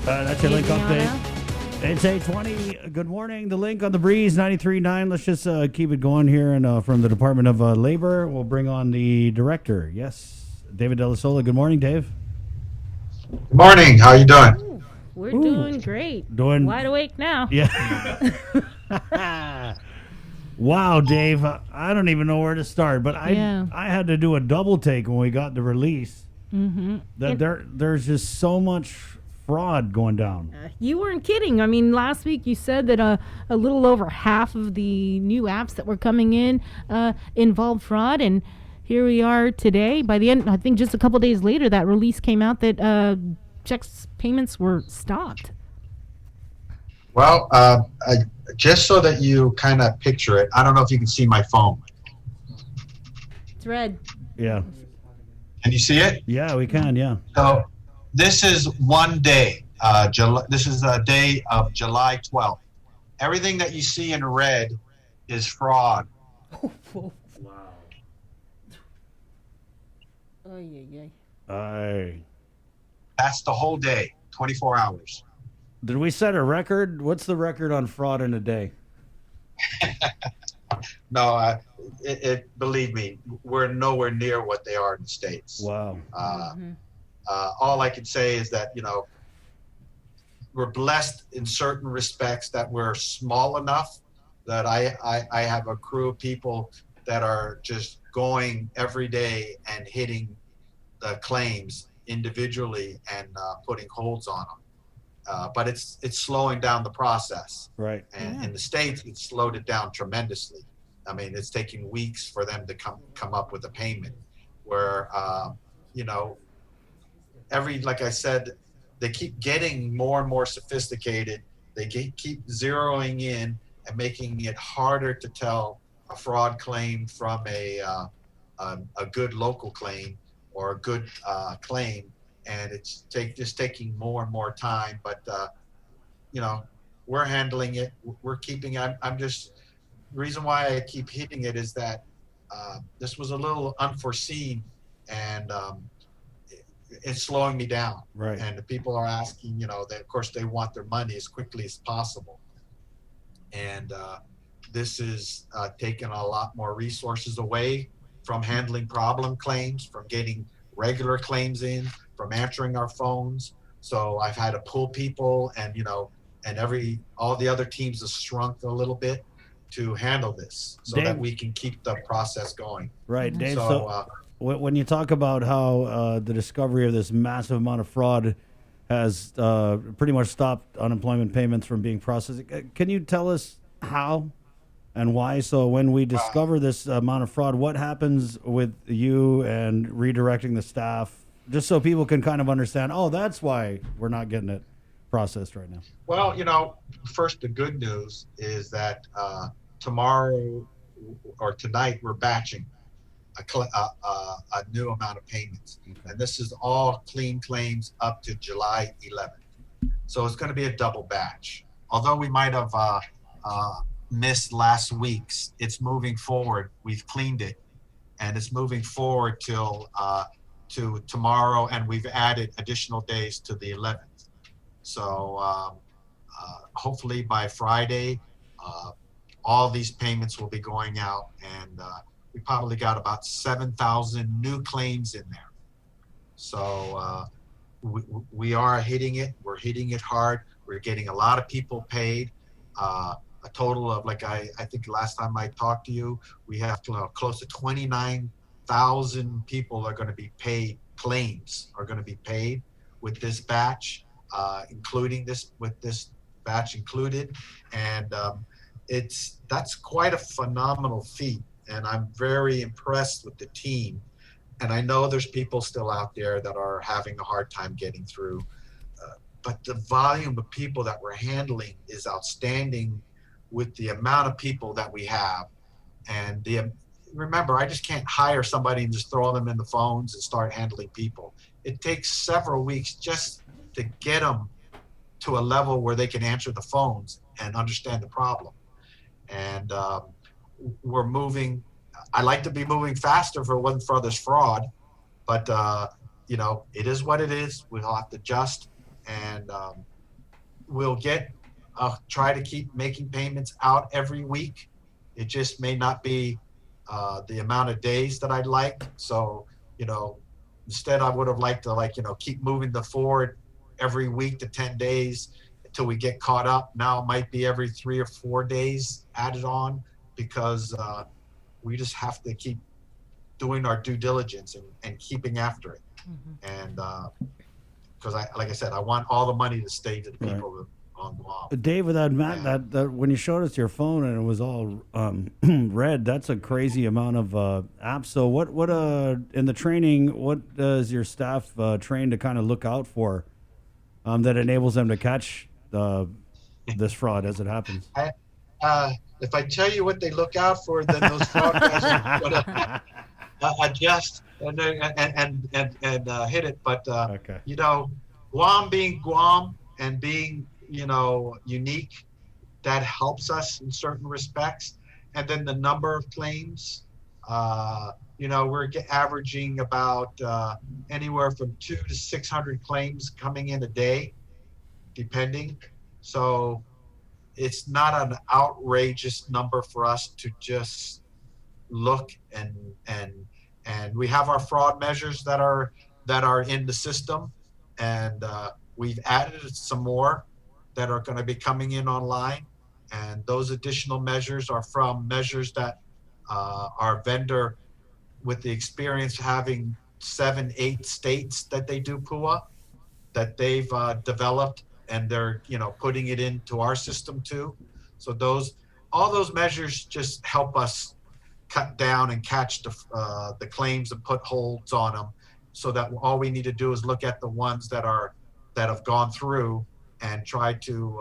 That's your link update. It's 8:20. Good morning. The link on the Breeze 93.9. Let's just keep it going here. And from the Department of Labor, we'll bring on the director. Yes, David De La Sola. Good morning, Dave. Good morning. How you doing? We're doing great. Doing wide awake now. Yeah. Wow, Dave. I don't even know where to start, but I had to do a double take when we got the release. Mm-hmm. That there's just so much fraud going down. You weren't kidding. I mean, last week you said that a little over half of the new apps that were coming in involved fraud, and here we are today. By the end, I think just a couple days later, that release came out that checks payments were stopped. Well, just so that you kind of picture it, I don't know if you can see my phone. It's red. Yeah. Can you see it? Yeah, we can, yeah. So this is one day. This is a day of July 12th. Everything that you see in red is fraud. Wow. That's the whole day, 24 hours. Did we set a record? What's the record on fraud in a day? No, believe me, we're nowhere near what they are in the States. Wow. All I can say is that, we're blessed in certain respects that we're small enough that I have a crew of people that are just going every day and hitting the claims individually and putting holds on them. But it's slowing down the process. Right. And in the States, it's slowed it down tremendously. I mean, it's taking weeks for them to come up with a payment where, like I said, they keep getting more and more sophisticated. They keep zeroing in and making it harder to tell a fraud claim from a good local claim or a good claim, and it's just taking more and more time. But we're handling it. We're keeping. I'm just. The reason why I keep hitting it is that this was a little unforeseen, and it's slowing me down. Right. And the people are asking, that of course they want their money as quickly as possible. And this is taking a lot more resources away from handling problem claims, from getting regular claims in, from answering our phones. So I've had to pull people, and all the other teams have shrunk a little bit to handle this, so Dave, that we can keep the process going. Right, Dave. So when you talk about how the discovery of this massive amount of fraud has pretty much stopped unemployment payments from being processed, can you tell us how and why? So when we discover this amount of fraud, what happens with you and redirecting the staff, just so people can kind of understand, oh, that's why we're not getting it processed right now? Well, first, the good news is that tomorrow or tonight we're batching a new amount of payments. Okay. And this is all clean claims up to July 11th. So it's going to be a double batch. Although we might have missed last week's, it's moving forward. We've cleaned it, and it's moving forward till to tomorrow, and we've added additional days to the 11th. So hopefully by Friday, all these payments will be going out, and we probably got about 7,000 new claims in there. So we are hitting it. We're hitting it hard. We're getting a lot of people paid. A total of, like I think last time I talked to you, we have close to 29,000 people are going to be paid. Claims are going to be paid with this batch. Including this, with this batch included, and that's quite a phenomenal feat, and I'm very impressed with the team. And I know there's people still out there that are having a hard time getting through, but the volume of people that we're handling is outstanding with the amount of people that we have. And remember, I just can't hire somebody and just throw them in the phones and start handling people. It takes several weeks just to get them to a level where they can answer the phones and understand the problem. And we're moving. I like to be moving faster if it wasn't for this fraud, but it is what it is. We'll have to adjust, and we'll try to keep making payments out every week. It just may not be the amount of days that I'd like. So, instead I would have liked to keep moving forward every week to 10 days until we get caught up. Now it might be every 3 or 4 days added on, because we just have to keep doing our due diligence and keeping after it. Mm-hmm. And because like I said, I want all the money to stay to the people on Guam. Dave, with that when you showed us your phone and it was all red, that's a crazy amount of apps. So what in the training, what does your staff train to kind of look out for that enables them to catch this fraud as it happens? If I tell you what they look out for, then those fraud guys are going to adjust and hit it. But Guam being Guam and being unique, that helps us in certain respects. And then the number of claims, we're averaging about anywhere from 200 to 600 claims coming in a day, depending. So it's not an outrageous number for us to just look and we have our fraud measures that are in the system, and we've added some more that are going to be coming in online, and those additional measures are from measures that Our vendor, with the experience having 7-8 states that they do PUA, that they've developed, and they're putting it into our system too. So all those measures just help us cut down and catch the claims and put holds on them, so that all we need to do is look at the ones that have gone through and try to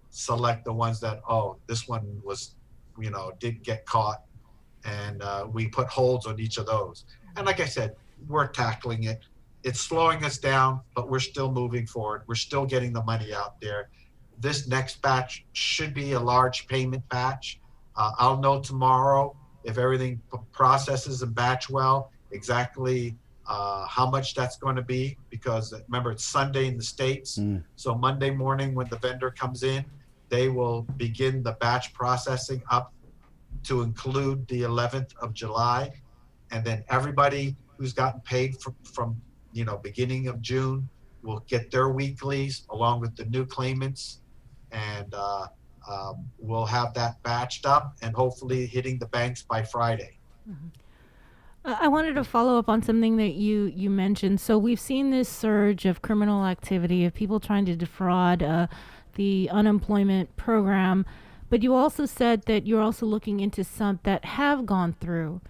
select the ones that, this one was did get caught, and we put holds on each of those. And like I said, we're tackling it. It's slowing us down, but we're still moving forward. We're still getting the money out there. This next batch should be a large payment batch. I'll know tomorrow, if everything processes and batch well, exactly how much that's going to be, because remember, it's Sunday in the States. So Monday morning when the vendor comes in, they will begin the batch processing up to include the 11th of July. And then everybody who's gotten paid from beginning of June will get their weeklies along with the new claimants. And we'll have that batched up and hopefully hitting the banks by Friday. I wanted to follow up on something that you mentioned. So we've seen this surge of criminal activity, of people trying to defraud the unemployment program. But you also said that you're also looking into some that have gone through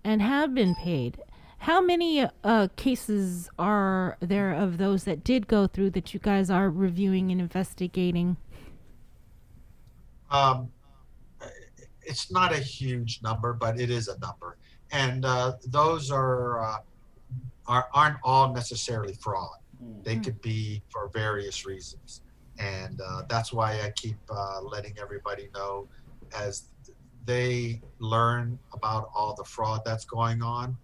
and have been paid. How many cases are there of those that did go through that you guys are reviewing and investigating? It's not a huge number, but it is a number. And those aren't all necessarily fraud. They could be for various reasons. And that's why I keep letting everybody know, as they learn about all the fraud that's going on.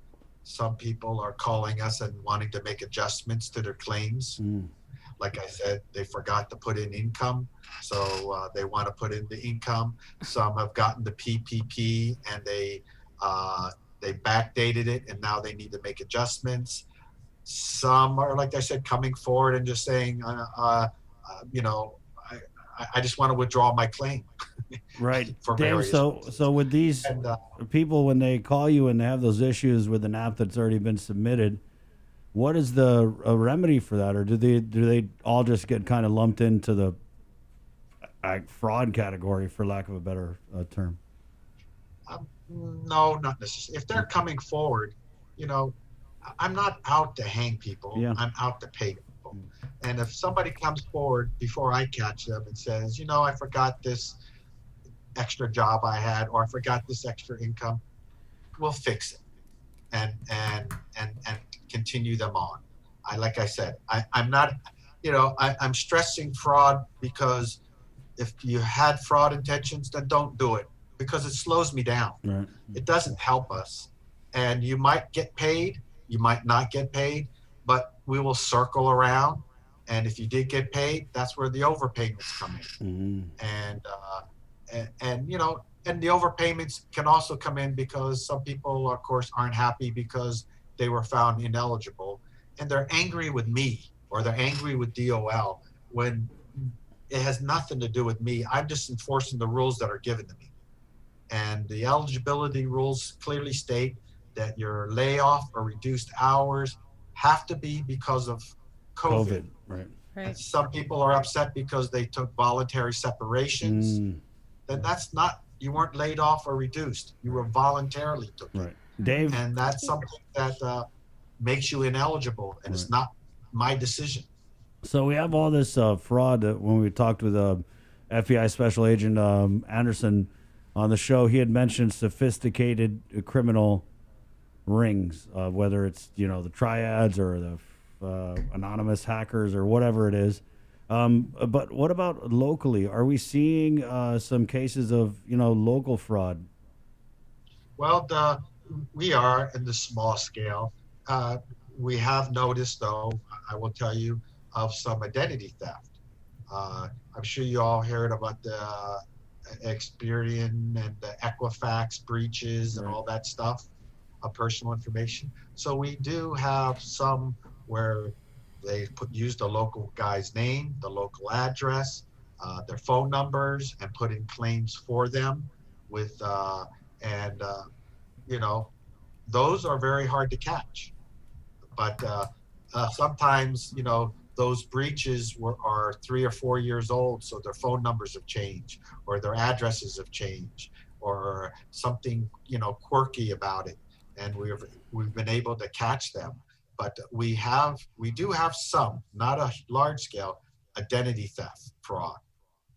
Some people are calling us and wanting to make adjustments to their claims. Like I said, they forgot to put in income, so they want to put in the income. Some have gotten the PPP and they backdated it, and now they need to make adjustments. Some are, like I said, coming forward and just saying, I just want to withdraw my claim. Right. For Dave, various so with these people, when they call you and they have those issues with an app that's already been submitted, what is the remedy for that? Or do they all just get kind of lumped into the fraud category, for lack of a better term? No, not necessarily. If they're coming forward, I'm not out to hang people. Yeah. I'm out to pay people. And if somebody comes forward before I catch them and says, I forgot this extra job I had, or I forgot this extra income, we'll fix it and continue them on. Like I said, I'm not, I'm stressing fraud because if you had fraud intentions, then don't do it, because it slows me down. Right. It doesn't help us. And you might get paid, you might not get paid, but we will circle around. And if you did get paid, that's where the overpayments come in. And the overpayments can also come in because some people, of course, aren't happy because they were found ineligible, and they're angry with me, or they're angry with DOL, when it has nothing to do with me. I'm just enforcing the rules that are given to me. And the eligibility rules clearly state that your layoff or reduced hours have to be because of COVID. Right. And some people are upset because they took voluntary separations. Then that's not, you weren't laid off or reduced. You were voluntarily took it. Right. Dave? And that's something that makes you ineligible, and it's not my decision. So we have all this fraud that when we talked with FBI Special Agent Anderson on the show, he had mentioned sophisticated criminal rings, whether it's, the triads or the anonymous hackers or whatever it is. But what about locally? Are we seeing some cases of, local fraud? Well, we are in the small scale. We have noticed, though, I will tell you, of some identity theft. I'm sure you all heard about the Experian and the Equifax breaches and all that stuff of personal information. So we do have some where they use the local guy's name, the local address, their phone numbers, and put in claims for them with you know, those are very hard to catch. But sometimes, you know, those breaches are 3 or 4 years old, so their phone numbers have changed, or their addresses have changed, or something, you know, quirky about it, and we've been able to catch them. But we do have some, not a large scale, identity theft fraud,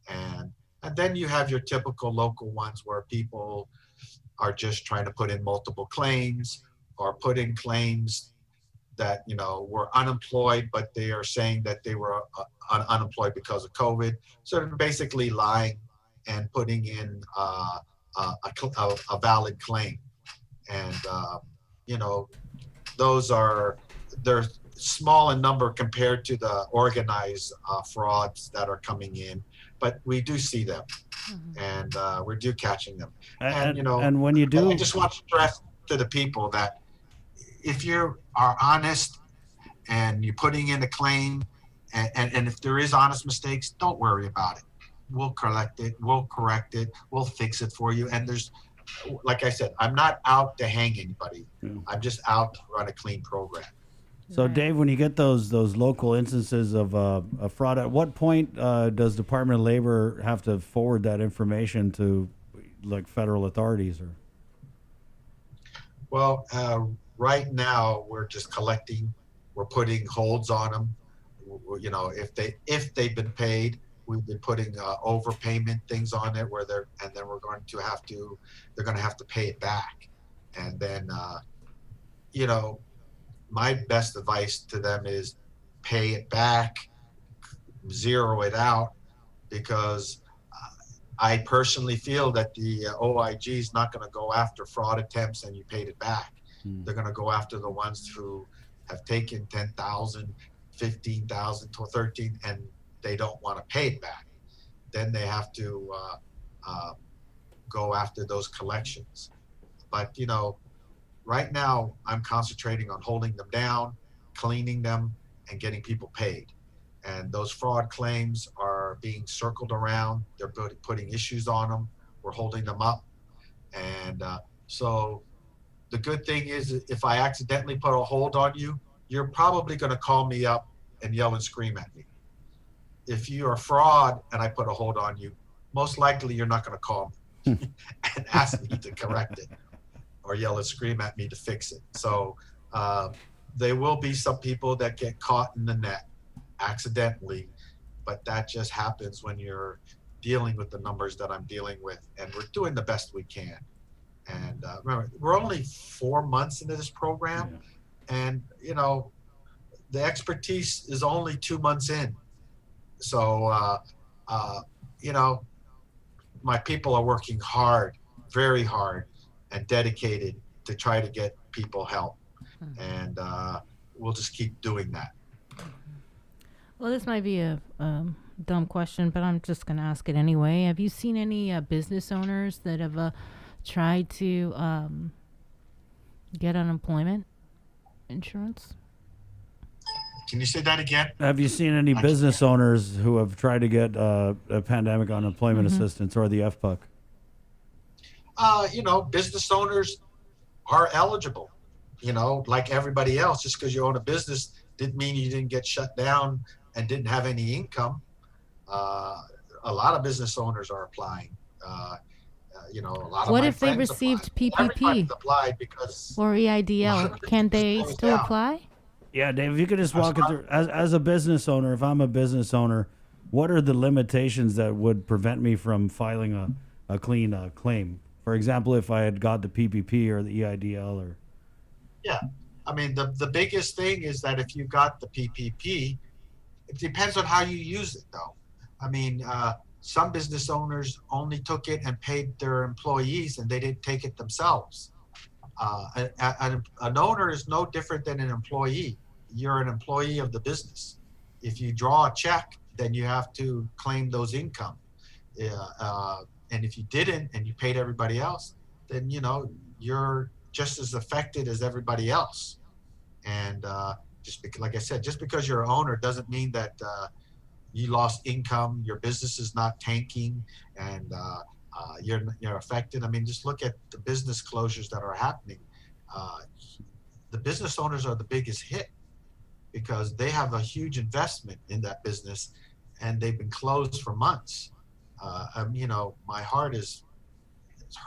and then you have your typical local ones where people are just trying to put in multiple claims, or put in claims that, you know, were unemployed, but they are saying that they were unemployed because of COVID. So they're basically lying and putting in a valid claim. And, you know, they're small in number compared to the organized frauds that are coming in, but we do see them. And we do catching them. And, you know, and when you do, I just want to stress to the people that if you are honest and you're putting in a claim, and if there is honest mistakes, don't worry about it. We'll collect it, we'll correct it, we'll fix it for you. And there's, like I said, I'm not out to hang anybody. I'm just out to run a clean program. So, Dave, when you get those local instances of a fraud, at what point does Department of Labor have to forward that information to, like, federal authorities? Or well, right now we're just collecting. We're putting holds on them. You know, if they've been paid, we've been putting overpayment things on it where they're going to have to pay it back, and then you know. My best advice to them is pay it back, zero it out, because I personally feel that the OIG is not going to go after fraud attempts and you paid it back. They're going to go after the ones who have taken 10,000, 15,000 to 13, and they don't want to pay it back. Then they have to go after those collections. But, you know, right now, I'm concentrating on holding them down, cleaning them, and getting people paid. And those fraud claims are being circled around. They're putting issues on them. We're holding them up. And so the good thing is, if I accidentally put a hold on you, you're probably going to call me up and yell and scream at me. If you're a fraud and I put a hold on you, most likely you're not going to call me and ask me to correct it, or yell and scream at me to fix it. So there will be some people that get caught in the net accidentally, but that just happens when you're dealing with the numbers that I'm dealing with, and we're doing the best we can. And remember, we're only 4 months into this program, and, you know, the expertise is only 2 months in. So, you know, my people are working hard, very hard, and dedicated to try to get people help. And we'll just keep doing that. Well, this might be a dumb question, but I'm just going to ask it anyway. Have you seen any business owners that have tried to get unemployment insurance? Can you say that again? have you seen any business owners who have tried to get a pandemic unemployment assistance or the FPUC? You know, business owners are eligible, you know, like everybody else. Just because you own a business didn't mean you didn't get shut down and didn't have any income. A lot of business owners are applying. You know, a lot of What my if they friends received applied. PPP Everybody's applied because or EIDL? Can they closed still down. apply? Yeah, Dave, if you could just walk it through. As a business owner, if I'm a business owner, what are the limitations that would prevent me from filing a clean claim? For example, if I had got the PPP or the EIDL or... Yeah, I mean, the biggest thing is that if you got the PPP, it depends on how you use it, though. I mean, some business owners only took it and paid their employees, and they didn't take it themselves. An owner is no different than an employee. You're an employee of the business. If you draw a check, then you have to claim those income. And if you didn't and you paid everybody else, then, you know, you're just as affected as everybody else. And like I said, just because you're an owner doesn't mean that you lost income, your business is not tanking, and you're affected. I mean, just look at the business closures that are happening. The business owners are the biggest hit because they have a huge investment in that business, and they've been closed for months. My heart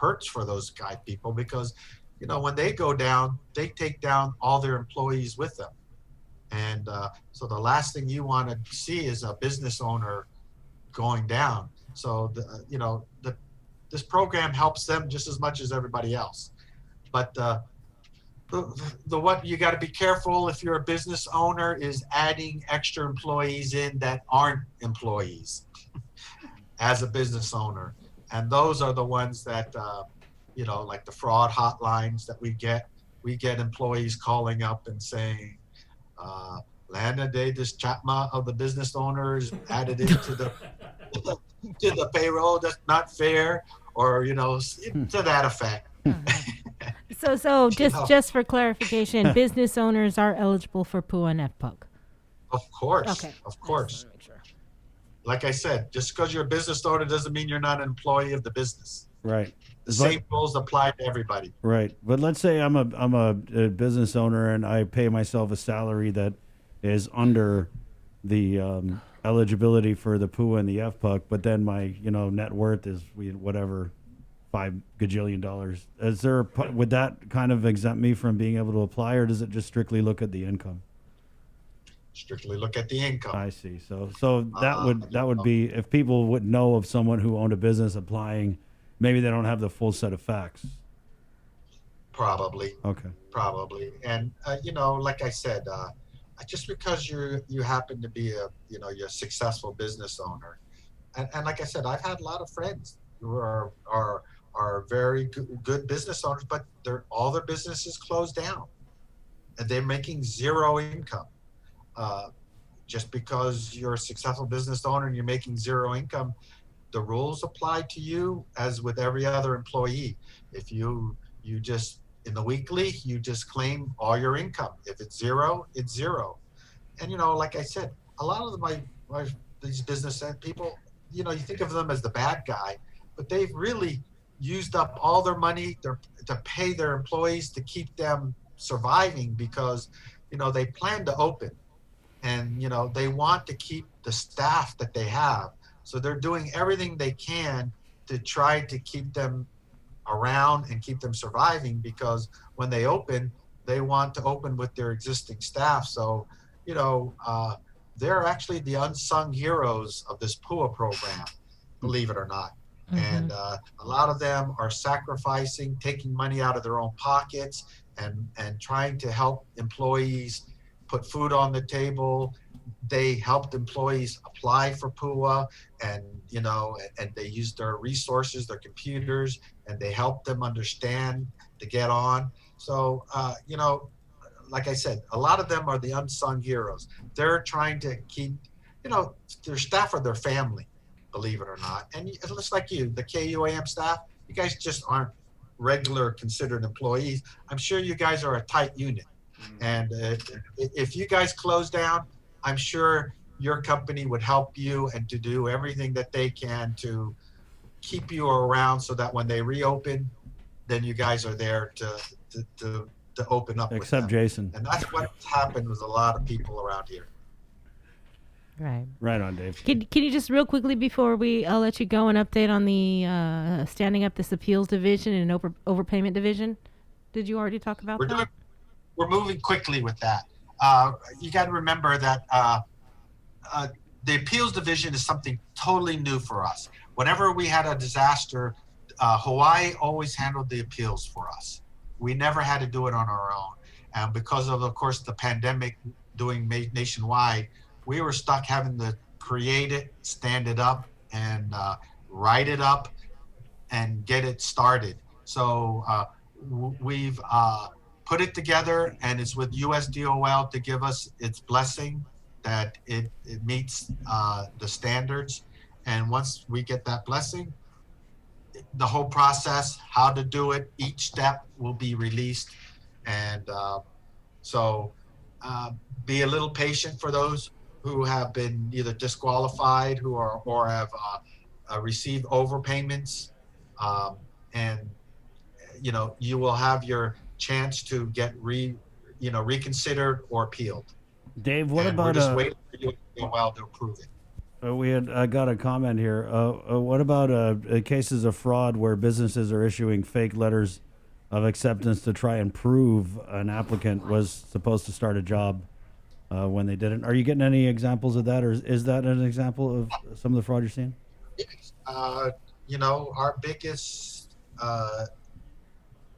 hurts for those people because, when they go down, they take down all their employees with them. And so the last thing you want to see is a business owner going down. So, this program helps them just as much as everybody else. But what you got to be careful if you're a business owner is adding extra employees in that aren't employees as a business owner. And those are the ones that, like the fraud hotlines that we get employees calling up and saying, Lana de this Chatma of the business owners added into the to the payroll. That's not fair, or to that effect. So just for clarification, business owners are eligible for PUA and FPUC. Of course. Okay. Of course. Like I said, just because you're a business owner doesn't mean you're not an employee of the business. Right. The same rules apply to everybody. Right. But let's say I'm a business owner and I pay myself a salary that is under the eligibility for the PUA and the FPUC, but then my net worth is $5 gajillion. Would that kind of exempt me from being able to apply, or does it just strictly look at the income? Strictly look at the income. I see. So that would be, if people would know of someone who owned a business applying, maybe they don't have the full set of facts. Probably. Okay. Probably. And like I said, just because you happen to be you're a successful business owner, and like I said, I've had a lot of friends who are very good business owners, but all their businesses closed down, and they're making zero income. Just because you're a successful business owner and you're making zero income, the rules apply to you as with every other employee. If you just, in the weekly, you just claim all your income. If it's zero, it's zero. And, like I said, a lot of these business people, you think of them as the bad guy, but they've really used up all their money to pay their employees to keep them surviving because, they plan to open. And, they want to keep the staff that they have. So they're doing everything they can to try to keep them around and keep them surviving, because when they open, they want to open with their existing staff. So, they're actually the unsung heroes of this PUA program, believe it or not. Mm-hmm. And a lot of them are sacrificing, taking money out of their own pockets and trying to help employees put food on the table. They helped employees apply for PUA, and and they used their resources, their computers, and they helped them understand to get on. So like I said, a lot of them are the unsung heroes. They're trying to keep, their staff are their family, believe it or not. And it's like you, the KUAM staff, you guys just aren't regular considered employees. I'm sure you guys are a tight unit. And if you guys close down, I'm sure your company would help you and to do everything that they can to keep you around so that when they reopen, then you guys are there to open up. Except with them. Jason. And that's what's happened with a lot of people around here. Right. Right on, Dave. Can you just real quickly before I'll let you go, an update on the standing up this appeals division and overpayment division? Did you already talk about that? We're moving quickly with that. You got to remember that the appeals division is something totally new for us. Whenever we had a disaster, Hawaii always handled the appeals for us. We never had to do it on our own. And because of course, the pandemic doing nationwide, we were stuck having to create it, stand it up, and write it up and get it started. So we've put it together, and it's with USDOL to give us its blessing that it meets the standards. And once we get that blessing, the whole process, how to do it, each step will be released. And so be a little patient for those who have been either disqualified or have received overpayments. and you will have your chance to get reconsidered or appealed. Dave, what And about we're just waiting for you to go while to approve it. we had got a comment here. What about cases of fraud where businesses are issuing fake letters of acceptance to try and prove an applicant was supposed to start a job when they didn't? Are you getting any examples of that, or is that an example of some of the fraud you're seeing? Our biggest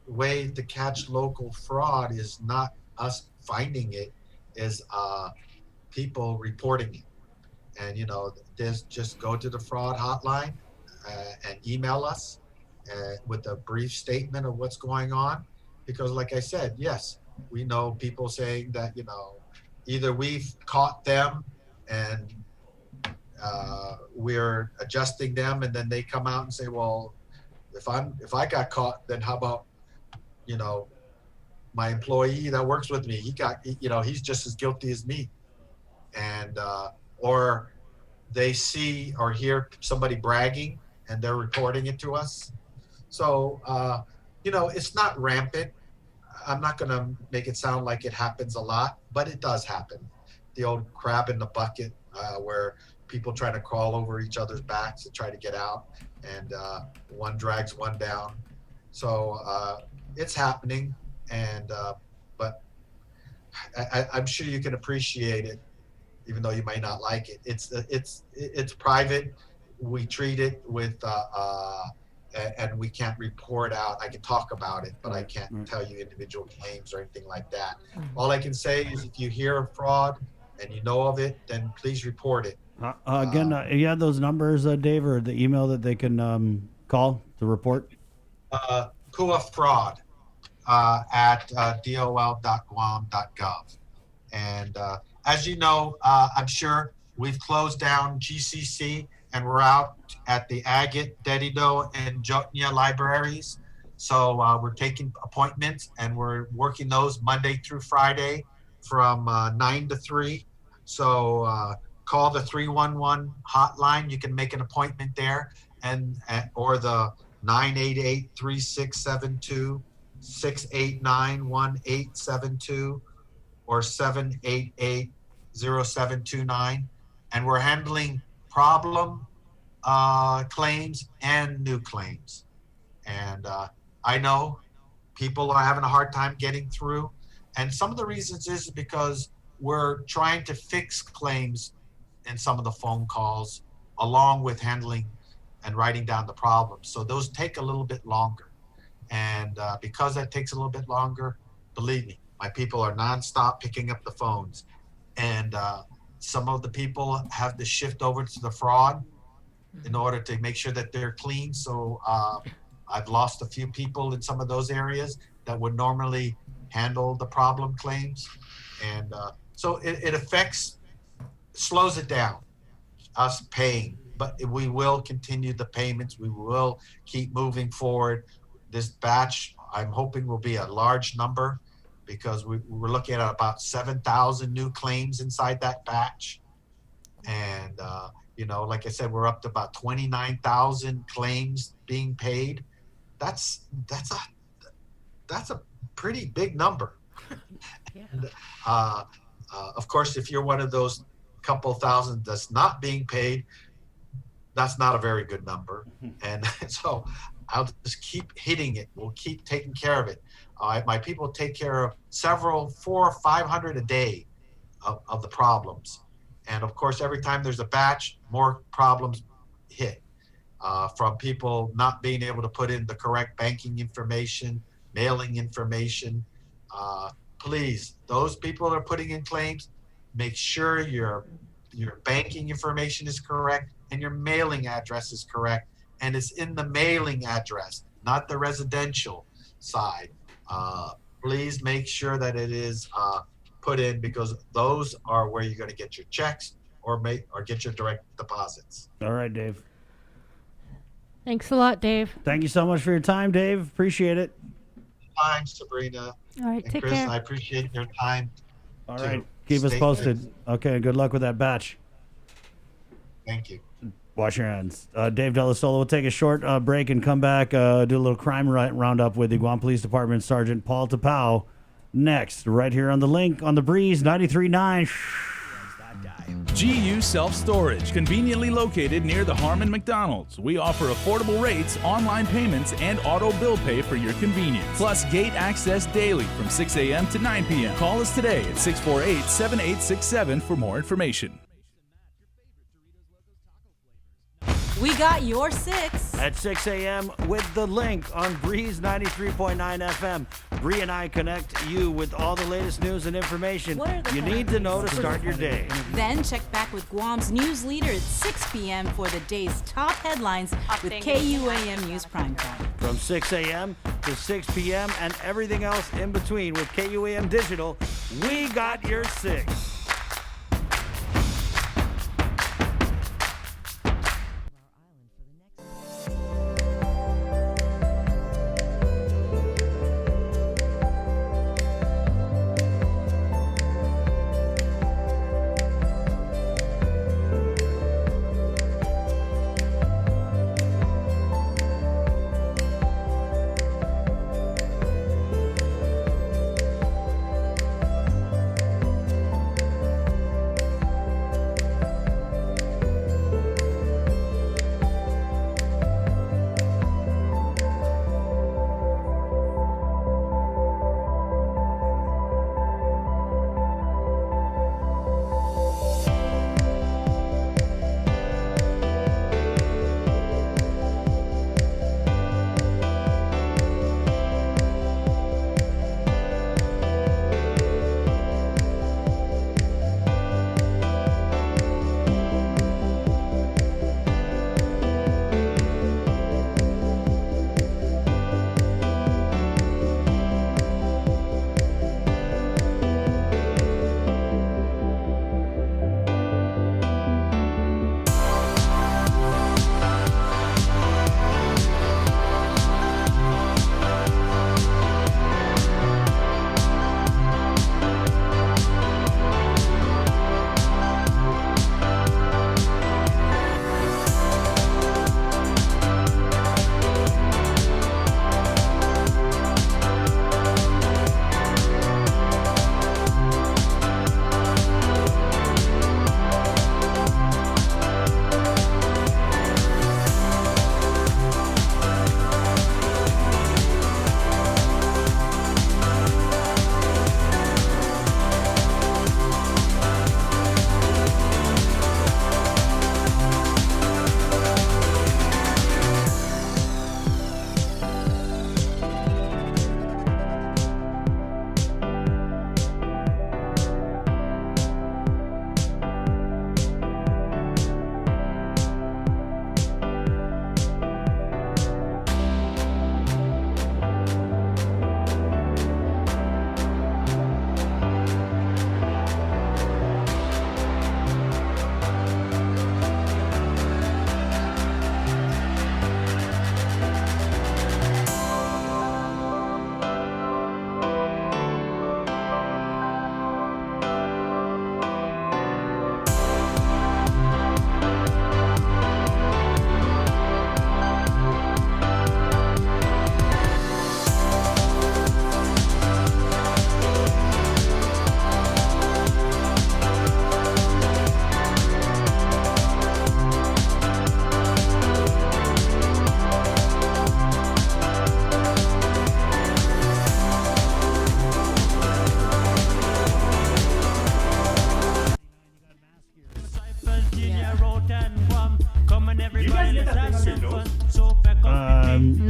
way to catch local fraud is not us finding it, is people reporting it. And just go to the fraud hotline and email us with a brief statement of what's going on, because like I said, yes, we know people saying that either we've caught them and we're adjusting them, and then they come out and say, well, if I got caught, then how about my employee that works with me, he's just as guilty as me. And or they see or hear somebody bragging and they're reporting it to us. So it's not rampant. I'm not going to make it sound like it happens a lot, but it does happen. The old crab in the bucket, where people try to crawl over each other's backs to try to get out, and one drags one down. So it's happening, and but I'm sure you can appreciate it, even though you might not like it. It's private. We treat it with and we can't report out. I can talk about it, but I can't tell you individual claims or anything like that. All I can say is if you hear of fraud and you know of it, then please report it. Again, you have those numbers, Dave, or the email that they can call to report? KUA fraud at dol.guam.gov. And as you know, I'm sure we've closed down GCC, and we're out at the Agate, Dedido, and Jotnia libraries. So we're taking appointments, and we're working those Monday through Friday from 9 to 3. So call the 311 hotline. You can make an appointment there, or the 988-3672, 689-1872, or 788-0729. And we're handling problem claims and new claims. And I know people are having a hard time getting through. And some of the reasons is because we're trying to fix claims in some of the phone calls, along with handling and writing down the problems. So those take a little bit longer. And because that takes a little bit longer, believe me, my people are nonstop picking up the phones. And some of the people have to shift over to the fraud in order to make sure that they're clean. So I've lost a few people in some of those areas that would normally handle the problem claims. And so it slows it down, us paying. But we will continue the payments. We will keep moving forward. This batch, I'm hoping, will be a large number, because we're looking at about 7,000 new claims inside that batch. And, like I said, we're up to about 29,000 claims being paid. That's a pretty big number. Yeah. And, of course, if you're one of those couple thousand that's not being paid, that's not a very good number. And so I'll just keep hitting it. We'll keep taking care of it. My people take care of 400 or 500 a day of the problems. And of course, every time there's a batch, more problems hit from people not being able to put in the correct banking information, mailing information. Please, those people that are putting in claims, make sure your banking information is correct and your mailing address is correct. And it's in the mailing address, not the residential side. Please make sure that it is put in, because those are where you're going to get your checks or get your direct deposits. All right, Dave. Thanks a lot, Dave. Thank you so much for your time, Dave. Appreciate it. Time, Sabrina. All right, And take Chris, care. I appreciate your time. All too. right. Keep us Stay posted. safe. Okay, good luck with that batch. Thank you. Wash your hands. Dave Delasola will take a short break and come back, do a little crime roundup with the Guam Police Department Sergeant Paul DePauw next, right here on The Link on The Breeze 93.9. GU Self-Storage, conveniently located near the Harmon McDonald's. We offer affordable rates, online payments, and auto bill pay for your convenience. Plus gate access daily from 6 a.m. to 9 p.m. Call us today at 648-7867 for more information. We got your 6. At 6 a.m. with The Link on Breeze 93.9 FM. Bree and I connect you with all the latest news and information you need to know to start your day. Then check back with Guam's news leader at 6 p.m. for the day's top headlines with KUAM News Primetime. From 6 a.m. to 6 p.m. and everything else in between with KUAM Digital, we got your 6.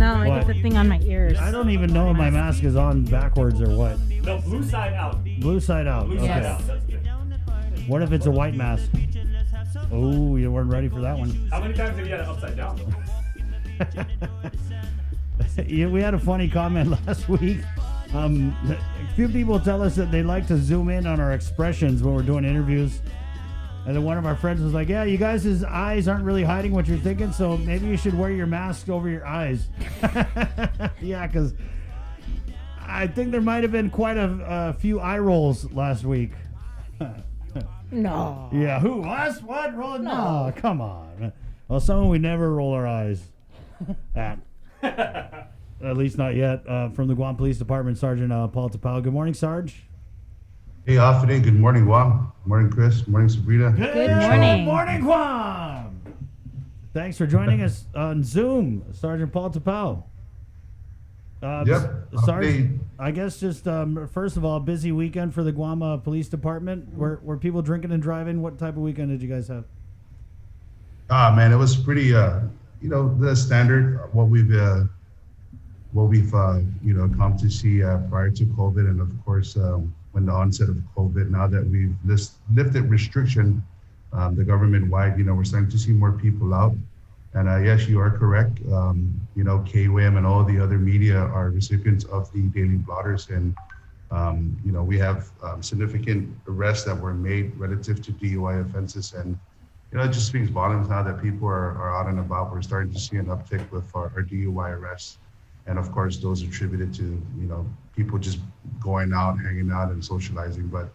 No, I get the thing on my ears. I don't even know if my mask is on backwards or what. No, blue side out. Blue side out. Blue Okay. side out. That's good. What if it's a white mask? Oh, you weren't ready for that one. How many times have you had it upside down, though? Yeah, we had a funny comment last week. A few people tell us that they like to zoom in on our expressions when we're doing interviews. And then one of our friends was like, yeah, you guys' eyes aren't really hiding what you're thinking, so maybe you should wear your mask over your eyes. Yeah, because I think there might have been quite a few eye rolls last week. No. Yeah, who? Us? What? Rolling? No. No, come on. Well, someone we never roll our eyes at. At least not yet. From the Guam Police Department, Sergeant Paul DePauw. Good morning, Sarge. Hey, today. Good morning, Guam. Good morning, Chris. Good morning, Sabrina. Good morning. Good morning, Guam. Thanks for joining us on Zoom, Sergeant Paul DePauw. Yep. Sarge, I guess just first of all, busy weekend for the Guam Police Department. Were people drinking and driving? What type of weekend did you guys have? Man, it was pretty, the standard, what we've come to see prior to COVID, and of course, when the onset of COVID. Now that we've lifted restriction, the government-wide, we're starting to see more people out. And yes, you are correct. KUAM and all the other media are recipients of the daily blotters, and we have significant arrests that were made relative to DUI offenses, and it just speaks volumes now that people are out and about. We're starting to see an uptick with our DUI arrests, and of course, those attributed to people just going out, hanging out, and socializing. But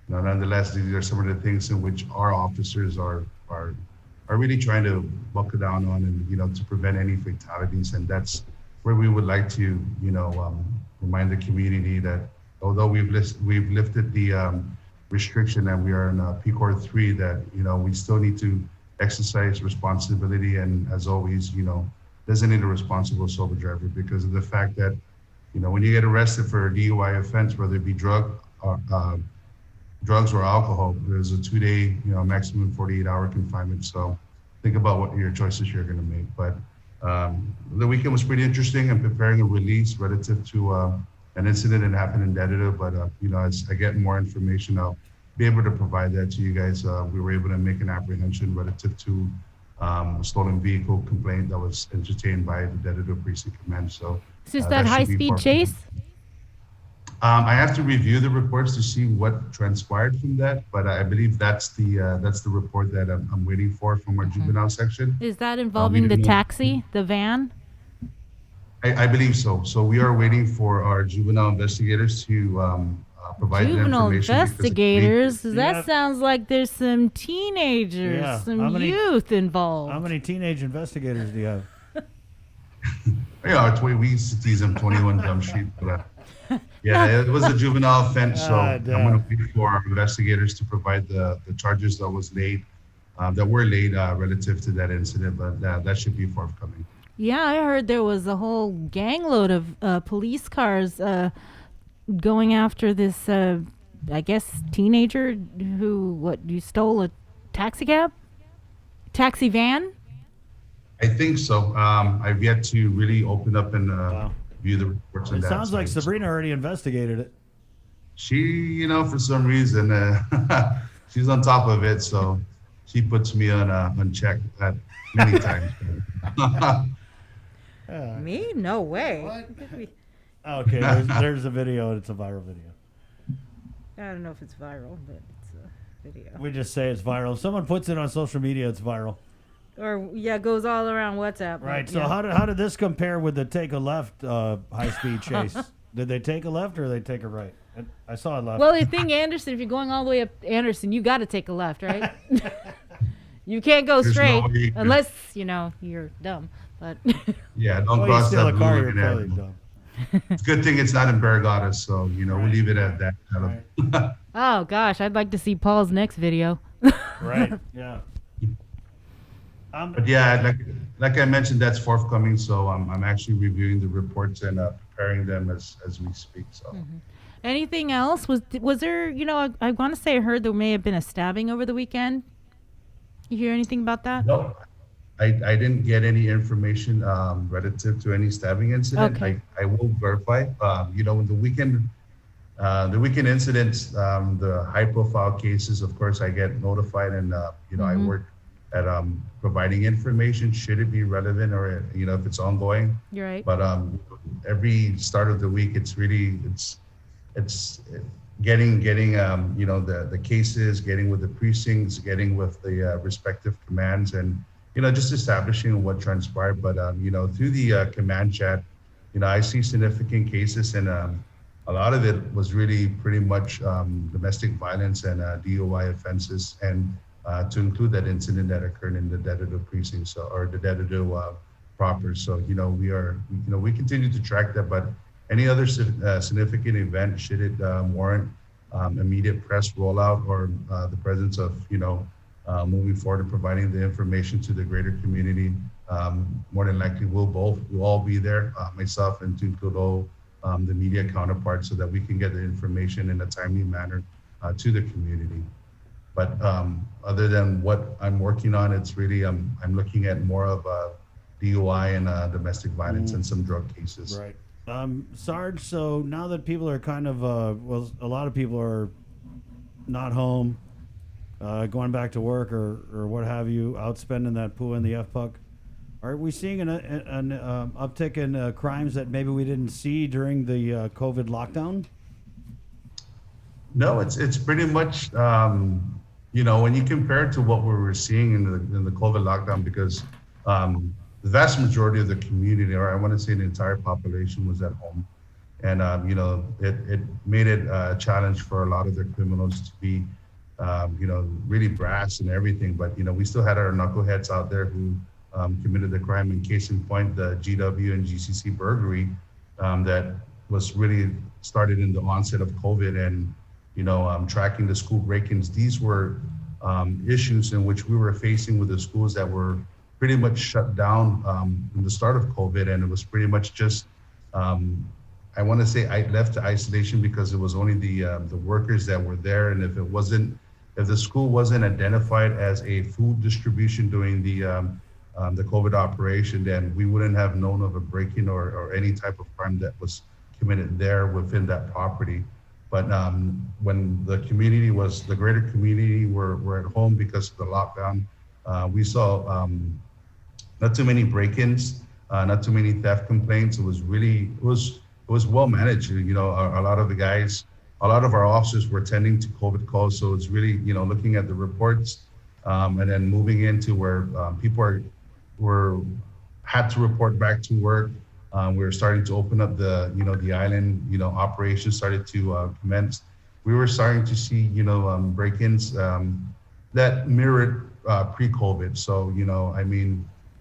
nonetheless, these are some of the things in which our officers are really trying to buckle down on, and to prevent any fatalities. And that's where we would like to remind the community that although we've lifted the restriction and we are in PCOR 3, that we still need to exercise responsibility, and as always, designate a responsible sober driver, because of the fact that when you get arrested for a DUI offense, whether it be drugs or alcohol, there's a 2-day, maximum 48-hour confinement. So think about what your choices you're going to make. But the weekend was pretty interesting. I'm preparing a release relative to an incident that happened in Dedito. But as I get more information, I'll be able to provide that to you guys. We were able to make an apprehension relative to a stolen vehicle complaint that was entertained by the Dedito Precinct Command. So is this that high-speed chase? I have to review the reports to see what transpired from that, but I believe that's the report that I'm waiting for from our juvenile section. Is that involving the taxi, the van? I believe so. So we are waiting for our juvenile investigators to provide juvenile the information. Investigators? That sounds like there's some teenagers, youth involved. How many teenage investigators do you have? We used to tease them 21 Jump Street. Yeah, it was a juvenile offense, so I'm going to wait for our investigators to provide the charges that were laid relative to that incident, but that should be forthcoming. Yeah, I heard there was a whole gangload of police cars going after this, I guess, teenager who, you stole a taxi van? I think so. I've yet to really open up and view the reports. It sounds like Sabrina already investigated it. She, for some reason, she's on top of it, so she puts me on check many times. Me? No way. What? Okay, there's a video. It's a viral video. I don't know if it's viral, but it's a video. We just say it's viral. If someone puts it on social media, it's viral. Or goes all around WhatsApp. Right. So how did this compare with the take a left high-speed chase? Did they take a left or did they take a right? I saw a left. Well, the thing, Anderson, if you're going all the way up Anderson, you got to take a left, right? You can't go straight unless you're dumb. But don't cross that blue line. Dumb. It's a good thing it's not in Barragata, so we'll leave it at that. Right. Oh gosh, I'd like to see Paul's next video. Right. Yeah. But like I mentioned, that's forthcoming. So I'm actually reviewing the reports and preparing them as we speak. So. Mm-hmm. Anything else? Was there? I want to say I heard there may have been a stabbing over the weekend. You hear anything about that? No, I didn't get any information relative to any stabbing incident. Okay. I will verify. The weekend incidents, the high-profile cases. Of course, I get notified, and I work at providing information should it be relevant or if it's ongoing. You're right. But every start of the week, it's getting the cases, getting with the precincts, getting with the respective commands, and just establishing what transpired. But through the command chat, I see significant cases, and a lot of it was really pretty much domestic violence and DUI offenses. And to include that incident that occurred in the Dededo precinct, or the Dededo proper. So, we continue to track that, but any other significant event, should it warrant immediate press rollout or the presence of, moving forward and providing the information to the greater community, more than likely we'll all be there, myself and to include all the media counterparts, so that we can get the information in a timely manner to the community. But other than what I'm working on, it's really I'm looking at more of DUI and domestic violence and some drug cases. Right. Sarge, so now that people are kind of, a lot of people are not home, going back to work or what have you, out spending that PUA and the FPUC, are we seeing an uptick in crimes that maybe we didn't see during the COVID lockdown? No, it's pretty much, when you compare it to what we were seeing in the COVID lockdown, because the vast majority of the community, or I want to say the entire population, was at home. And, it made it a challenge for a lot of the criminals to be, really brass and everything. But, we still had our knuckleheads out there who committed the crime. In case in point, the GW and GCC burglary that was really started in the onset of COVID, and, tracking the school break-ins. These were issues in which we were facing with the schools that were pretty much shut down in the start of COVID, and it was pretty much just, I want to say, I left to isolation because it was only the workers that were there, and if the school wasn't identified as a food distribution during the COVID operation, then we wouldn't have known of a break-in or any type of crime that was committed there within that property. But when the greater community were at home because of the lockdown, we saw not too many break-ins, not too many theft complaints. It was well managed. A lot of our officers were attending to COVID calls. So it's really, looking at the reports and then moving into where people had to report back to work. We were starting to open up the island, operations started to commence. We were starting to see, break-ins that mirrored pre-COVID. So,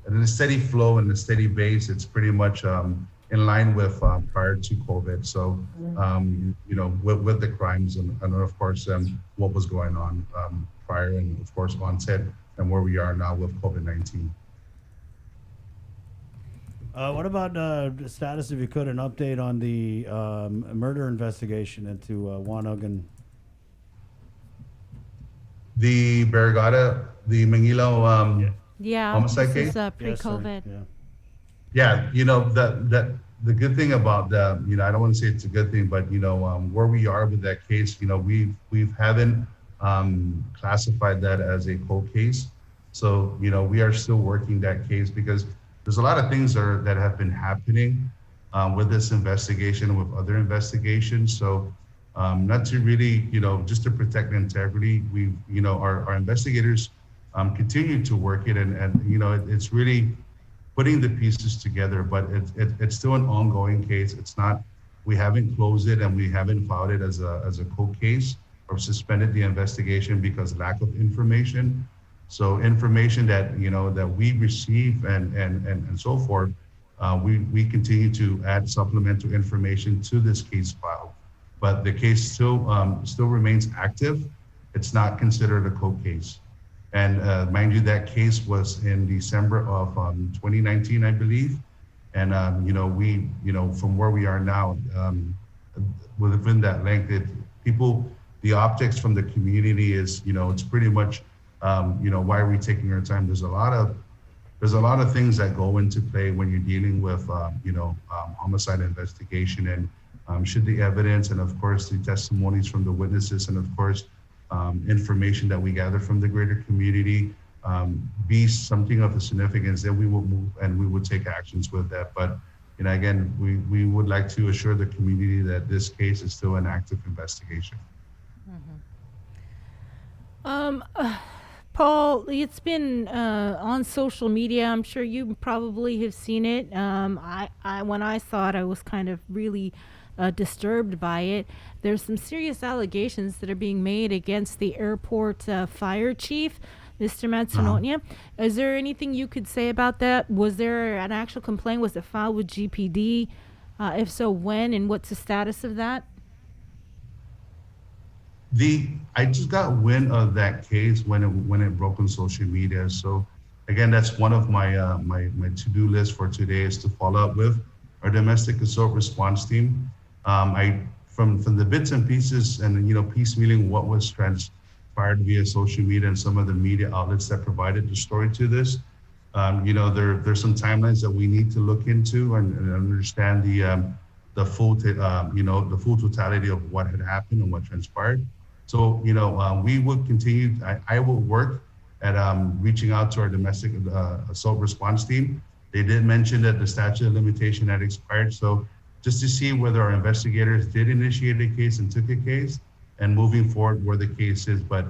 in a steady flow and a steady base, it's pretty much in line with prior to COVID. So, with the crimes and of course, what was going on prior, and of course, onset, and where we are now with COVID-19. What about the status, if you could, an update on the murder investigation into Wanagan? The Barragata, the Manguilo homicide case? This is pre-COVID. Yeah, the good thing about that, I don't want to say it's a good thing, but where we are with that case, we haven't classified that as a cold case. So, we are still working that case because there's a lot of things that have been happening with this investigation and with other investigations. So not to really, just to protect integrity, our investigators continue to work it, and it's really putting the pieces together, but it's still an ongoing case. It's not, we haven't closed it and we haven't filed it as a cold case or suspended the investigation because lack of information. So information that that we receive and so forth, we continue to add supplemental information to this case file, but the case still remains active. It's not considered a cold case, and mind you, that case was in December of 2019, I believe, and we from where we are now, within that length, the optics from the community is it's pretty much. Why are we taking our time? There's a lot of things that go into play when you're dealing with, homicide investigation, and should the evidence and of course the testimonies from the witnesses and of course information that we gather from the greater community be something of a significance, then we will move and we will take actions with that. But again, we would like to assure the community that this case is still an active investigation. Paul, it's been on social media. I'm sure you probably have seen it. When I saw it, I was kind of really disturbed by it. There's some serious allegations that are being made against the airport fire chief, Mr. Manzanonia. Is there anything you could say about that? Was there an actual complaint? Was it filed with GPD? If so, when, and what's the status of that? I just got wind of that case when it broke on social media. So again, that's one of my my to-do list for today is to follow up with our domestic assault response team. From the bits and pieces and piecemealing what was transpired via social media and some of the media outlets that provided the story to this. There's some timelines that we need to look into and understand the full totality of what had happened and what transpired. So, we would continue, I will work at reaching out to our domestic assault response team. They did mention that the statute of limitation had expired. So just to see whether our investigators did initiate a case and took a case and moving forward where the case is. But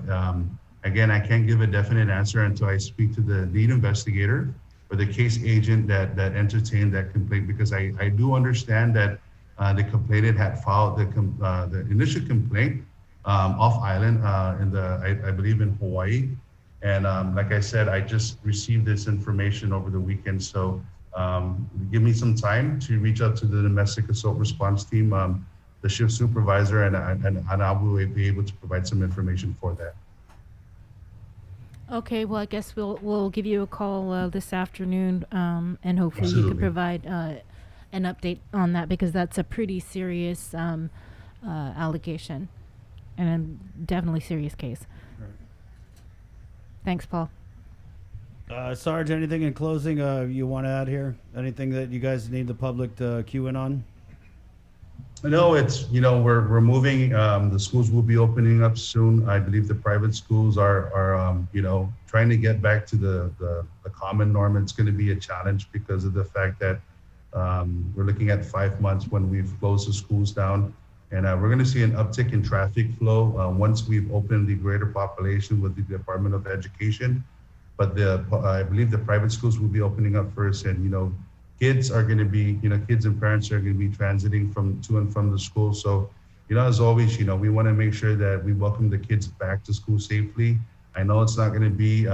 again, I can't give a definite answer until I speak to the lead investigator or the case agent that entertained that complaint, because I do understand that the complainant had filed the initial complaint off island I believe in Hawaii. And like I said, I just received this information over the weekend. So give me some time to reach out to the domestic assault response team, the shift supervisor, and I will be able to provide some information for that. Okay, well, I guess we'll give you a call this afternoon, and hopefully you can provide an update on that, because that's a pretty serious allegation and a definitely serious case. Right. Thanks, Paul. Sarge, anything in closing you want to add here? Anything that you guys need the public to cue in on? No, it's, we're moving. The schools will be opening up soon. I believe the private schools are trying to get back to the common norm. It's going to be a challenge because of the fact that we're looking at 5 months when we've closed the schools down. And we're going to see an uptick in traffic flow once we've opened the greater population with the Department of Education. But I believe the private schools will be opening up first, and kids are going to be, kids and parents are going to be transiting to and from the school. So, as always, we want to make sure that we welcome the kids back to school safely. I know it's not going to be,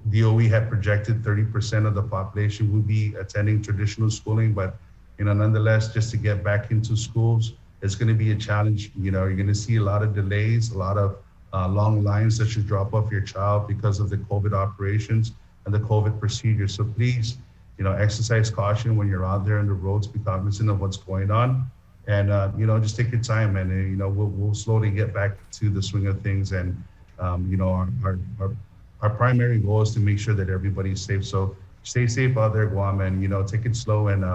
DOE had projected 30% of the population will be attending traditional schooling, but, nonetheless, just to get back into schools, it's going to be a challenge. You're going to see a lot of delays, a lot of long lines that you drop off your child because of the COVID operations and the COVID procedures. So please, exercise caution when you're out there on the roads, be cognizant of what's going on, and just take your time, and we'll slowly get back to the swing of things. And our primary goal is to make sure that everybody's safe. So stay safe out there, Guam, and take it slow, and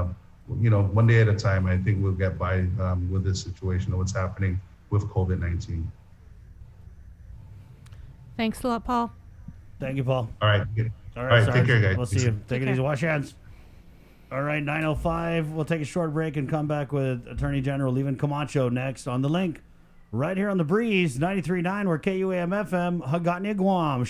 one day at a time. I think we'll get by with this situation of what's happening with COVID-19. Thanks a lot, Paul. Thank you, Paul. All right. All right, take care, guys. We'll see you. Take it easy. Wash your hands. All right, 9:05. We'll take a short break and come back with Attorney General Leevin Camacho next on The Link, right here on The Breeze, 93.9, where KUAM FM, Hagatni, Guam.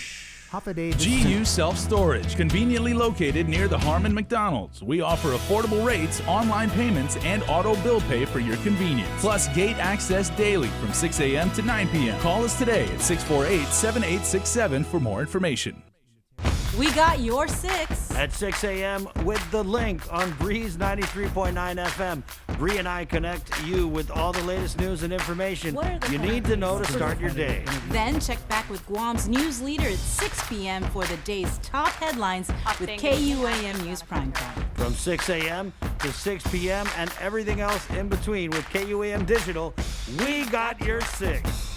GU Self-Storage, conveniently located near the Harmon McDonald's. We offer affordable rates, online payments, and auto bill pay for your convenience. Plus gate access daily from 6 a.m. to 9 p.m. Call us today at 648-7867 for more information. We got your 6 at 6 a.m. with The Link on Breeze 93.9 FM. Bree and I connect you with all the latest news and information you need to know to start your day. Then check back with Guam's news leader at 6 p.m. for the day's top headlines with KUAM News Primetime. From 6 a.m. to 6 p.m. and everything else in between with KUAM Digital, we got your 6.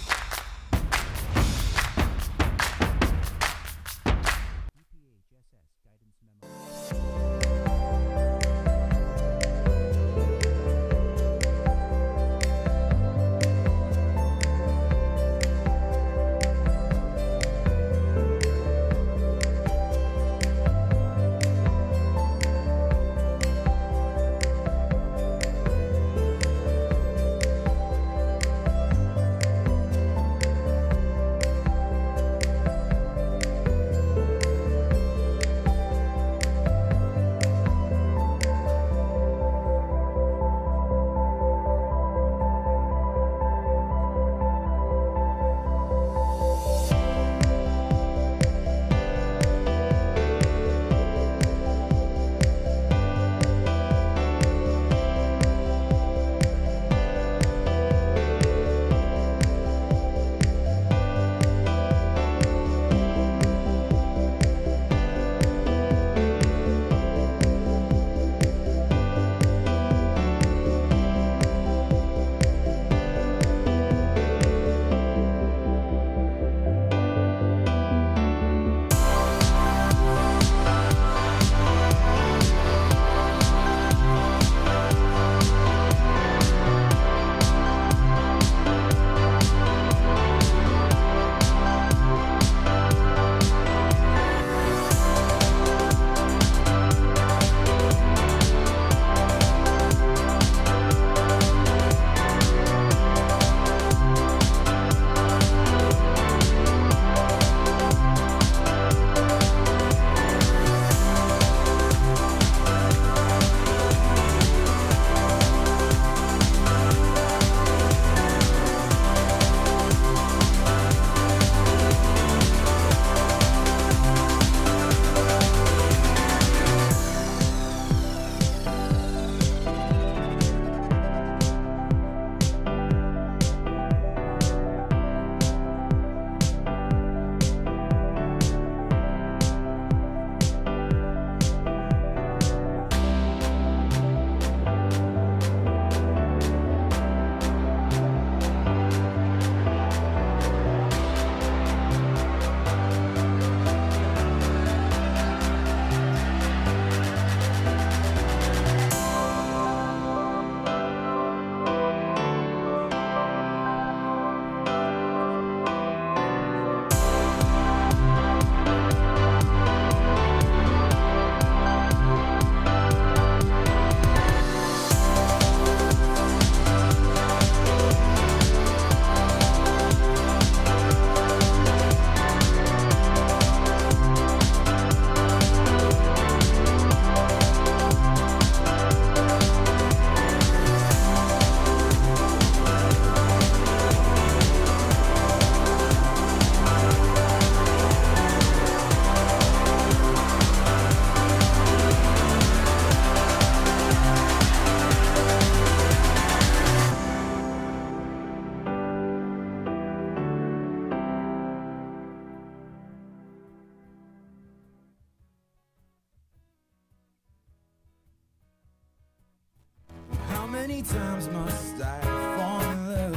many times must I fall in love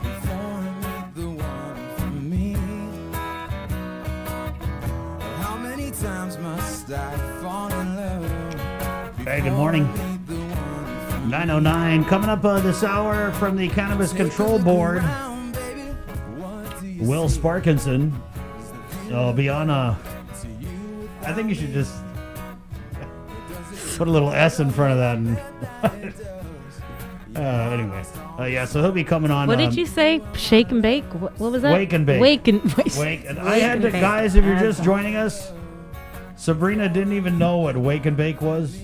before I meet the one for me? How many times must I fall in love? Hey, good morning. 9:09 coming up this hour from the Cannabis Control Board. Will Parkinson will be on I think you should just put a little S in front of that. And anyway, yeah. So he'll be coming on. What did you say? Shake and bake? What was that? Wake and bake. Wake and wake. And I had to, guys. If you're just joining us, Sabrina didn't even know what wake and bake was,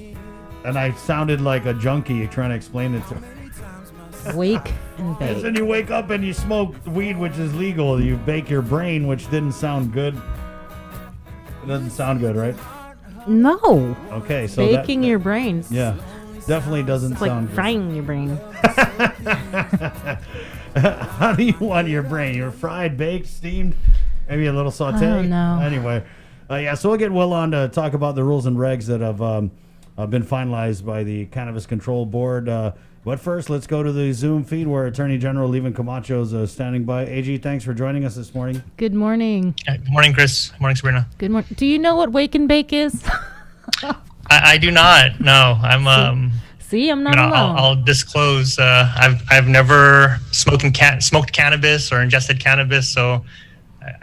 and I sounded like a junkie trying to explain it to her. Wake and bake. And then you wake up and you smoke weed, which is legal. You bake your brain, which didn't sound good. It doesn't sound good, right? No. Okay, so baking your brains. Yeah, definitely doesn't It's sound like frying your brain. How do you want your brain? You're fried, baked, steamed, maybe a little saute? I don't know. Anyway, yeah, so we'll get Will on to talk about the rules and regs that have been finalized by the Cannabis Control Board. But first, let's go to the Zoom feed where Attorney General Leevin Camacho is standing by. AG, thanks for joining us this morning. Good morning. Good morning, Chris. Good morning, Sabrina. Good morning. Do you know what wake and bake is? I do not. No, I'm. See, I'm not alone. I'll disclose. I've never smoked cannabis or ingested cannabis, so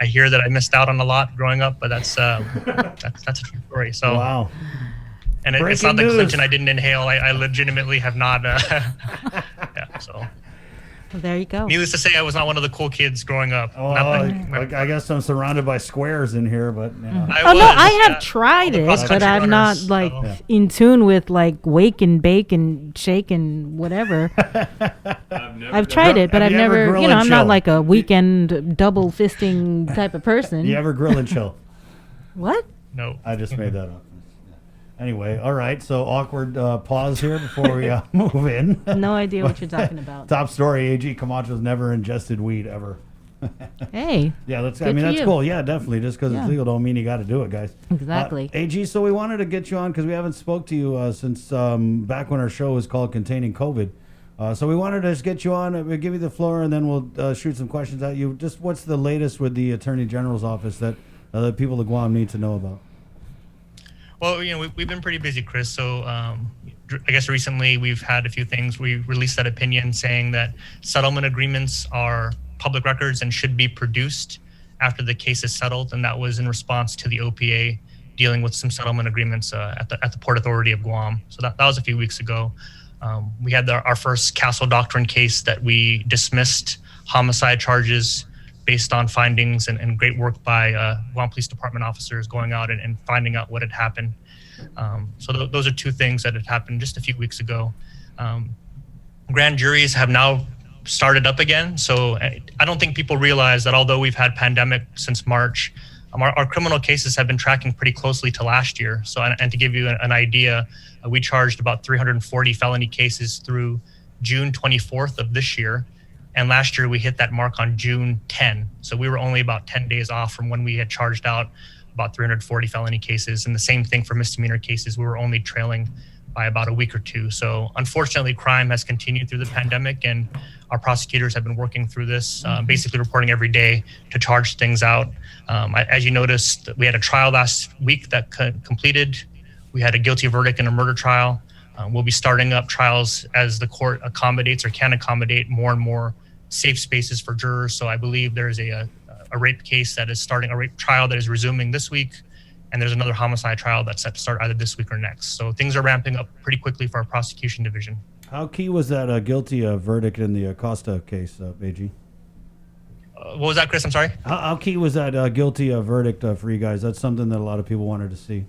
I hear that I missed out on a lot growing up. But that's a true story. So wow. And it's not the clinton I didn't inhale. I legitimately have not. Yeah. So. Well, there you go. Needless to say, I was not one of the cool kids growing up. I guess I'm surrounded by squares in here, but yeah. I have tried it, but I'm not in tune with like wake and bake and shake and whatever. I've tried it, but I've never. I'm not like a weekend double fisting type of person. You ever grill and chill? What? No. I just made that up. Anyway, all right. So awkward pause here before we move in. No idea what you're talking about. Top story: AG Camacho's never ingested weed ever. Hey. Yeah, that's cool. Yeah, definitely. Just because it's legal don't mean you got to do it, guys. Exactly. AG, so we wanted to get you on because we haven't spoke to you since back when our show was called Containing COVID. So we wanted to just get you on. We'll give you the floor, and then we'll shoot some questions at you. Just what's the latest with the Attorney General's office that the people of Guam need to know about? Well, we've been pretty busy, Chris. So I guess recently we've had a few things. We released that opinion saying that settlement agreements are public records and should be produced after the case is settled, and that was in response to the OPA dealing with some settlement agreements at the Port Authority of Guam. So that was a few weeks ago. We had our first Castle Doctrine case that we dismissed homicide charges based on findings and great work by Guam Police Department officers going out and finding out what had happened. So those are two things that had happened just a few weeks ago. Grand juries have now started up again. So I don't think people realize that although we've had pandemic since March, our criminal cases have been tracking pretty closely to last year. So, and to give you an idea, we charged about 340 felony cases through June 24th of this year. And last year we hit that mark on June 10. So we were only about 10 days off from when we had charged out about 340 felony cases. And the same thing for misdemeanor cases. We were only trailing by about a week or two. So unfortunately, crime has continued through the pandemic, and our prosecutors have been working through this, basically reporting every day to charge things out. As you noticed, we had a trial last week that completed. We had a guilty verdict in a murder trial. We'll be starting up trials as the court accommodates or can accommodate more and more safe spaces for jurors. So I believe there's a rape case that is starting, a rape trial that is resuming this week, and there's another homicide trial that's set to start either this week or next. So things are ramping up pretty quickly for our prosecution division. How key was that guilty verdict in the Acosta case, AG? What was that, Chris? I'm sorry? How key was that guilty verdict for you guys? That's something that a lot of people wanted to see.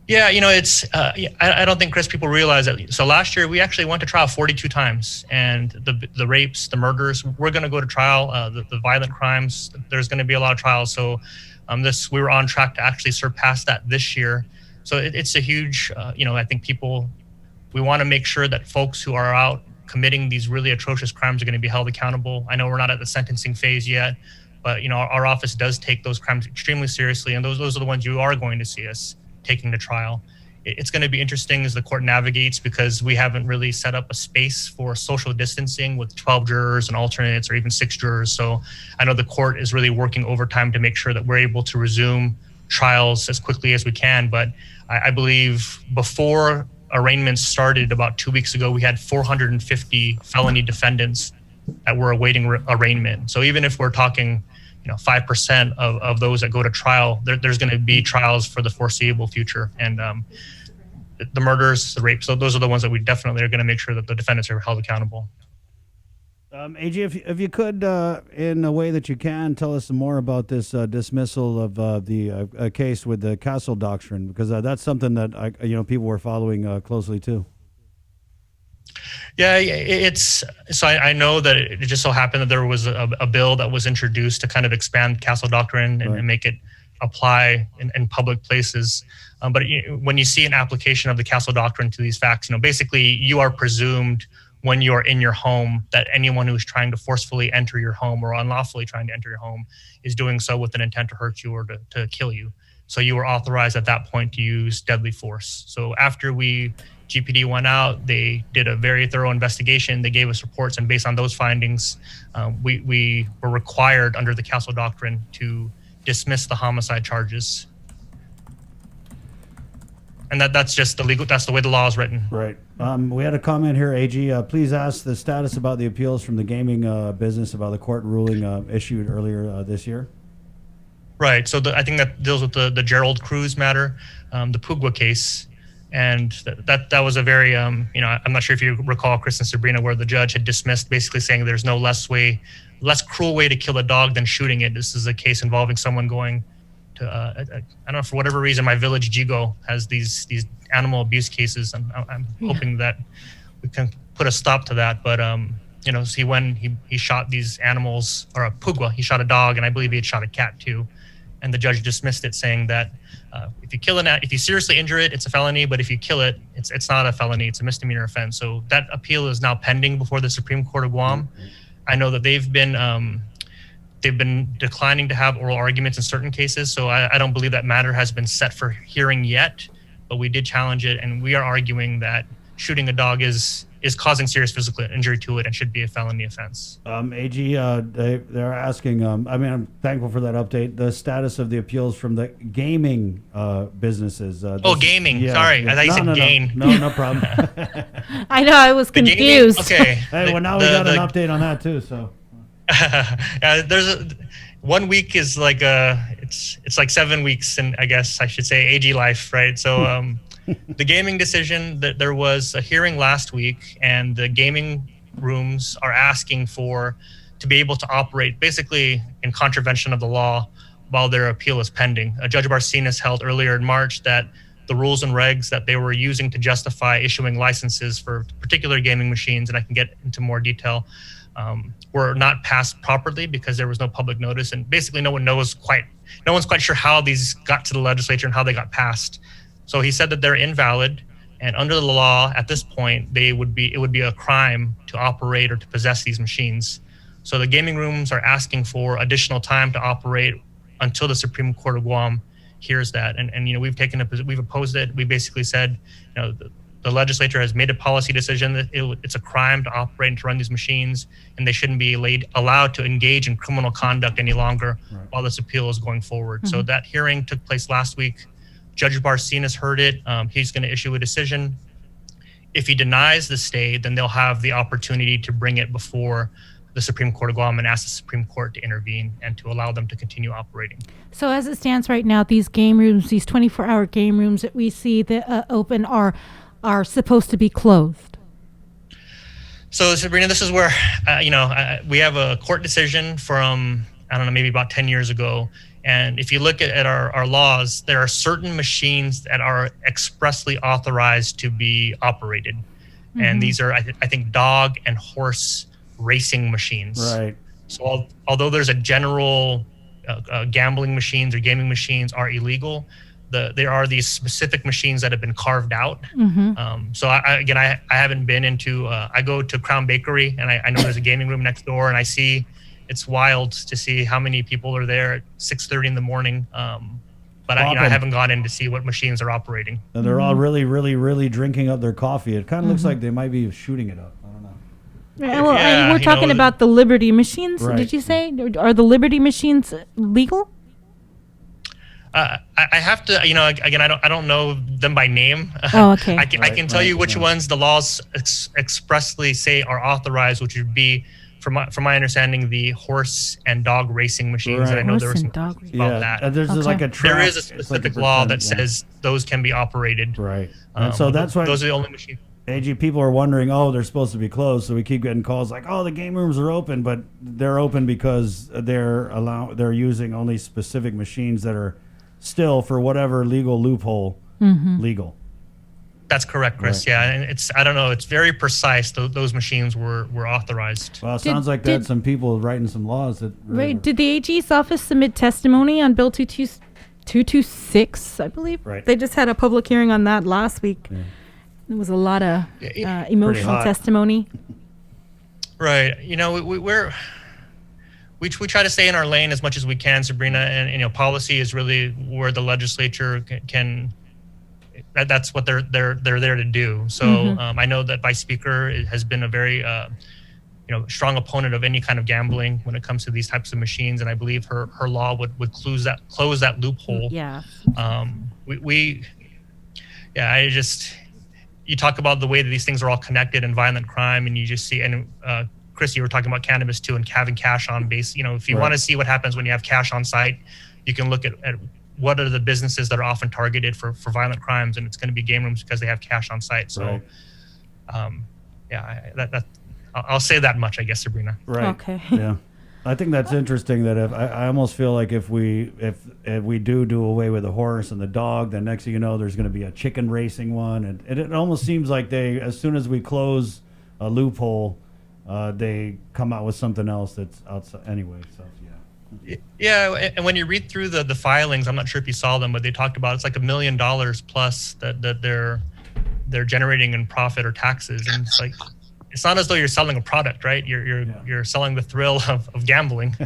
Yeah, it's, I don't think, Chris, people realize that. So last year, we actually went to trial 42 times, and the rapes, the murders, we're going to go to trial, the violent crimes, there's going to be a lot of trials. So we were on track to actually surpass that this year. So it's a huge, I think we want to make sure that folks who are out committing these really atrocious crimes are going to be held accountable. I know we're not at the sentencing phase yet, but, our office does take those crimes extremely seriously, and those are the ones you are going to see us taking to trial. it's going to be interesting as the court navigates, because we haven't really set up a space for social distancing with 12 jurors and alternates or even 6 jurors. So I know the court is really working overtime to make sure that we're able to resume trials as quickly as we can. But I believe before arraignments started about 2 weeks ago, we had 450 felony defendants that were awaiting arraignment. So even if we're talking 5% of those that go to trial, there's going to be trials for the foreseeable future. And the murders, the rapes, so those are the ones that we definitely are going to make sure that the defendants are held accountable. AG, if you could, in a way that you can, tell us some more about this dismissal of the case with the Castle Doctrine, because that's something that people were following closely too. Yeah, it's so I know that it just so happened that there was a bill that was introduced to kind of expand Castle Doctrine and make it apply in public places. But when you see an application of the Castle Doctrine to these facts, basically you are presumed when you are in your home that anyone who is trying to forcefully enter your home or unlawfully trying to enter your home is doing so with an intent to hurt you or to kill you. So you were authorized at that point to use deadly force. So after GPD went out, they did a very thorough investigation. They gave us reports, and based on those findings, we were required under the Castle Doctrine to dismiss the homicide charges. And that's just that's the way the law is written. Right. We had a comment here, AG. Please ask the status about the appeals from the gaming business about the court ruling issued earlier this year. Right. So I think that deals with the Gerald Cruz matter, the Pugwa case. And that was a very, I'm not sure if you recall, Chris and Sabrina, where the judge had dismissed, basically saying there's no less cruel way to kill a dog than shooting it. This is a case involving someone going to, I don't know, for whatever reason, my village, Jigo, has these animal abuse cases. And I'm hoping that we can put a stop to that. But, he shot these animals, or a Pugwa, he shot a dog, and I believe he had shot a cat too. And the judge dismissed it, saying that if you seriously injure it, it's a felony. But if you kill it, it's not a felony; it's a misdemeanor offense. So that appeal is now pending before the Supreme Court of Guam. I know that they've been declining to have oral arguments in certain cases. So I don't believe that matter has been set for hearing yet. But we did challenge it, and we are arguing that shooting a dog is causing serious physical injury to it and should be a felony offense. AG, they're asking, I'm thankful for that update, the status of the appeals from the gaming businesses. Gaming. Yeah, sorry. Yeah. I thought you said gain. No problem. I know, I was confused. Okay. Hey, well, now we got an update on that too, so. There's 1 week is like it's like 7 weeks, and I guess I should say AG life, right? So the gaming decision, that there was a hearing last week, and the gaming rooms are asking to be able to operate basically in contravention of the law while their appeal is pending. Judge Barcinas held earlier in March that the rules and regs that they were using to justify issuing licenses for particular gaming machines, and I can get into more detail, were not passed properly because there was no public notice, and basically no one's quite sure how these got to the legislature and how they got passed. So he said that they're invalid, and under the law at this point, it would be a crime to operate or to possess these machines. So the gaming rooms are asking for additional time to operate until the Supreme Court of Guam hears that. And we've opposed it. We basically said, the legislature has made a policy decision that it's a crime to operate and to run these machines, and they shouldn't be allowed to engage in criminal conduct any longer while this appeal is going forward. Mm-hmm. So that hearing took place last week. Judge Barcinas heard it. He's going to issue a decision. If he denies the stay, then they'll have the opportunity to bring it before the Supreme Court of Guam and ask the Supreme Court to intervene and to allow them to continue operating. So as it stands right now, these game rooms, these 24-hour game rooms that we see that open are supposed to be closed. So Sabrina, this is where, we have a court decision from, maybe about 10 years ago. And if you look at our laws, there are certain machines that are expressly authorized to be operated. Mm-hmm. And these are, I think, dog and horse racing machines. Right. So although there's a general gambling machines or gaming machines are illegal, there are these specific machines that have been carved out. Mm-hmm. So I haven't been into, I go to Crown Bakery, and I know there's a gaming room next door, and I see, it's wild to see how many people are there at 6:30 in the morning but I haven't gone in to see what machines are operating. And they're all really, really, really drinking up their coffee. It kind of looks like they might be shooting it up. I don't know. Yeah, well, and we're talking about the Liberty machines. Right. Did you say? Are the Liberty machines legal? I have to, again, I don't know them by name. Oh, okay. I can tell you which ones the laws expressly say are authorized, which would be, from my understanding, the horse and dog racing machines. Right. And I know there was Horse some and dog questions about that. There's like a track. There is a It's like specific a law pretend, that says those can be operated. Right. And so that's why those are the only machines. AG, people are wondering, oh, they're supposed to be closed, so we keep getting calls like, oh, the game rooms are open, but they're open because they're using only specific machines that are still, for whatever legal loophole, legal. That's correct, Chris. Right. Yeah, and I don't know, it's very precise. Those machines were authorized. Well, it sounds like they had some people writing some laws that. Right. Did the AG's office submit testimony on Bill 226, I believe? Right. They just had a public hearing on that last week. Yeah. There was a lot of emotional testimony. Right. We try to stay in our lane as much as we can, Sabrina, and policy is really where the legislature can. That's what they're there to do. So I know that Vice Speaker has been a very strong opponent of any kind of gambling when it comes to these types of machines, and I believe her law would close that loophole. Yeah. You talk about the way that these things are all connected and violent crime, and you just see, and Chris, you were talking about cannabis too, and having cash on base. If you want to see what happens when you have cash on site, you can look at what are the businesses that are often targeted for violent crimes, and it's going to be game rooms because they have cash on site. So, I'll say that much, I guess, Sabrina. Right. Okay. Yeah. I think that's interesting. That I almost feel like if we do away with the horse and the dog, then next thing you know, there's going to be a chicken racing one, and it almost seems like as soon as we close a loophole, they come out with something else that's outside anyway. So yeah, and when you read through the filings, I'm not sure if you saw them, but they talked about it's like $1 million plus that they're generating in profit or taxes, and it's like. It's not as though you're selling a product, right? You're selling the thrill of gambling,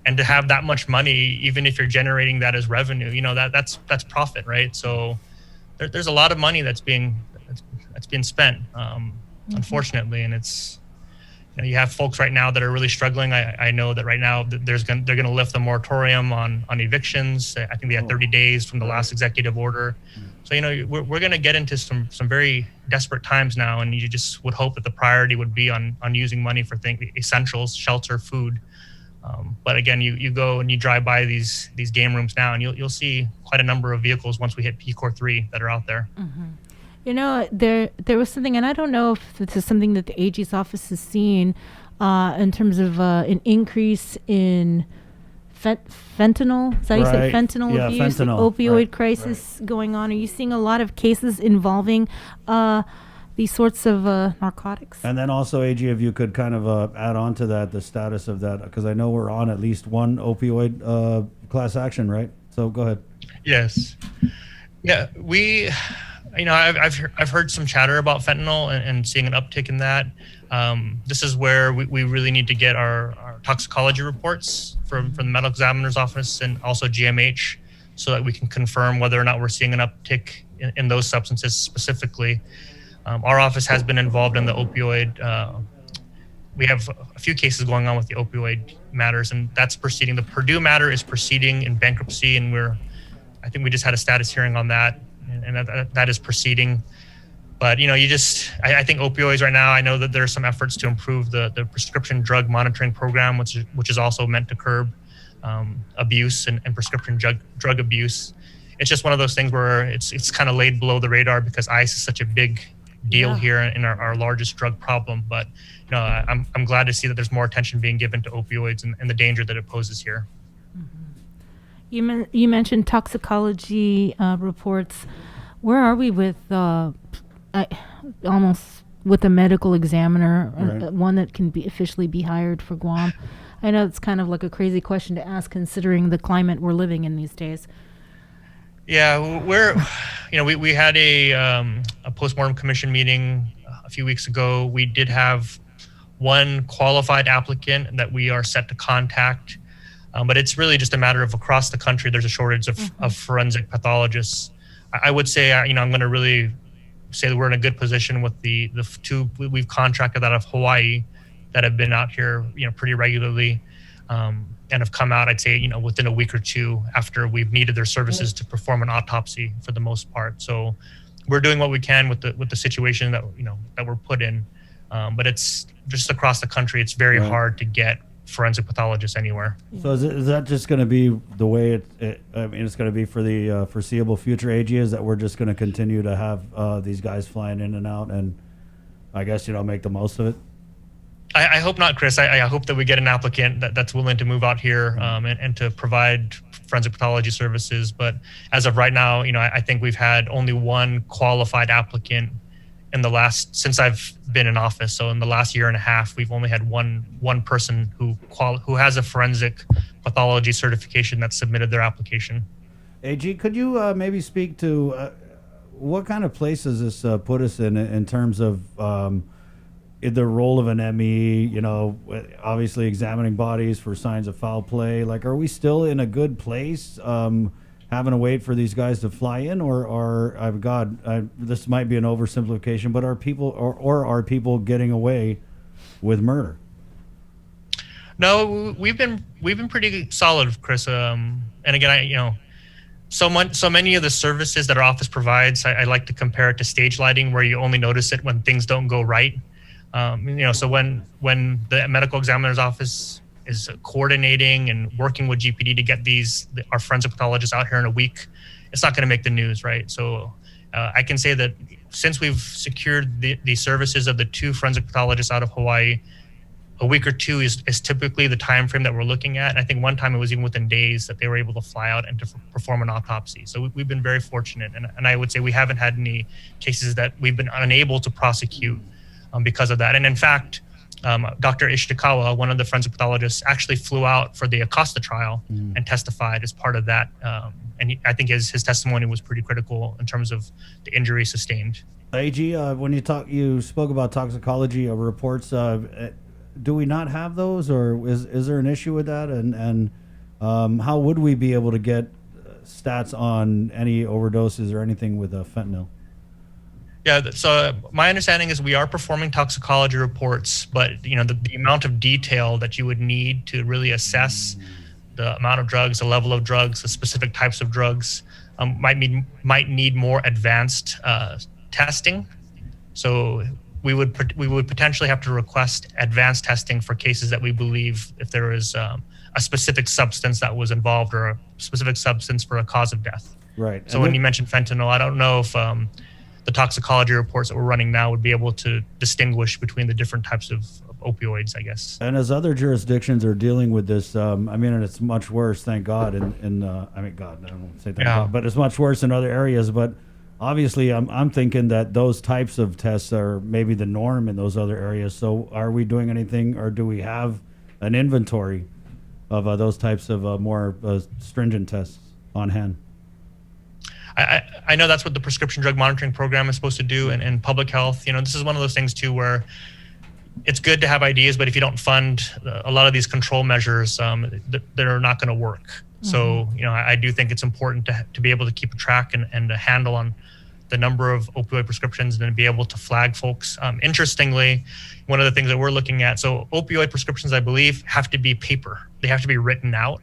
and to have that much money, even if you're generating that as revenue, that's profit, right? So there's a lot of money that's being spent, unfortunately, and it's you have folks right now that are really struggling. I know that right now they're going to lift the moratorium on evictions. I think they had 30 days from the last executive order. So we're going to get into some very desperate times now, and you just would hope that the priority would be on using money for essentials, shelter, food. But again, you go and you drive by these game rooms now, and you'll see quite a number of vehicles once we hit PCOR 3 that are out there. There was something, and I don't know if this is something that the AG's office has seen in terms of an increase in fentanyl. Is that you said fentanyl abuse, fentanyl. opioid crisis going on? Are you seeing a lot of cases involving these sorts of narcotics? And then also, AG, if you could kind of add on to that, the status of that, because I know we're on at least one opioid class action, right? So go ahead. Yes. Yeah, I've heard some chatter about fentanyl and seeing an uptick in that. This is where we really need to get our toxicology reports from the medical examiner's office and also GMH, so that we can confirm whether or not we're seeing an uptick in those substances specifically. Our office has been involved in the opioid. We have a few cases going on with the opioid matters, and that's proceeding. The Purdue matter is proceeding in bankruptcy, and I think we just had a status hearing on that, and that is proceeding. But I think opioids right now, I know that there are some efforts to improve the prescription drug monitoring program, which is also meant to curb abuse and prescription drug abuse. It's just one of those things where it's kind of laid below the radar because ICE is such a big deal here in our largest drug problem. But I'm glad to see that there's more attention being given to opioids and the danger that it poses here. You mentioned toxicology reports. Where are we with almost with a medical examiner, one that can officially be hired for Guam? I know it's kind of like a crazy question to ask considering the climate we're living in these days. Yeah, we had a postmortem commission meeting a few weeks ago. We did have one qualified applicant that we are set to contact. But it's really just a matter of across the country, there's a shortage of forensic pathologists. I would say, I'm going to really say that we're in a good position with the two we've contracted out of Hawaii that have been out here, pretty regularly, and have come out, I'd say, within a week or two after we've needed their services to perform an autopsy for the most part. So we're doing what we can with the situation that we're put in. But it's just across the country, it's very hard to get forensic pathologists anywhere. So is that just going to be the way it's going to be for the foreseeable future, AG, is that we're just going to continue to have these guys flying in and out and I guess, make the most of it? I hope not, Chris. I hope that we get an applicant that's willing to move out here and to provide forensic pathology services. But as of right now, I think we've had only one qualified applicant since I've been in office. So in the last year and a half, we've only had one person who has a forensic pathology certification that submitted their application. AG, could you maybe speak to what kind of place does this put us in terms of the role of an ME, obviously examining bodies for signs of foul play? Like, are we still in a good place having to wait for these guys to fly in, or this might be an oversimplification, but are people getting away with murder? No, we've been pretty solid, Chris. And again, so many of the services that our office provides, I like to compare it to stage lighting, where you only notice it when things don't go right. So when the medical examiner's office is coordinating and working with GPD to get our forensic pathologists out here in a week, it's not going to make the news, right? So I can say that since we've secured the services of the two forensic pathologists out of Hawaii, a week or two is typically the time frame that we're looking at. And I think one time it was even within days that they were able to fly out and to perform an autopsy. So we've been very fortunate. And I would say we haven't had any cases that we've been unable to prosecute because of that. And in fact, Dr. Ishikawa, one of the forensic pathologists, actually flew out for the Acosta trial and testified as part of that. And I think his testimony was pretty critical in terms of the injury sustained. AG, when you spoke about toxicology reports, do we not have those, or is there an issue with that? And how would we be able to get stats on any overdoses or anything with fentanyl? Yeah, so my understanding is we are performing toxicology reports, but the amount of detail that you would need to really assess the amount of drugs, the level of drugs, the specific types of drugs, might need more advanced testing. So we would potentially have to request advanced testing for cases that we believe if there is a specific substance that was involved or a specific substance for a cause of death. Right. So when you mentioned fentanyl, I don't know if the toxicology reports that we're running now would be able to distinguish between the different types of opioids, I guess. And as other jurisdictions are dealing with this, and it's much worse, thank God. God, I don't say thank God, but it's much worse in other areas. But obviously, I'm thinking that those types of tests are maybe the norm in those other areas. So are we doing anything, or do we have an inventory of those types of more stringent tests on hand? I know that's what the prescription drug monitoring program is supposed to do, and public health. This is one of those things too where it's good to have ideas, but if you don't fund a lot of these control measures, they're not going to work. Mm-hmm. So I do think it's important to be able to keep a track and a handle on the number of opioid prescriptions and then be able to flag folks. Interestingly, one of the things that we're looking at, so opioid prescriptions, I believe, have to be paper. They have to be written out,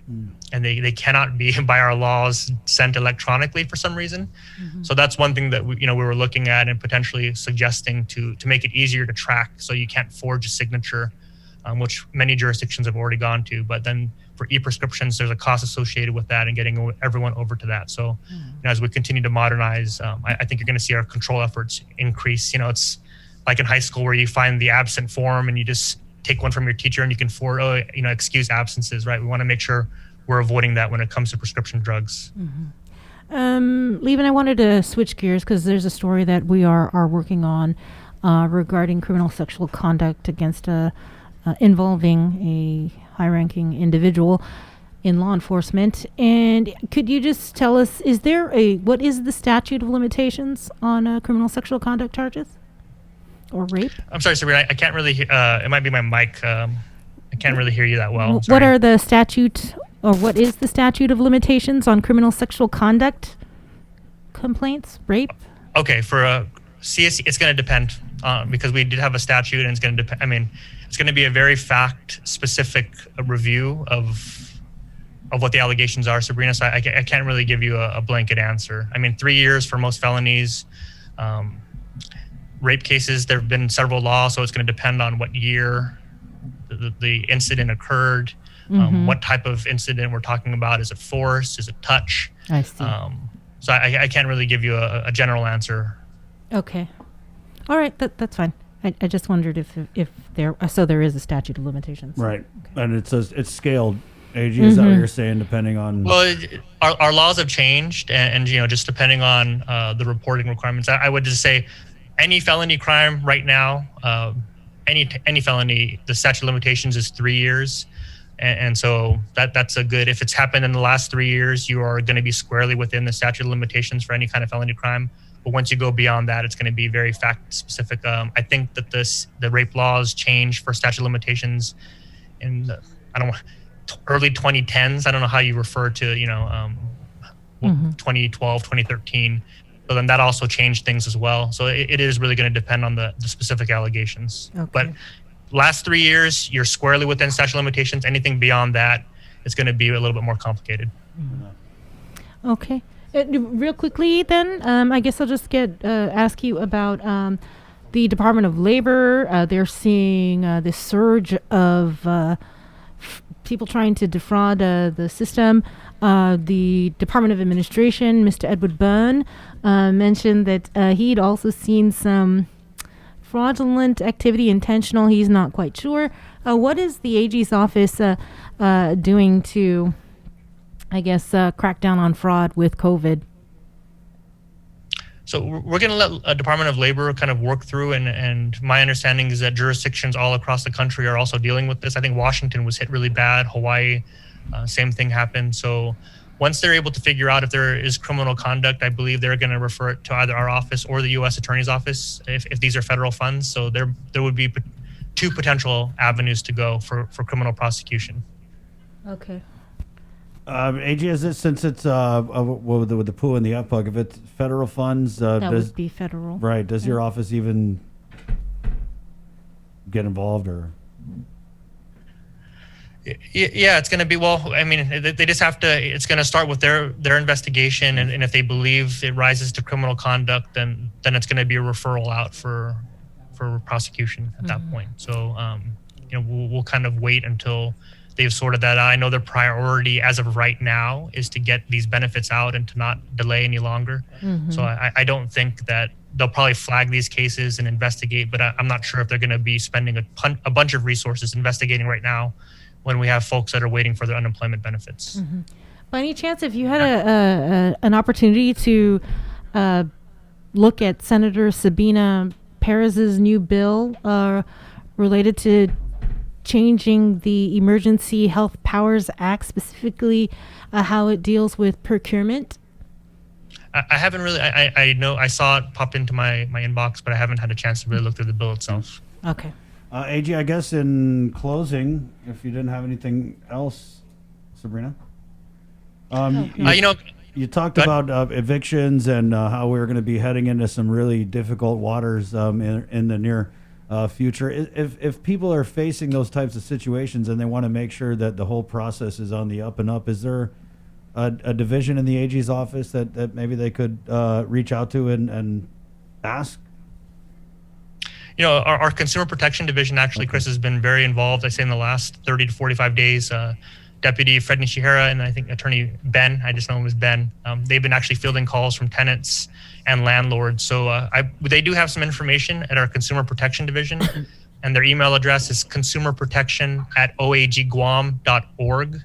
and they cannot be, by our laws, sent electronically for some reason. Mm-hmm. So that's one thing that we were looking at and potentially suggesting to make it easier to track, so you can't forge a signature, which many jurisdictions have already gone to. But then for e-prescriptions, there's a cost associated with that and getting everyone over to that. So as we continue to modernize, I think you're going to see our control efforts increase. It's like in high school where you find the absent form and you just take one from your teacher and you can excuse absences, right? We want to make sure we're avoiding that when it comes to prescription drugs. Mm-hmm. Leevin, I wanted to switch gears because there's a story that we are working on regarding criminal sexual conduct against involving a high-ranking individual in law enforcement. And could you just tell us, what is the statute of limitations on criminal sexual conduct charges or rape? I'm sorry, Sabrina, I can't really, it might be my mic. I can't really hear you that well. What are the statute or what is the statute of limitations on criminal sexual conduct complaints, rape? Okay, for a CSE, it's going to depend because we did have a statute, and it's going to depend. I mean, it's going to be a very fact-specific review of what the allegations are, Sabrina. So I can't really give you a blanket answer. I mean, 3 years for most felonies. Rape cases, there have been several laws, so it's going to depend on what year the incident occurred, what type of incident we're talking about. Is it force? Is it touch? I see. So I can't really give you a general answer. Okay. All right, that's fine. I just wondered if there is a statute of limitations. Right. Okay. And it's scaled. AG, is that what you're saying, depending on... Well, our laws have changed, and just depending on the reporting requirements. I would just say any felony crime right now, any felony, the statute of limitations is 3 years. And so that's a good... If it's happened in the last 3 years, you are going to be squarely within the statute of limitations for any kind of felony crime. But once you go beyond that, it's going to be very fact-specific. I think that the rape laws changed for statute of limitations in early 2010s. I don't know how you refer to 2012, 2013. So then that also changed things as well. So it is really going to depend on the specific allegations. Okay. But last 3 years, you're squarely within statute of limitations. Anything beyond that, it's going to be a little bit more complicated. Okay. Real quickly then, I guess I'll just ask you about the Department of Labor. They're seeing this surge of people trying to defraud the system. The Department of Administration, Mr. Ed Byrne, mentioned that he'd also seen some fraudulent activity, intentional. He's not quite sure. What is the AG's office doing to, I guess, crack down on fraud with COVID? So we're going to let Department of Labor kind of work through, and my understanding is that jurisdictions all across the country are also dealing with this. I think Washington was hit really bad. Hawaii, same thing happened. So once they're able to figure out if there is criminal conduct, I believe they're going to refer it to either our office or the U.S. Attorney's Office if these are federal funds. So there would be two potential avenues to go for criminal prosecution. Okay. AG, is it, since it's with the POO and the FPUG, if it's federal funds, that would be federal, right? Does your office even get involved, or? Yeah, it's going to be, well, I mean, they just have to, it's going to start with their investigation, and if they believe it rises to criminal conduct, then it's going to be a referral out for prosecution at that point. So we'll kind of wait until they've sorted that out. I know their priority as of right now is to get these benefits out and to not delay any longer. So I don't think that they'll probably flag these cases and investigate, but I'm not sure if they're going to be spending a bunch of resources investigating right now when we have folks that are waiting for their unemployment benefits. By any chance, if you had an opportunity to look at Senator Sabina Perez's new bill related to changing the Emergency Health Powers Act, specifically how it deals with procurement? I haven't really, I know I saw it pop into my inbox, but I haven't had a chance to really look through the bill itself. Okay. AG, I guess in closing, if you didn't have anything else, Sabrina? You talked about evictions and how we were going to be heading into some really difficult waters in the near future. If people are facing those types of situations and they want to make sure that the whole process is on the up and up, is there a division in the AG's office that maybe they could reach out to and ask? Our Consumer Protection Division, actually, Chris, has been very involved, I'd say, in the last 30 to 45 days. Deputy Fred Nishihara and I think Attorney Ben, I just know him as Ben, they've been actually fielding calls from tenants and landlords. So they do have some information at our Consumer Protection Division, and their email address is consumerprotection@oagguam.org.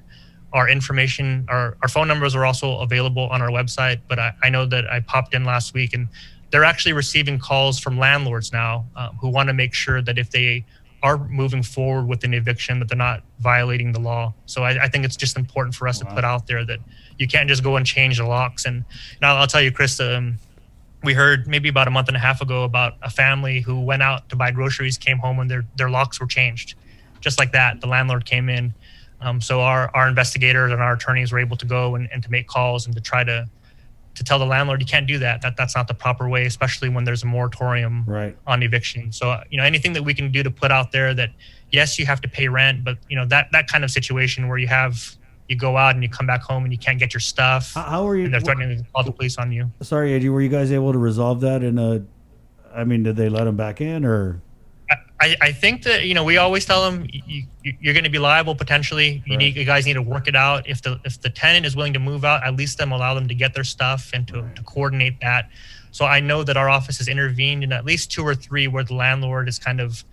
Our information, our phone numbers are also available on our website, but I know that I popped in last week, and they're actually receiving calls from landlords now who want to make sure that if they are moving forward with an eviction, that they're not violating the law. So I think it's just important for us to put out there that you can't just go and change the locks. And I'll tell you, Chris, we heard maybe about a month and a half ago about a family who went out to buy groceries, came home, and their locks were changed. Just like that, the landlord came in, So our investigators and our attorneys were able to go and to make calls and to try to tell the landlord, you can't do that. That's not the proper way, especially when there's a moratorium on eviction. So, anything that we can do to put out there that, yes, you have to pay rent, but, that kind of situation where you go out and you come back home and you can't get your stuff. How are you? And they're threatening to call the police on you. Sorry, AG, were you guys able to resolve that did they let him back in or? I think that, we always tell them you're going to be liable potentially. You guys need to work it out. If the tenant is willing to move out, at least allow them to get their stuff and to coordinate that. So I know that our office has intervened in at least 2 or 3 where the landlord has kind of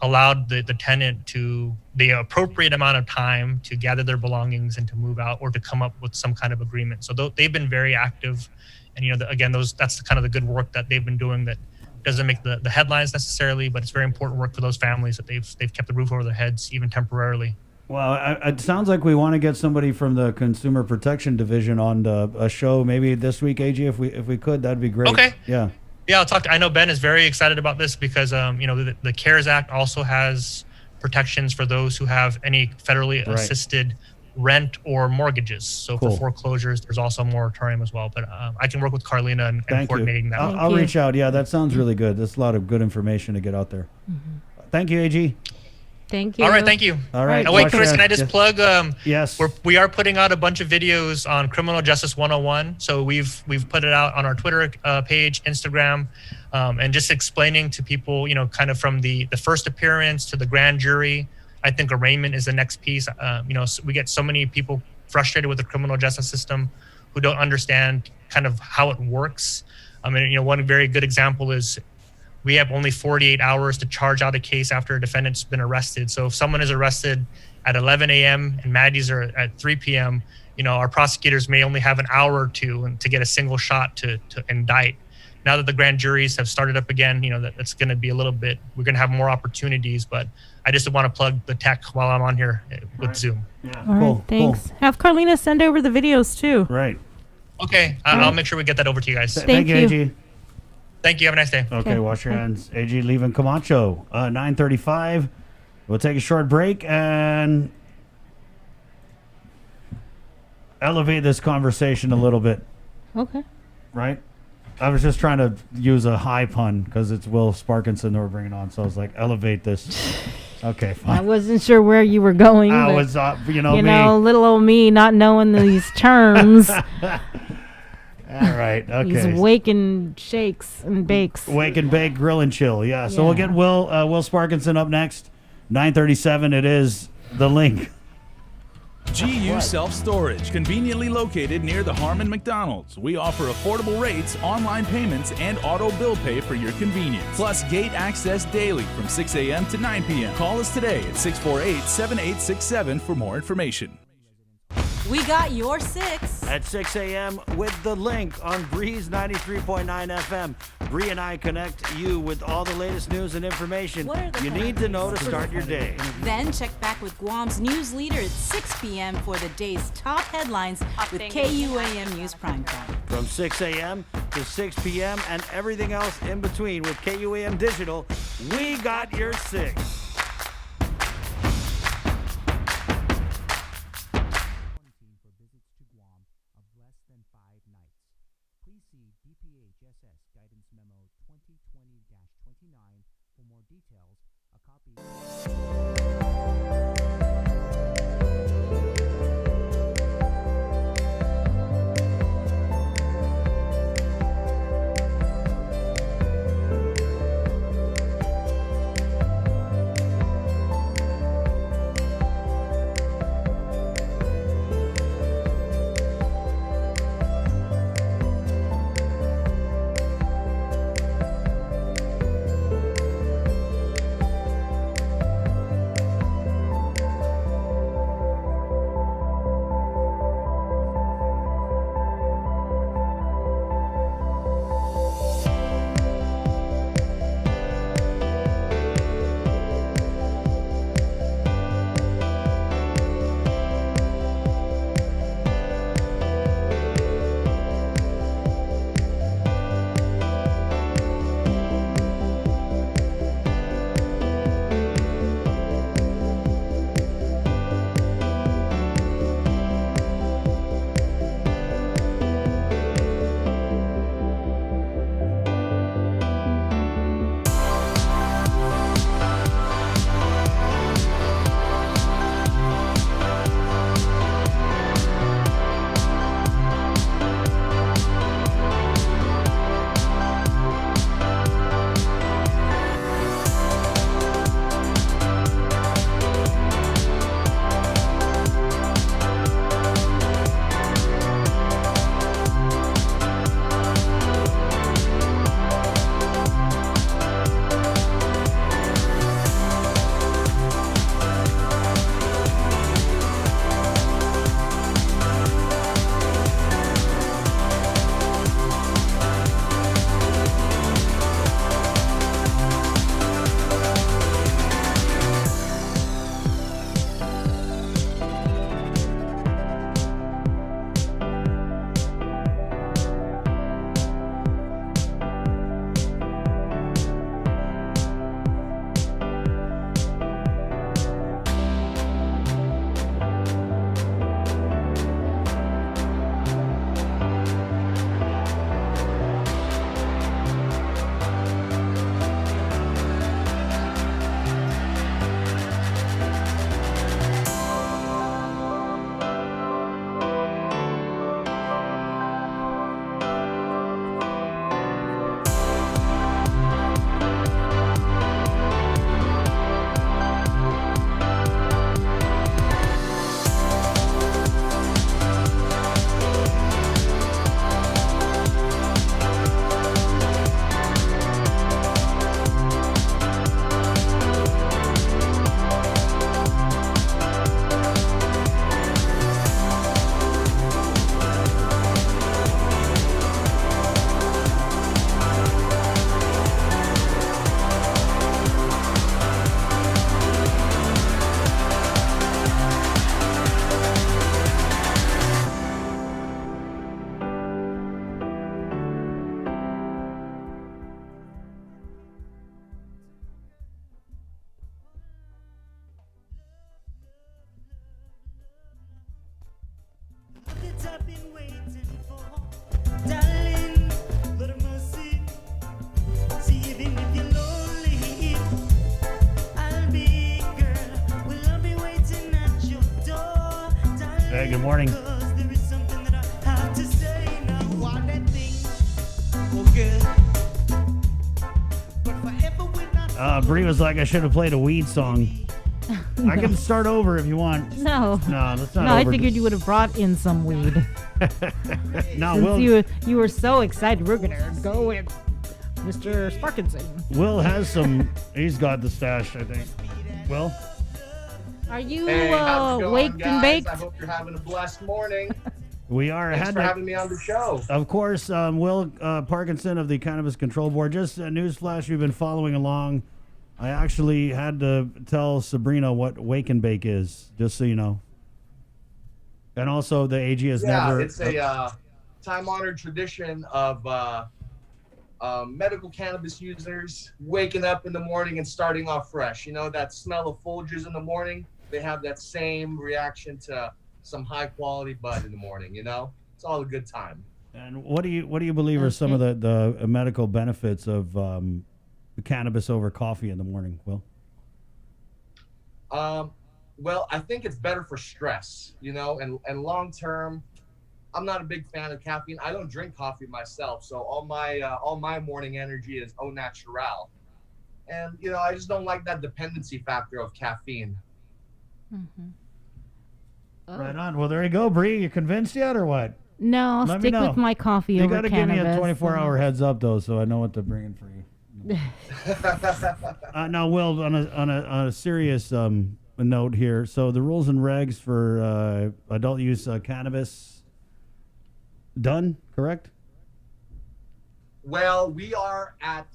allowed the tenant to the appropriate amount of time to gather their belongings and to move out or to come up with some kind of agreement. So they've been very active. And, again, that's kind of the good work that they've been doing that doesn't make the headlines necessarily, but it's very important work for those families that they've kept the roof over their heads, even temporarily. Well, it sounds like we want to get somebody from the Consumer Protection Division on a show maybe this week, AG, if we could, that'd be great. Okay. Yeah. Yeah, I'll talk I know Ben is very excited about this because, the CARES Act also has protections for those who have any federally assisted rent or mortgages. So for foreclosures, there's also a moratorium as well. But I can work with Carlina and coordinating that. I'll reach out. Yeah, that sounds really good. That's a lot of good information to get out there. Mm-hmm. Thank you, AG. Thank you. All right, thank you. All right. Oh, wait, Chris, can I just plug? Yes. We are putting out a bunch of videos on Criminal Justice 101. So we've put it out on our Twitter page, Instagram, and just explaining to people, kind of from the first appearance to the grand jury. I think arraignment is the next piece. So we get so many people frustrated with the criminal justice system who don't understand kind of how it works. I mean, one very good example is we have only 48 hours to charge out a case after a defendant's been arrested. So if someone is arrested at 11 a.m. and Maddie's are at 3 p.m., our prosecutors may only have an hour or two to get a single shot to indict. Now that the grand juries have started up again, that's going to be we're going to have more opportunities, but I just want to plug the tech while I'm on here with Zoom. Yeah. All right, thanks. Have Carlina send over the videos too. Right. Okay, I'll make sure we get that over to you guys. Thank you, AG. Thank you. Have a nice day. Okay, wash your hands. AG Leevin Camacho, 9:35. We'll take a short break and elevate this conversation a little bit. Okay. Right? I was just trying to use a high pun because it's Will Parkinson that we're bringing on. So I was like, elevate this. Okay, fine. I wasn't sure where you were going. I but, was, me. Little old me not knowing these terms. All right. Okay. He's wake and shakes and bakes. Wake and bake, grill and chill. Yeah. So we'll get Will Parkinson up next. 9:37. It is the link. GU Self-Storage, conveniently located near the Harmon McDonald's. We offer affordable rates, online payments, and auto bill pay for your convenience. Plus gate access daily from 6 a.m. to 9 p.m. Call us today at 648-7867 for more information. We got your 6 at 6 a.m. with the link on Breeze 93.9 FM. Bree and I connect you with all the latest news and information you need to know to start your day. Then check back with Guam's news leader at 6 p.m. for the day's top headlines with KUAM News Primetime. From 6 a.m. to 6 p.m. and everything else in between with KUAM Digital, we got your 6. Guidance Memo 2020-29 for more details. A copy. Okay, good morning. Bree was like, I should have played a weed song. I can start over if you want. No. No, that's not No, I over. figured you would have brought in some weed. No, Since Will. you were so excited. We're going to go with Mr. Parkinson. Will has some. He's got the stash, I think. Will? Are you Hey, how's it going, waked guys? and baked? I hope you're having a blessed morning. We are. Thanks had for to- having me on the show. Of course, Will Parkinson of the Cannabis Control Board. Just a newsflash, we've been following along. I actually had to tell Sabrina what wake and bake is, just so you know. And also, the AG has never. It's a time-honored tradition of medical cannabis users waking up in the morning and starting off fresh. You know, that smell of Folgers in the morning, they have that same reaction to some high-quality bud in the morning, you know? It's all a good time. And what do you believe are some of the medical benefits of cannabis over coffee in the morning, Will? Well, I think it's better for stress, you know, and long term, I'm not a big fan of caffeine. I don't drink coffee myself, so all my morning energy is au natural, and you know, I just don't like that dependency factor of caffeine. Mm-hmm. Right on. Well, there you go, Bree. You convinced yet, or what? No, I'll Let me stick know. with my coffee You over got to cannabis. give me a 24-hour heads up, though, so I know what to bring in for you. Now, Will, on a serious note here, so the rules and regs for adult use cannabis done, correct? Well, we are at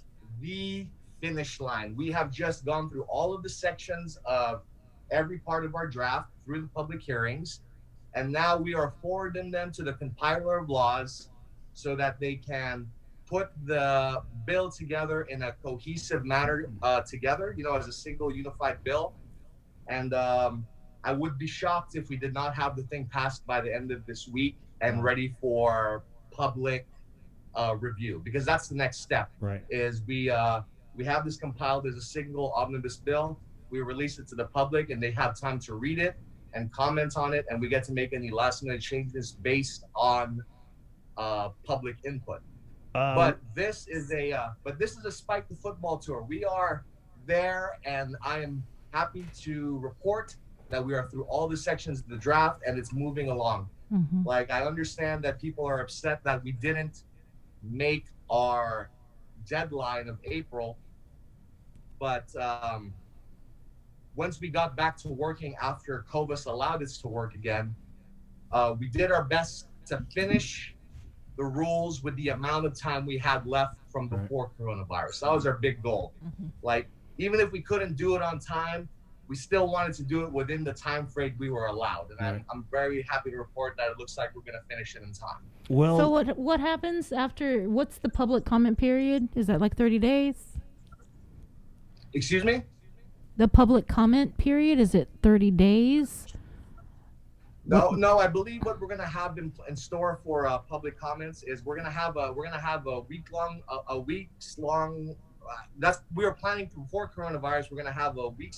the finish line. We have just gone through all of the sections of every part of our draft through the public hearings, and now we are forwarding them to the compiler of laws so that they can put the bill together in a cohesive manner together, you know, as a single unified bill. And I would be shocked if we did not have the thing passed by the end of this week and ready for public review, because that's the next step. Right. Is we have this compiled as a single omnibus bill. We release it to the public, and they have time to read it and comment on it, and we get to make any last-minute changes based on public input. But this is a Spike the Football tour. We are there, and I am happy to report that we are through all the sections of the draft, and it's moving along. Mm-hmm. Like, I understand that people are upset that we didn't make our deadline of April, but once we got back to working after COVID allowed us to work again, we did our best to finish the rules with the amount of time we had left from before coronavirus. That was our big goal. Mm-hmm. Like, even if we couldn't do it on time, we still wanted to do it within the time frame we were allowed. And I'm very happy to report that it looks like we're going to finish it in time. Well, so what happens after? What's the public comment period? Is that like 30 days? Excuse me? The public comment period, is it 30 days? No. I believe what we're gonna have in store for public comments is we're gonna have a weeks long. That's we were planning before coronavirus. We're gonna have a week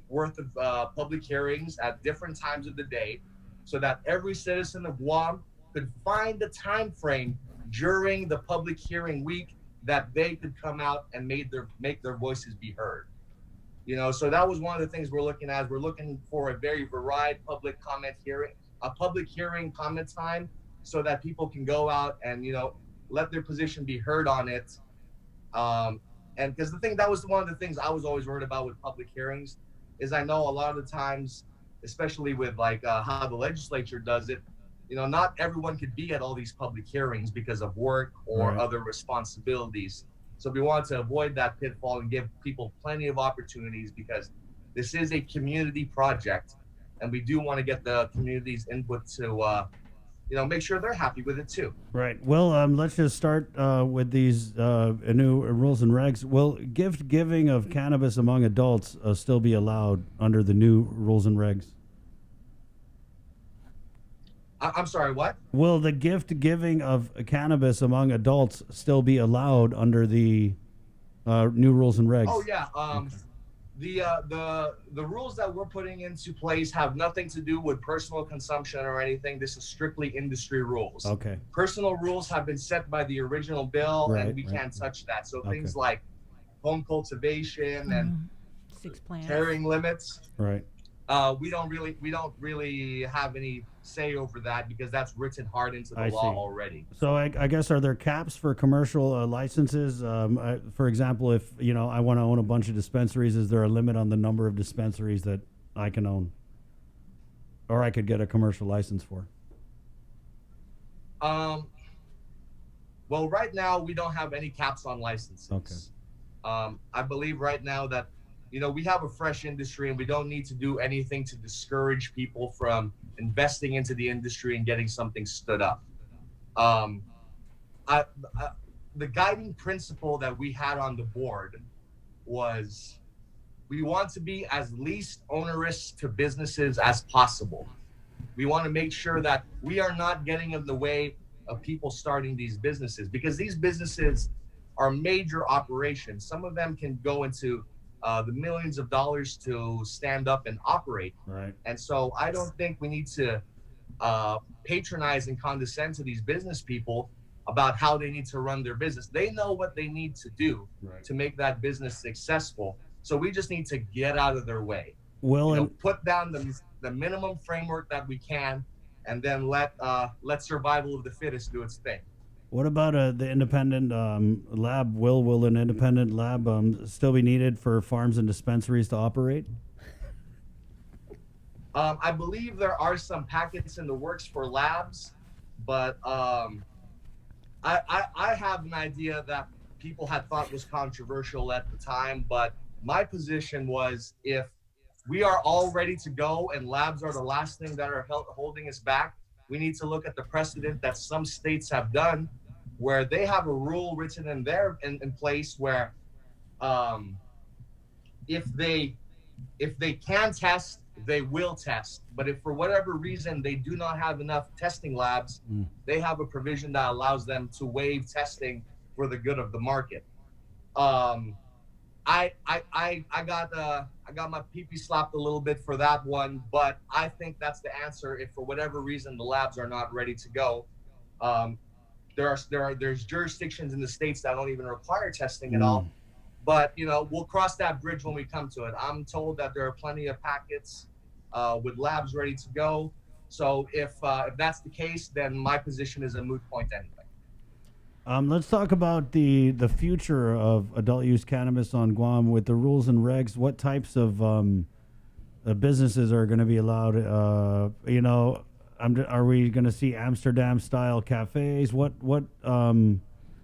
worth of public hearings at different times of the day, so that every citizen of Guam could find a time frame during the public hearing week that they could come out and make their voices be heard. You know, so that was one of the things we're looking at. We're looking for a very varied public hearing comment time, so that people can go out and, you know, let their position be heard on it. And because that was one of the things I was always worried about with public hearings, is I know a lot of the times, especially with like how the legislature does it, you know, not everyone could be at all these public hearings because of work or other responsibilities. So we want to avoid that pitfall and give people plenty of opportunities, because this is a community project, and we do want to get the community's input to, you know, make sure they're happy with it too. Right. Well, let's just start with these new rules and regs. Will gift giving of cannabis among adults still be allowed under the new rules and regs? I'm sorry, what? Will the gift giving of cannabis among adults still be allowed under the new rules and regs? Oh yeah. the rules that we're putting into place have nothing to do with personal consumption or anything. This is strictly industry rules. Okay. Personal rules have been set by the original bill, Right, and we right. can't touch that. So Okay. things like home cultivation and 6 plants. carrying limits, Right. we don't really have any say over that because that's written hard into the I law see. already. So I guess, are there caps for commercial licenses? For example, if I want to own a bunch of dispensaries, is there a limit on the number of dispensaries that I can own, or I could get a commercial license for? Well, right now we don't have any caps on licenses. Okay. I believe right now that we have a fresh industry and we don't need to do anything to discourage people from investing into the industry and getting something stood up. The guiding principle that we had on the board was we want to be as least onerous to businesses as possible. We want to make sure that we are not getting in the way of people starting these businesses, because these businesses are major operations. Some of them can go into the millions of dollars to stand up and operate. Right. And so I don't think we need to patronize and condescend to these business people about how they need to run their business. They know what they need to do to make that business successful. So we just need to get out of their way. Well, Put down the minimum framework that we can, and then let survival of the fittest do its thing. what about the independent lab? Will an independent lab still be needed for farms and dispensaries to operate? I believe there are some packets in the works for labs, but I have an idea that people had thought was controversial at the time, but my position was, if we are all ready to go and labs are the last thing that are holding us back, we need to look at the precedent that some states have done, where they have a rule written in place where if they can test, they will test. But if for whatever reason they do not have enough testing labs, they have a provision that allows them to waive testing for the good of the market. I got my pee-pee slapped a little bit for that one, but I think that's the answer. If for whatever reason the labs are not ready to go, there's jurisdictions in the states that don't even require testing at all. But we'll cross that bridge when we come to it. I'm told that there are plenty of packets with labs ready to go. So if that's the case, then my position is a moot point anyway. Let's talk about the future of adult use cannabis on Guam with the rules and regs. What types of businesses are going to be allowed? Are we going to see Amsterdam-style cafes? What?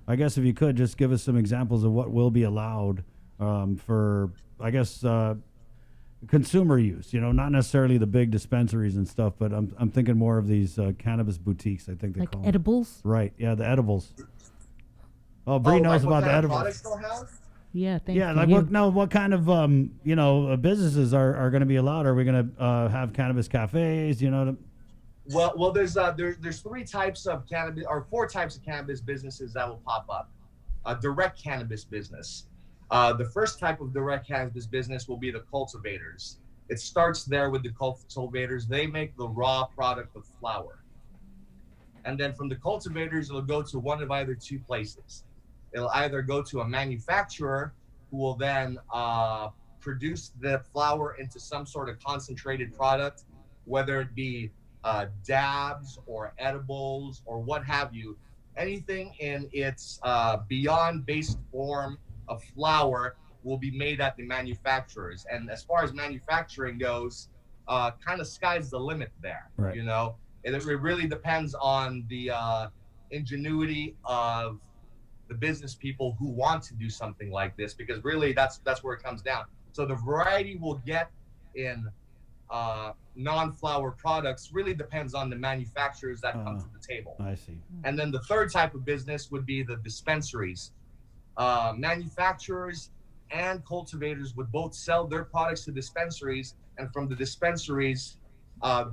I guess if you could just give us some examples of what will be allowed for, I guess, consumer use. Not necessarily the big dispensaries and stuff, but I'm thinking more of these cannabis boutiques. I think they call them. Edibles. Right. Yeah, the edibles. Oh, Bree knows about the edibles. Yeah, thank Yeah, you. what kind of businesses are going to be allowed? Are we going to have cannabis cafes? Well, there's 3 types of cannabis, or 4 types of cannabis businesses that will pop up. A direct cannabis business. The first type of direct cannabis business will be the cultivators. It starts there with the cultivators. They make the raw product of flower. And then from the cultivators, it'll go to one of either 2 places. It'll either go to a manufacturer who will then produce the flower into some sort of concentrated product, whether it be dabs or edibles or what have you. Anything in its beyond based form of flower will be made at the manufacturers. And as far as manufacturing goes, kind of sky's the limit there. Right. It really depends on the ingenuity of the business people who want to do something like this, because really that's where it comes down. So the variety we'll get in non-flower products really depends on the manufacturers that come to the table. I see. And then the third type of business would be the dispensaries. Manufacturers and cultivators would both sell their products to dispensaries, and from the dispensaries,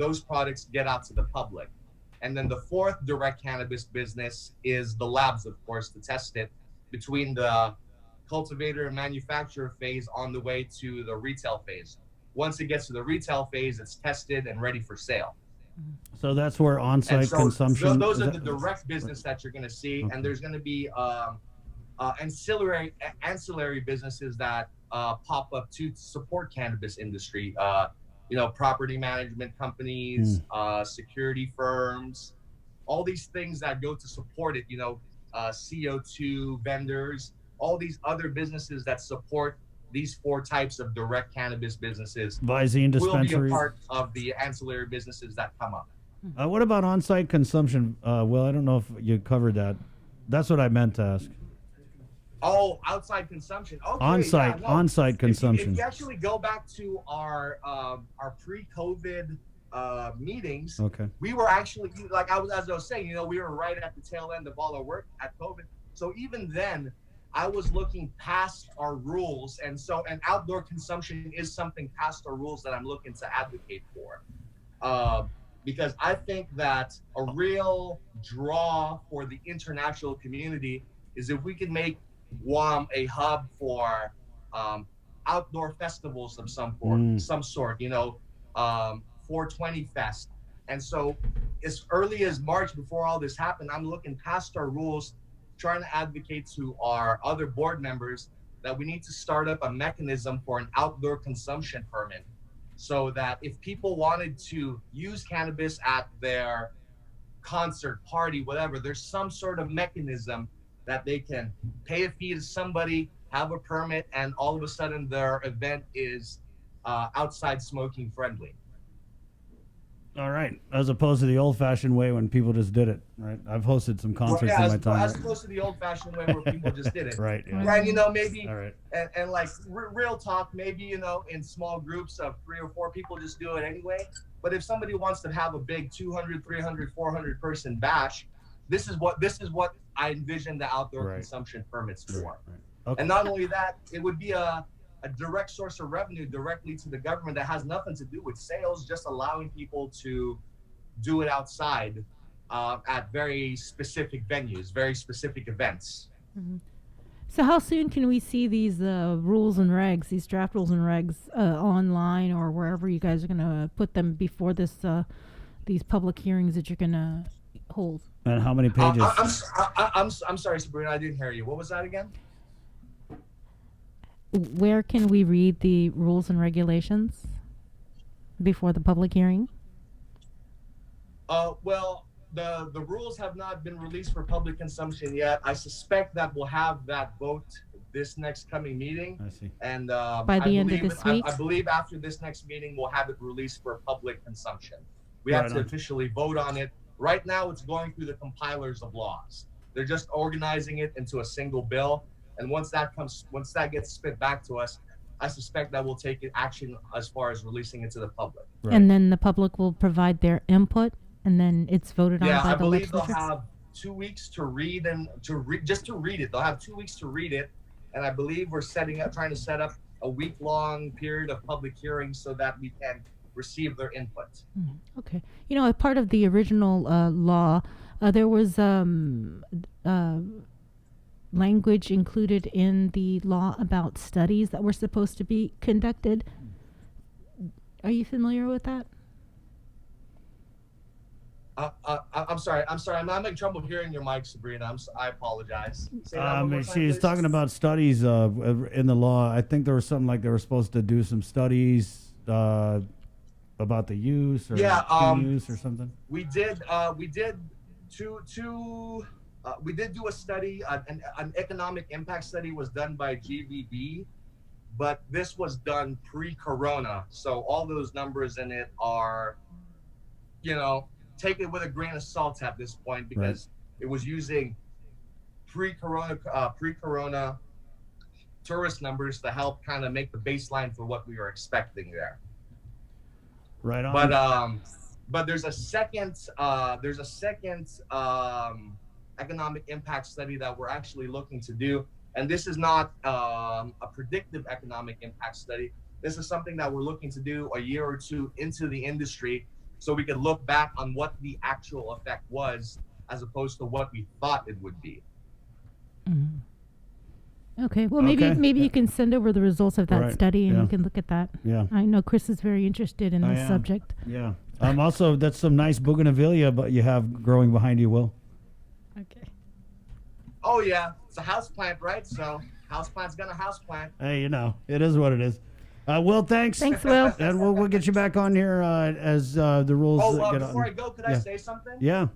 those products get out to the public. And then the fourth direct cannabis business is the labs, of course, to test it between the cultivator and manufacturer phase on the way to the retail phase. Once it gets to the retail phase, it's tested and ready for sale. So that's where on-site And so consumption. those is are that- the direct business that you're going to see, Okay. and there's going to be ancillary businesses that pop up to support cannabis industry. Property management companies, security firms, all these things that go to support it. CO2 vendors, all these other businesses that support these 4 types of direct cannabis businesses Visine will be a dispensaries. part of the ancillary businesses that come up. What about on-site consumption? Well, I don't know if you covered that. That's what I meant to ask. Oh, outside consumption. Okay, On-site, yeah, no. on-site consumption. If you actually go back to our pre-COVID meetings, Okay. we were actually as I was saying, we were right at the tail end of all our work at COVID. So even then, I was looking past our rules, and outdoor consumption is something past our rules that I'm looking to advocate for, because I think that a real draw for the international community is if we can make Guam a hub for outdoor festivals of some sort, 420 Fest. And so as early as March, before all this happened, I'm looking past our rules, trying to advocate to our other board members that we need to start up a mechanism for an outdoor consumption permit, so that if people wanted to use cannabis at their concert, party, whatever, there's some sort of mechanism that they can pay a fee to somebody, have a permit, and all of a sudden their event is outside smoking friendly. All right. As opposed to the old-fashioned way when people just did it, right? I've hosted some concerts in my time. As opposed to the old-fashioned way where people just did it. Right. Yeah. And maybe, All right. and like real talk, maybe in small groups of 3 or 4 people just do it anyway. But if somebody wants to have a big 200, 300, 400 person bash, this is what I envision the outdoor consumption permits for. Right. Okay. And not only that, it would be a direct source of revenue directly to the government that has nothing to do with sales, just allowing people to do it outside at very specific venues, very specific events. Mm-hmm. So how soon can we see these rules and regs, these draft rules and regs online or wherever you guys are going to put them before these public hearings that you're going to hold? And how many pages? I'm sorry, Sabrina, I didn't hear you. What was that again? Where can we read the rules and regulations before the public hearing? Well, the rules have not been released for public consumption yet. I suspect that we'll have that vote this next coming meeting. I see. And by the end of this week? I believe after this next meeting, we'll have it released for public consumpmption. We have to officially vote on it. Right now, it's going through the compilers of laws. They're just organizing it into a single bill. And once that gets spit back to us, I suspect that we'll take action as far as releasing it to the public. Right. And then the public will provide their input, and then it's voted on by I the believe legislature? they'll have 2 weeks to read just to read it. They'll have 2 weeks to read it. And I believe we're trying to set up a week-long period of public hearings so that we can receive their input. Okay. As part of the original law, there was language included in the law about studies that were supposed to be conducted. Are you familiar with that? I'm sorry. I'm having trouble hearing your mic, Sabrina. I apologize. Say that one more time, She's please. talking about studies in the law. I think there was something like they were supposed to do some studies about the use or use or something. We did do a study. An economic impact study was done by GVB, but this was done pre-corona. So all those numbers in it are, take it with a grain of salt at this point, because it was using pre-corona tourist numbers to help kind of make the baseline for what we were expecting there. Right on. But there's a second economic impact study that we're actually looking to do, and this is not a predictive economic impact study. This is something that we're looking to do a year or two into the industry, so we can look back on what the actual effect was as opposed to what we thought it would be. Mm-hmm. Okay. Well, maybe Okay. maybe you can send over the results of that Right. study, and Yeah. you can look at that. Yeah. I know Chris is very interested in I this am. subject. Yeah. Also, that's some nice bougainvillea, but you have growing behind you, Will. Okay. Oh yeah, it's a house plant, right? So house plant's gonna house plant. Hey, it is what it is. Will, thanks. Thanks, Will. And we'll get you back on here as the rules get on. Before I go, could I Yeah. say something? Yeah.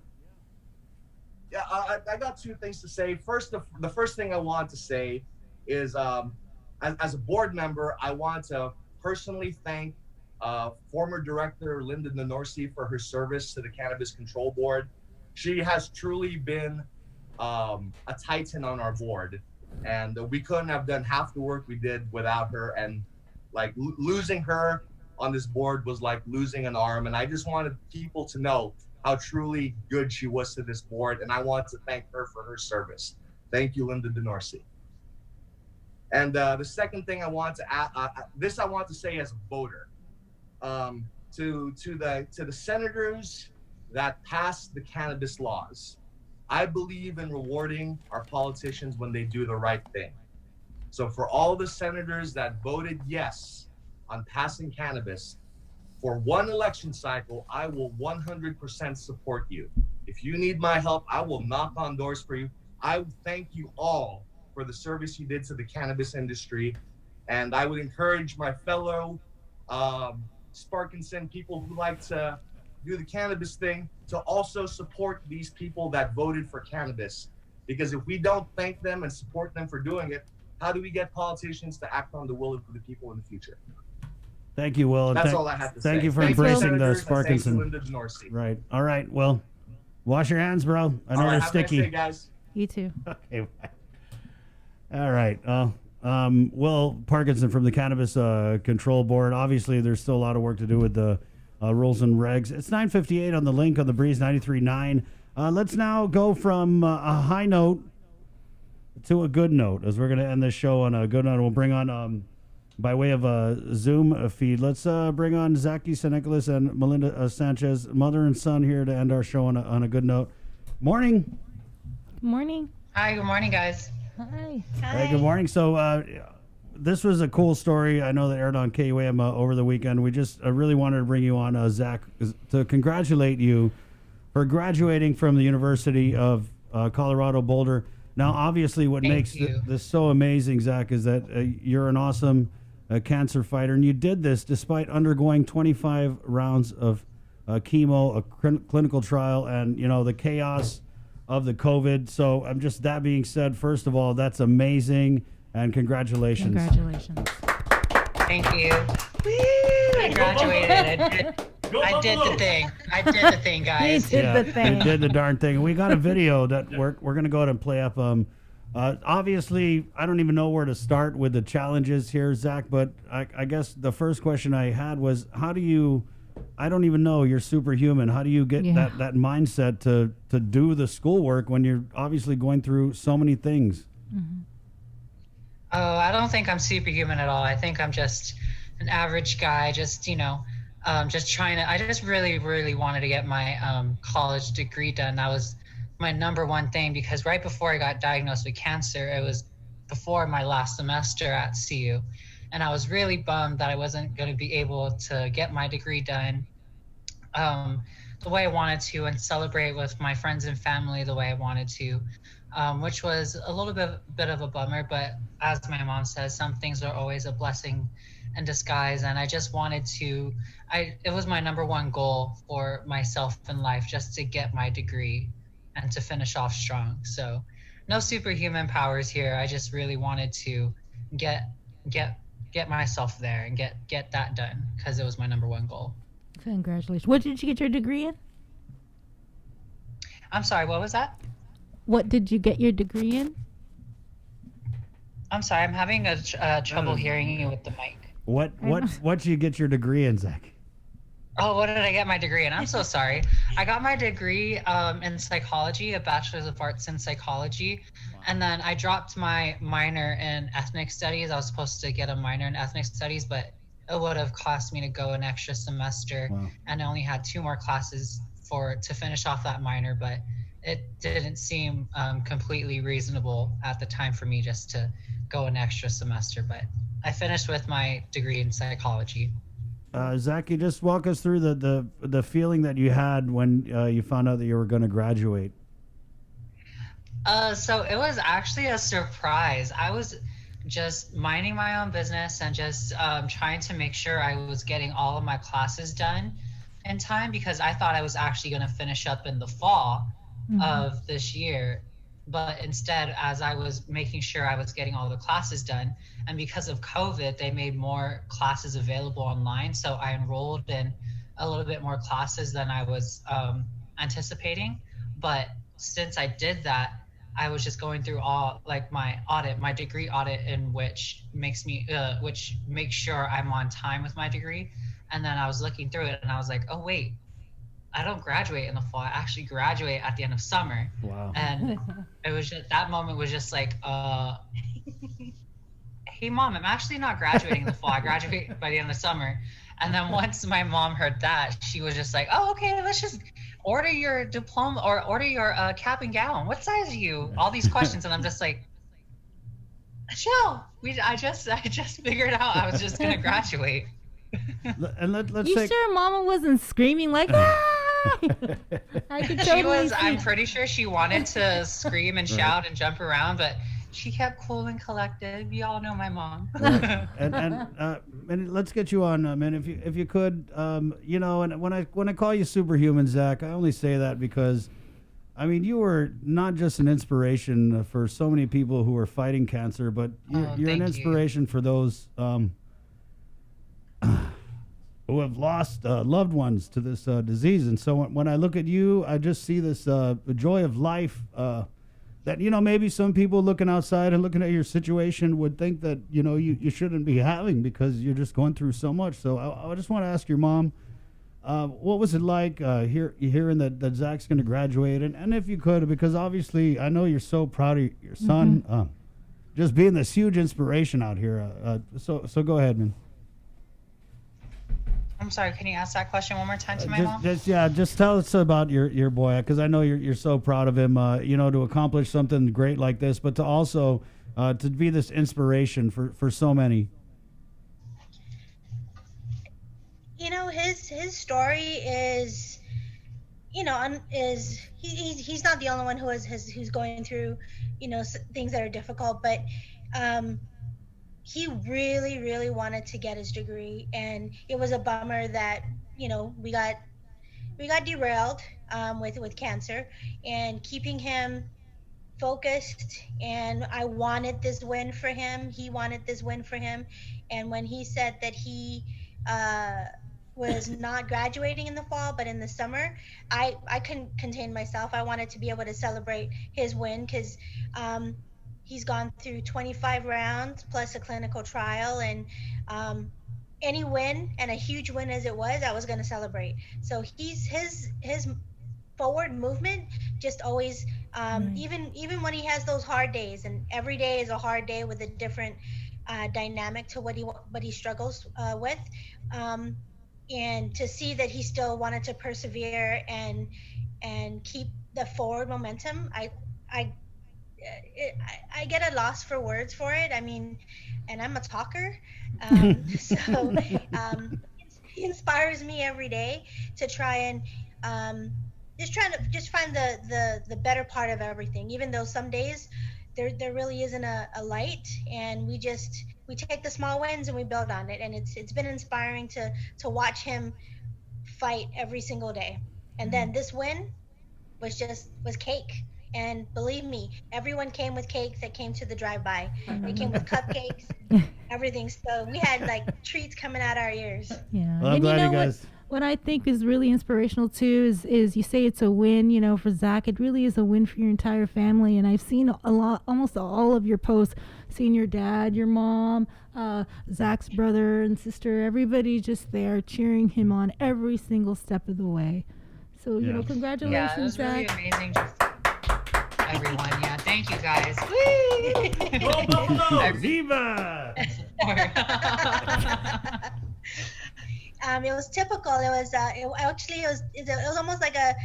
Yeah, I got two things to say. First, the first thing I want to say is, as a board member, I want to personally thank former director Linda Denorsi for her service to the Cannabis Control Board. She has truly been a titan on our board, and we couldn't have done half the work we did without her. And like losing her on this board was like losing an arm. And I just wanted people to know how truly good she was to this board, and I want to thank her for her service. Thank you, Linda Denorsi. And the second thing I want to add, I want to say as a voter, to the senators that passed the cannabis laws. I believe in rewarding our politicians when they do the right thing. So for all the senators that voted yes on passing cannabis, for one election cycle, I will 100% support you. If you need my help, I will knock on doors for you. I thank you all for the service you did to the cannabis industry. And I would encourage my fellow Sparkinson people who like to do the cannabis thing to also support these people that voted for cannabis. Because if we don't thank them and support them for doing it, how do we get politicians to act on the will of the people in the future? Thank you, Will. and That's all I have to say. Thank you for Thank you, embracing the Senators, and thank you, Sparkinson. Linda Denorsi. Right. All right. Well, wash your hands, bro. I know All right, they're have a nice sticky. day, guys. You too. Okay. All right. Will Parkinson from the Cannabis Control Board. Obviously, there's still a lot of work to do with the rules and regs. It's 9:58 on the link on the Breeze 93.9. Let's now go from a high note to a good note, as we're going to end this show on a good note. We'll bring on, by way of a Zoom feed, let's bring on Zaki San Nicolas and Melinda Sanchez, mother and son, here to end our show on a good note. Morning. Good morning. Hi, good morning, guys. Hi. Hey, good morning. So this was a cool story. I know that aired on KUAM over the weekend. We just really wanted to bring you on, Zach, to congratulate you for graduating from the University of Colorado Boulder. Now, obviously, what makes this so amazing, Zach, is that you're an awesome cancer fighter, and you did this despite undergoing 25 rounds of chemo, a clinical trial, and the chaos of the COVID. So that being said, first of all, that's amazing, and congratulations. Congratulations. Thank you. I graduated. I did the thing. I did the thing, guys. You did the darn thing. We got a video that we're going to go ahead and play up. Obviously, I don't even know where to start with the challenges here, Zach, but I guess the first question I had was, how do you, I don't even know, you're superhuman. How do you get that mindset to do the schoolwork when you're obviously going through so many things? Mm-hmm. Oh, I don't think I'm superhuman at all. I think I'm just an average guy, just trying to, I just really, really wanted to get my college degree done. That was my number one thing, because right before I got diagnosed with cancer, it was before my last semester at CU. And I was really bummed that I wasn't going to be able to get my degree done the way I wanted to and celebrate with my friends and family the way I wanted to, which was a little bit of a bummer. But as my mom says, some things are always a blessing in disguise. And I just wanted to, it was my number one goal for myself in life, just to get my degree and to finish off strong. So no superhuman powers here. I just really wanted to get myself there and get that done, because it was my number one goal. Congratulations. What did you get your degree in? I'm sorry, what was that? What did you get your degree in? I'm sorry, I'm having a trouble hearing you with the mic. What did you get your degree in, Zach? Oh, what did I get my degree in? I'm so sorry. I got my degree in psychology, a bachelor's of arts in psychology. And then I dropped my minor in ethnic studies. I was supposed to get a minor in ethnic studies, but it would have cost me to go an extra semester. Wow. And I only had 2 more classes to finish off that minor. But it didn't seem completely reasonable at the time for me just to go an extra semester. But I finished with my degree in psychology. Zach, you just walk us through the feeling that you had when you found out that you were going to graduate. So it was actually a surprise. I was just minding my own business and just trying to make sure I was getting all of my classes done in time, because I thought I was actually going to finish up in the fall of this year. But instead, as I was making sure I was getting all the classes done, and because of COVID, they made more classes available online. So I enrolled in a little bit more classes than I was anticipating. But since I did that, I was just going through all like my degree audit, in which makes sure I'm on time with my degree. And then I was looking through it and I was like, oh wait, I don't graduate in the fall. I actually graduate at the end of summer. Wow. And it was just, that moment was just like, hey mom, I'm actually not graduating in the fall. I graduate by the end of summer. And then once my mom heard that, she was just like, oh, okay, let's just order your diploma or order your cap and gown. What size are you? All these questions. And I'm just like, Michelle, I just figured out I was just going to graduate. And let's You say, sure Mama wasn't screaming like, ah! I could She totally was, see. I'm pretty sure she wanted to scream and shout and jump around, but she kept cool and collected. You all know my mom. and let's get you on, man. If you could, you know, and when I call you superhuman, Zach, I only say that because, I mean, you were not just an inspiration for so many people who are fighting cancer, but you're an inspiration for those who have lost loved ones to this disease. And so when I look at you, I just see this joy of life. That, you know, maybe some people looking outside and looking at your situation would think that, you know, you shouldn't be having, because you're just going through so much. So I just want to ask your mom, what was it like hearing that Zach's going to graduate? And if you could, because obviously I know you're so proud of your son, just being this huge inspiration out here. So go ahead, man. I'm sorry, can you ask that question one more time to my mom? Just tell us about your boy, because I know you're so proud of him, you know, to accomplish something great like this, but to also to be this inspiration for so many. You know, his story is, you know, he's not the only one who's going through, you know, things that are difficult, but he really, really wanted to get his degree, and it was a bummer that, you know, we got derailed with cancer, and keeping him focused. And I wanted this win for him. He wanted this win for him. And when he said that he was not graduating in the fall, but in the summer, I couldn't contain myself. I wanted to be able to celebrate his win, because he's gone through 25 rounds plus a clinical trial, and any win, and a huge win as it was, I was going to celebrate. So his forward movement just always, even when he has those hard days, and every day is a hard day with a different dynamic to what he struggles with, and to see that he still wanted to persevere and keep the forward momentum, I get a loss for words for it. I mean, and I'm a talker, so he inspires me every day to try and just find the better part of everything. Even though some days there really isn't a light, and we take the small wins and we build on it. And it's been inspiring to watch him fight every single day. And then this win was cake. And believe me, everyone came with cake that came to the drive-by. They came with cupcakes, everything. So we had like treats coming out our ears. Yeah. Well, I'm glad you guys. What I think is really inspirational too is you say it's a win, you know, for Zach. It really is a win for your entire family. And I've seen almost all of your posts, seen your dad, your mom, Zach's brother and sister, everybody just there cheering him on every single step of the way. So, you know, congratulations, Yeah, it was Zach. really amazing. Everyone, yeah, thank you guys. Viva! it was typical. It was it was almost like a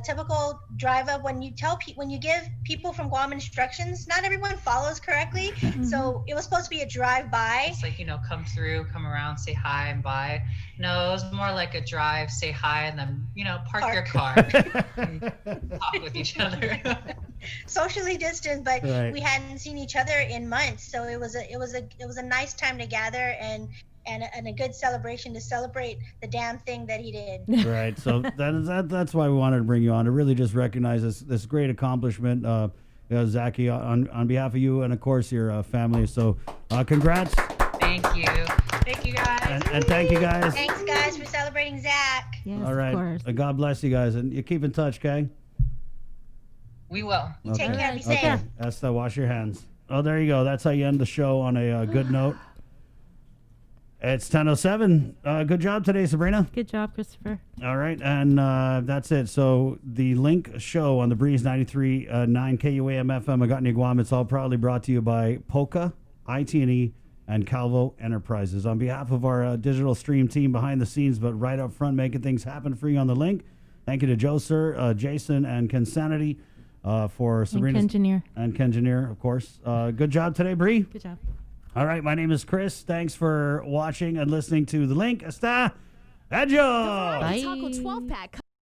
typical drive up when you when you give people from Guam instructions. Not everyone follows correctly, so it was supposed to be a drive by. It's like, come through, come around, say hi, and bye. No, it was more like a drive, say hi, and then park your car, and talk with each other. Socially distanced, but Right. we hadn't seen each other in months, so it was a nice time to gather and a good celebration to celebrate the damn thing that he did. Right. So that's why we wanted to bring you on, to really just recognize this great accomplishment, Zaki, on behalf of you and of course your family. So congrats. Thank you. Thank you, guys. And thank you guys. Thanks, guys, for celebrating Zach. Yes, All right. of course. God bless you guys, and you keep in touch, okay? We will. You take care. Be Okay. safe. That's wash your hands. Oh, there you go. That's how you end the show on a good note. It's 10:07. Good job today, Sabrina. Good job, Christopher. All right, and that's it. So the Link show on the Breeze 93.9 KUAM FM Agotni, Guam. It's all proudly brought to you by Polka, IT&E, and Calvo Enterprises. On behalf of our digital stream team behind the scenes, but right up front making things happen for you on the Link, thank you to Joe Sir, Jason, and Kensanity for Sabrina's... And Kengineer, of course. Good job today, Bree. Good job. All right, my name is Chris. Thanks for watching and listening to The Link. Hasta. Adios. Bye. Taco 12-pack.